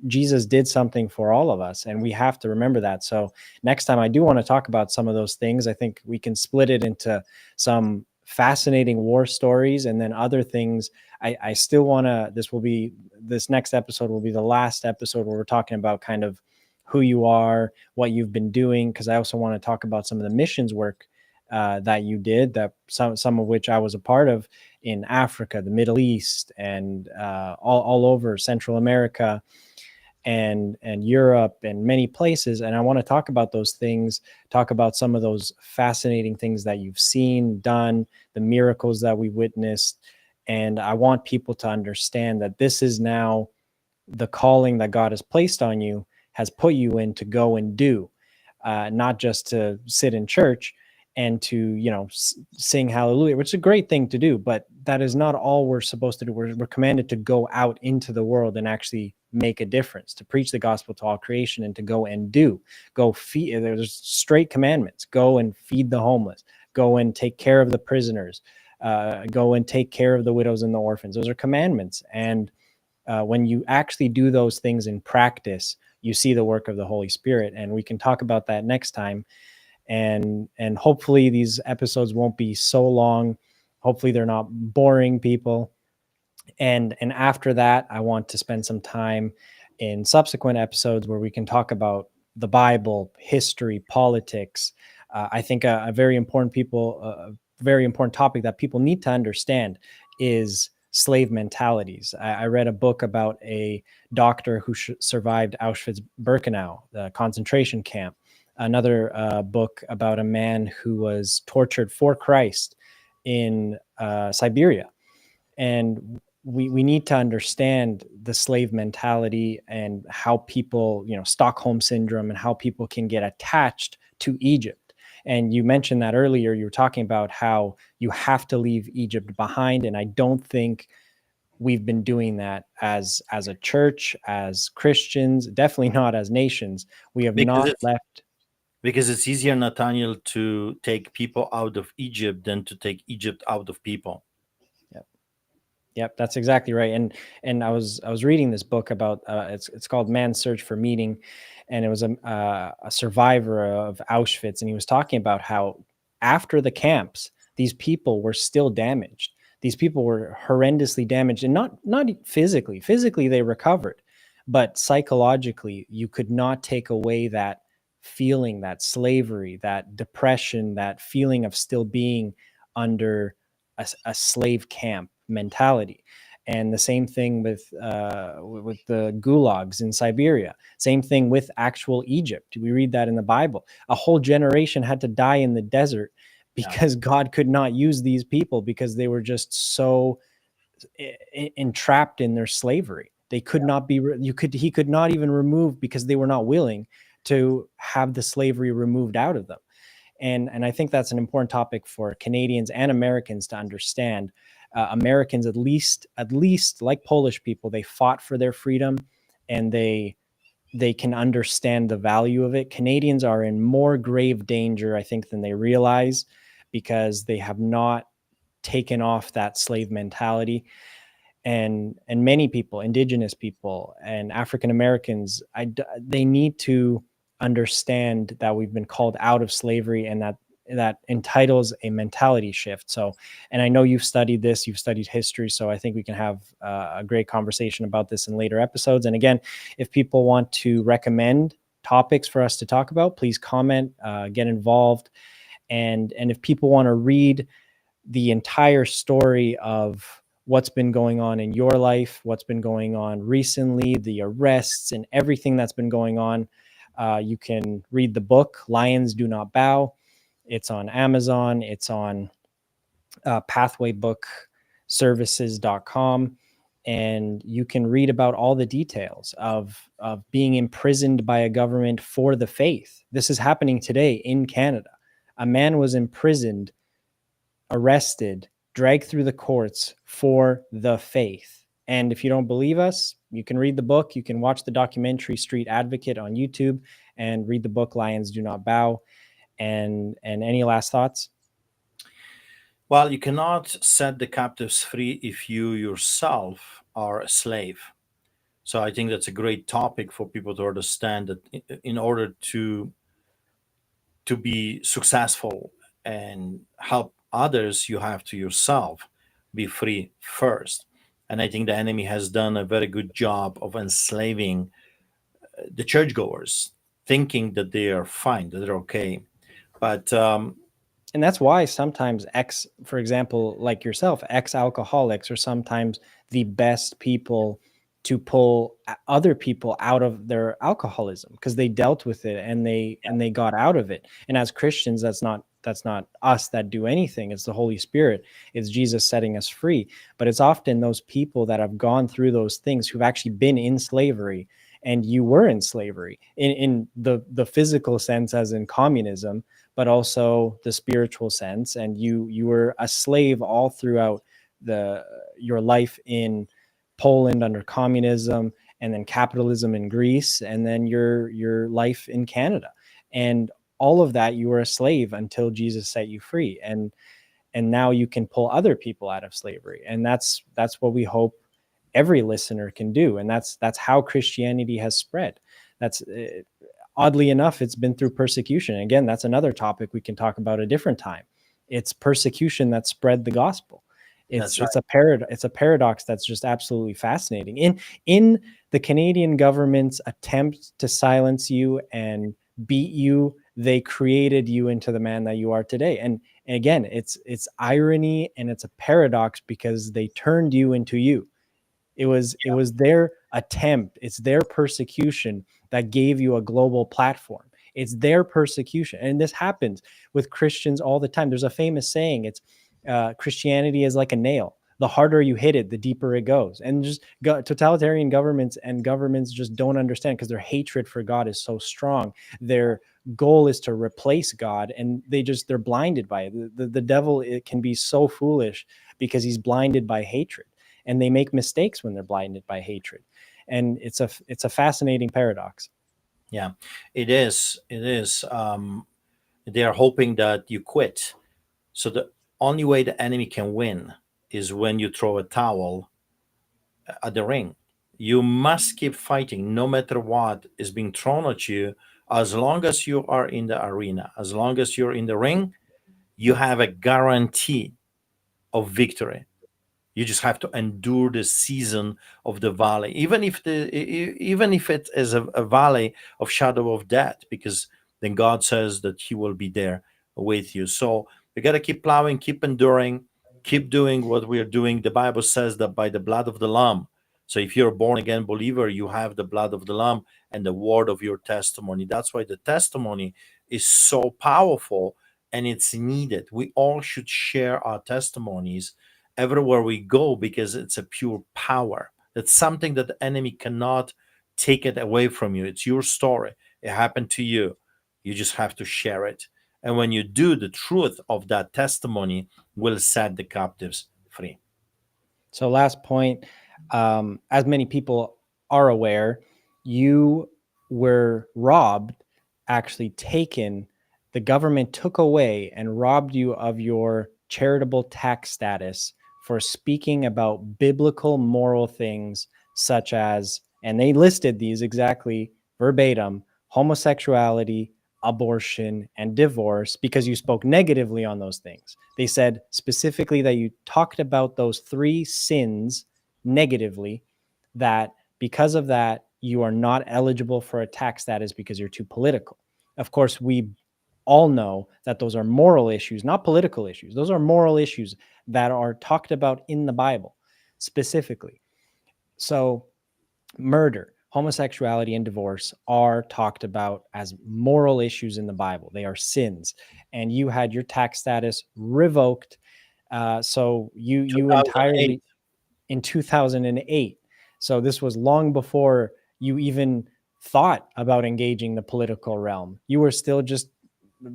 Speaker 1: Jesus did something for all of us, and we have to remember that. So next time I do want to talk about some of those things. I think we can split it into some fascinating war stories and then other things. I still want to, this next episode will be the last episode where we're talking about kind of who you are, what you've been doing, because I also want to talk about some of the missions work that you did, that some of which I was a part of in Africa, the Middle East, and all over Central America and Europe and many places. And I want to talk about those things, talk about some of those fascinating things that you've seen, done, the miracles that we witnessed. And I want people to understand that this is now the calling that God has placed on you, has put you in to go and do, not just to sit in church and to, sing hallelujah, which is a great thing to do, but that is not all we're supposed to do. We're commanded to go out into the world and actually make a difference, to preach the gospel to all creation, and to go and go feed. There's straight commandments: go and feed the homeless, go and take care of the prisoners, go and take care of the widows and the orphans. Those are commandments. And when you actually do those things in practice, you see the work of the Holy Spirit. And we can talk about that next time. And hopefully these episodes won't be so long. Hopefully they're not boring people. And after that, I want to spend some time in subsequent episodes where we can talk about the Bible, history, politics. I think a very important topic that people need to understand is slave mentalities. I read a book about a doctor who survived Auschwitz-Birkenau, the concentration camp. Another book about a man who was tortured for Christ in Siberia. And we need to understand the slave mentality and how people, Stockholm syndrome, and how people can get attached to Egypt. And you mentioned that earlier. You were talking about how you have to leave Egypt behind, and I don't think we've been doing that as a church, as Christians, definitely not as nations. We have
Speaker 2: because
Speaker 1: not
Speaker 2: it's
Speaker 1: left.
Speaker 2: because it's easier, Nathaniel, to take people out of Egypt than to take Egypt out of people.
Speaker 1: Yep, that's exactly right. And I was reading this book about it's called Man's Search for Meaning, and it was a survivor of Auschwitz, and he was talking about how after the camps, these people were still damaged. These people were horrendously damaged, and not physically. Physically, they recovered, but psychologically, you could not take away that feeling, that slavery, that depression, that feeling of still being under a slave camp mentality. And the same thing with the gulags in Siberia. Same thing with actual Egypt. We read that in the Bible. A whole generation had to die in the desert because God could not use these people because they were just so entrapped in their slavery. They could not be. He could not even remove because they were not willing to have the slavery removed out of them. And I think that's an important topic for Canadians and Americans to understand. Americans, at least like Polish people, they fought for their freedom, and they can understand the value of it. Canadians are in more grave danger, I think, than they realize, because they have not taken off that slave mentality. And many people, Indigenous people and African Americans, they need to understand that we've been called out of slavery, and that entitles a mentality shift. So, and I know you've studied this, you've studied history, so I think we can have a great conversation about this in later episodes. And again, if people want to recommend topics for us to talk about, please comment, get involved. And if people want to read the entire story of what's been going on in your life, what's been going on recently, the arrests and everything that's been going on, you can read the book, Lions Do Not Bow. It's on Amazon. It's on pathwaybookservices.com. And you can read about all the details of being imprisoned by a government for the faith. This is happening today in Canada. A man was imprisoned, arrested, dragged through the courts for the faith. And if you don't believe us, you can read the book. You can watch the documentary Street Advocate on YouTube and read the book Lions Do Not Bow. And any last thoughts?
Speaker 2: Well, you cannot set the captives free if you yourself are a slave. So I think that's a great topic for people to understand that in order to be successful and help others, you have to yourself be free first. And I think the enemy has done a very good job of enslaving the churchgoers, thinking that they are fine, that they're okay. But
Speaker 1: And that's why sometimes for example, like yourself, ex-alcoholics are sometimes the best people to pull other people out of their alcoholism, because they dealt with it and they got out of it. And as Christians, that's not us that do anything. It's the Holy Spirit. It's Jesus setting us free. But it's often those people that have gone through those things who've actually been in slavery, and you were in slavery in the physical sense, as in communism, but also the spiritual sense. And you were a slave all throughout your life in Poland under communism, and then capitalism in Greece, and then your life in Canada. And all of that, you were a slave until Jesus set you free. And now you can pull other people out of slavery. And that's what we hope every listener can do. And that's how Christianity has spread. That's oddly enough, it's been through persecution. Again, that's another topic we can talk about a different time. It's persecution that spread the gospel. It's a paradox that's just absolutely fascinating. In the Canadian government's attempt to silence you and beat you, they created you into the man that you are today. And again, it's irony, and it's a paradox, because they turned you into you. It was their attempt, it's their persecution that gave you a global platform. It's their persecution. And this happens with Christians all the time. There's a famous saying, it's Christianity is like a nail. the harder you hit it, the deeper it goes. And just totalitarian governments and governments just don't understand, because their hatred for God is so strong. Their goal is to replace God, and they're blinded by it. The devil, it can be so foolish because he's blinded by hatred, and they make mistakes when they're blinded by hatred. And it's a fascinating paradox.
Speaker 2: Yeah, it is. They are hoping that you quit. So the only way the enemy can win is when you throw a towel at the ring. You must keep fighting no matter what is being thrown at you. As long as you are in the arena, as long as you're in the ring, you have a guarantee of victory. You just have to endure the season of the valley, even if it is a valley of shadow of death, because then God says that He will be there with you. So we got to keep plowing, keep enduring, keep doing what we are doing. The Bible says that by the blood of the Lamb. So if you're a born again believer, you have the blood of the Lamb and the word of your testimony. That's why the testimony is so powerful and it's needed. We all should share our testimonies everywhere we go, because it's a pure power. It's something that the enemy cannot take it away from you. It's your story. It happened to you. You just have to share it. And when you do, the truth of that testimony will set the captives free.
Speaker 1: So, last point, as many people are aware, you were robbed, actually taken. The government took away and robbed you of your charitable tax status for speaking about biblical moral things, such as, and they listed these exactly verbatim: homosexuality, abortion, and divorce, because you spoke negatively on those things. They said specifically that you talked about those three sins negatively, that because of that, you are not eligible for a tax status because you're too political. Of course, we all know that those are moral issues, not political issues. Those are moral issues that are talked about in the Bible specifically. So, murder, homosexuality, and divorce are talked about as moral issues in the Bible. They are sins, and you had your tax status revoked. So you
Speaker 2: 2008.
Speaker 1: entirely, in 2008. So this was long before you even thought about engaging the political realm. You were still just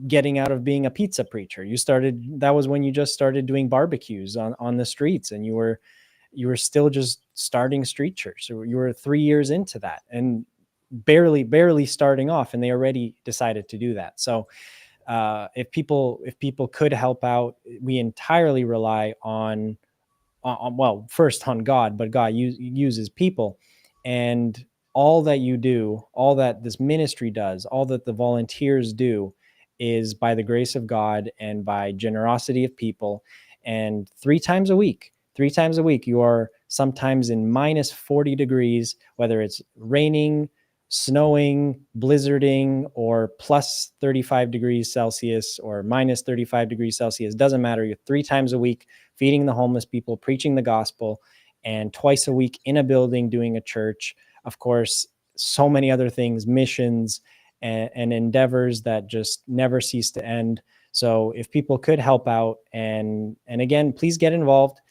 Speaker 1: getting out of being a pizza preacher. That was when you just started doing barbecues on the streets, and you were still just starting street church. So you were 3 years into that, and barely starting off, and they already decided to do that. So if people could help out, we entirely rely on well, first on God, but God uses people. And all that you do, all that this ministry does, all that the volunteers do, is by the grace of God and by generosity of people. And three times a week, you are sometimes in minus 40 degrees, whether it's raining, snowing, blizzarding, or plus 35 degrees Celsius or minus 35 degrees Celsius. Doesn't matter. You're 3 times a week feeding the homeless people, preaching the gospel, and twice a week in a building doing a church. Of course, so many other things, missions and endeavors that just never cease to end. So if people could help out, and again, please get involved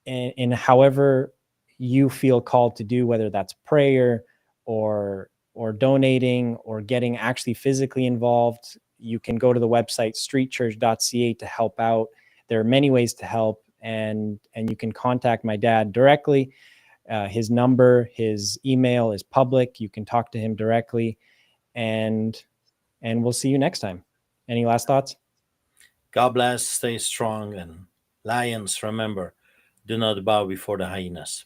Speaker 1: in however you feel called to do, whether that's prayer or donating or getting actually physically involved. You can go to the website streetchurch.ca to help out. There are many ways to help, and you can contact my dad directly. His number, his email is public. You can talk to him directly, and we'll see you next time. Any last thoughts?
Speaker 2: God bless, stay strong, and lions, remember, do not bow before the hyenas.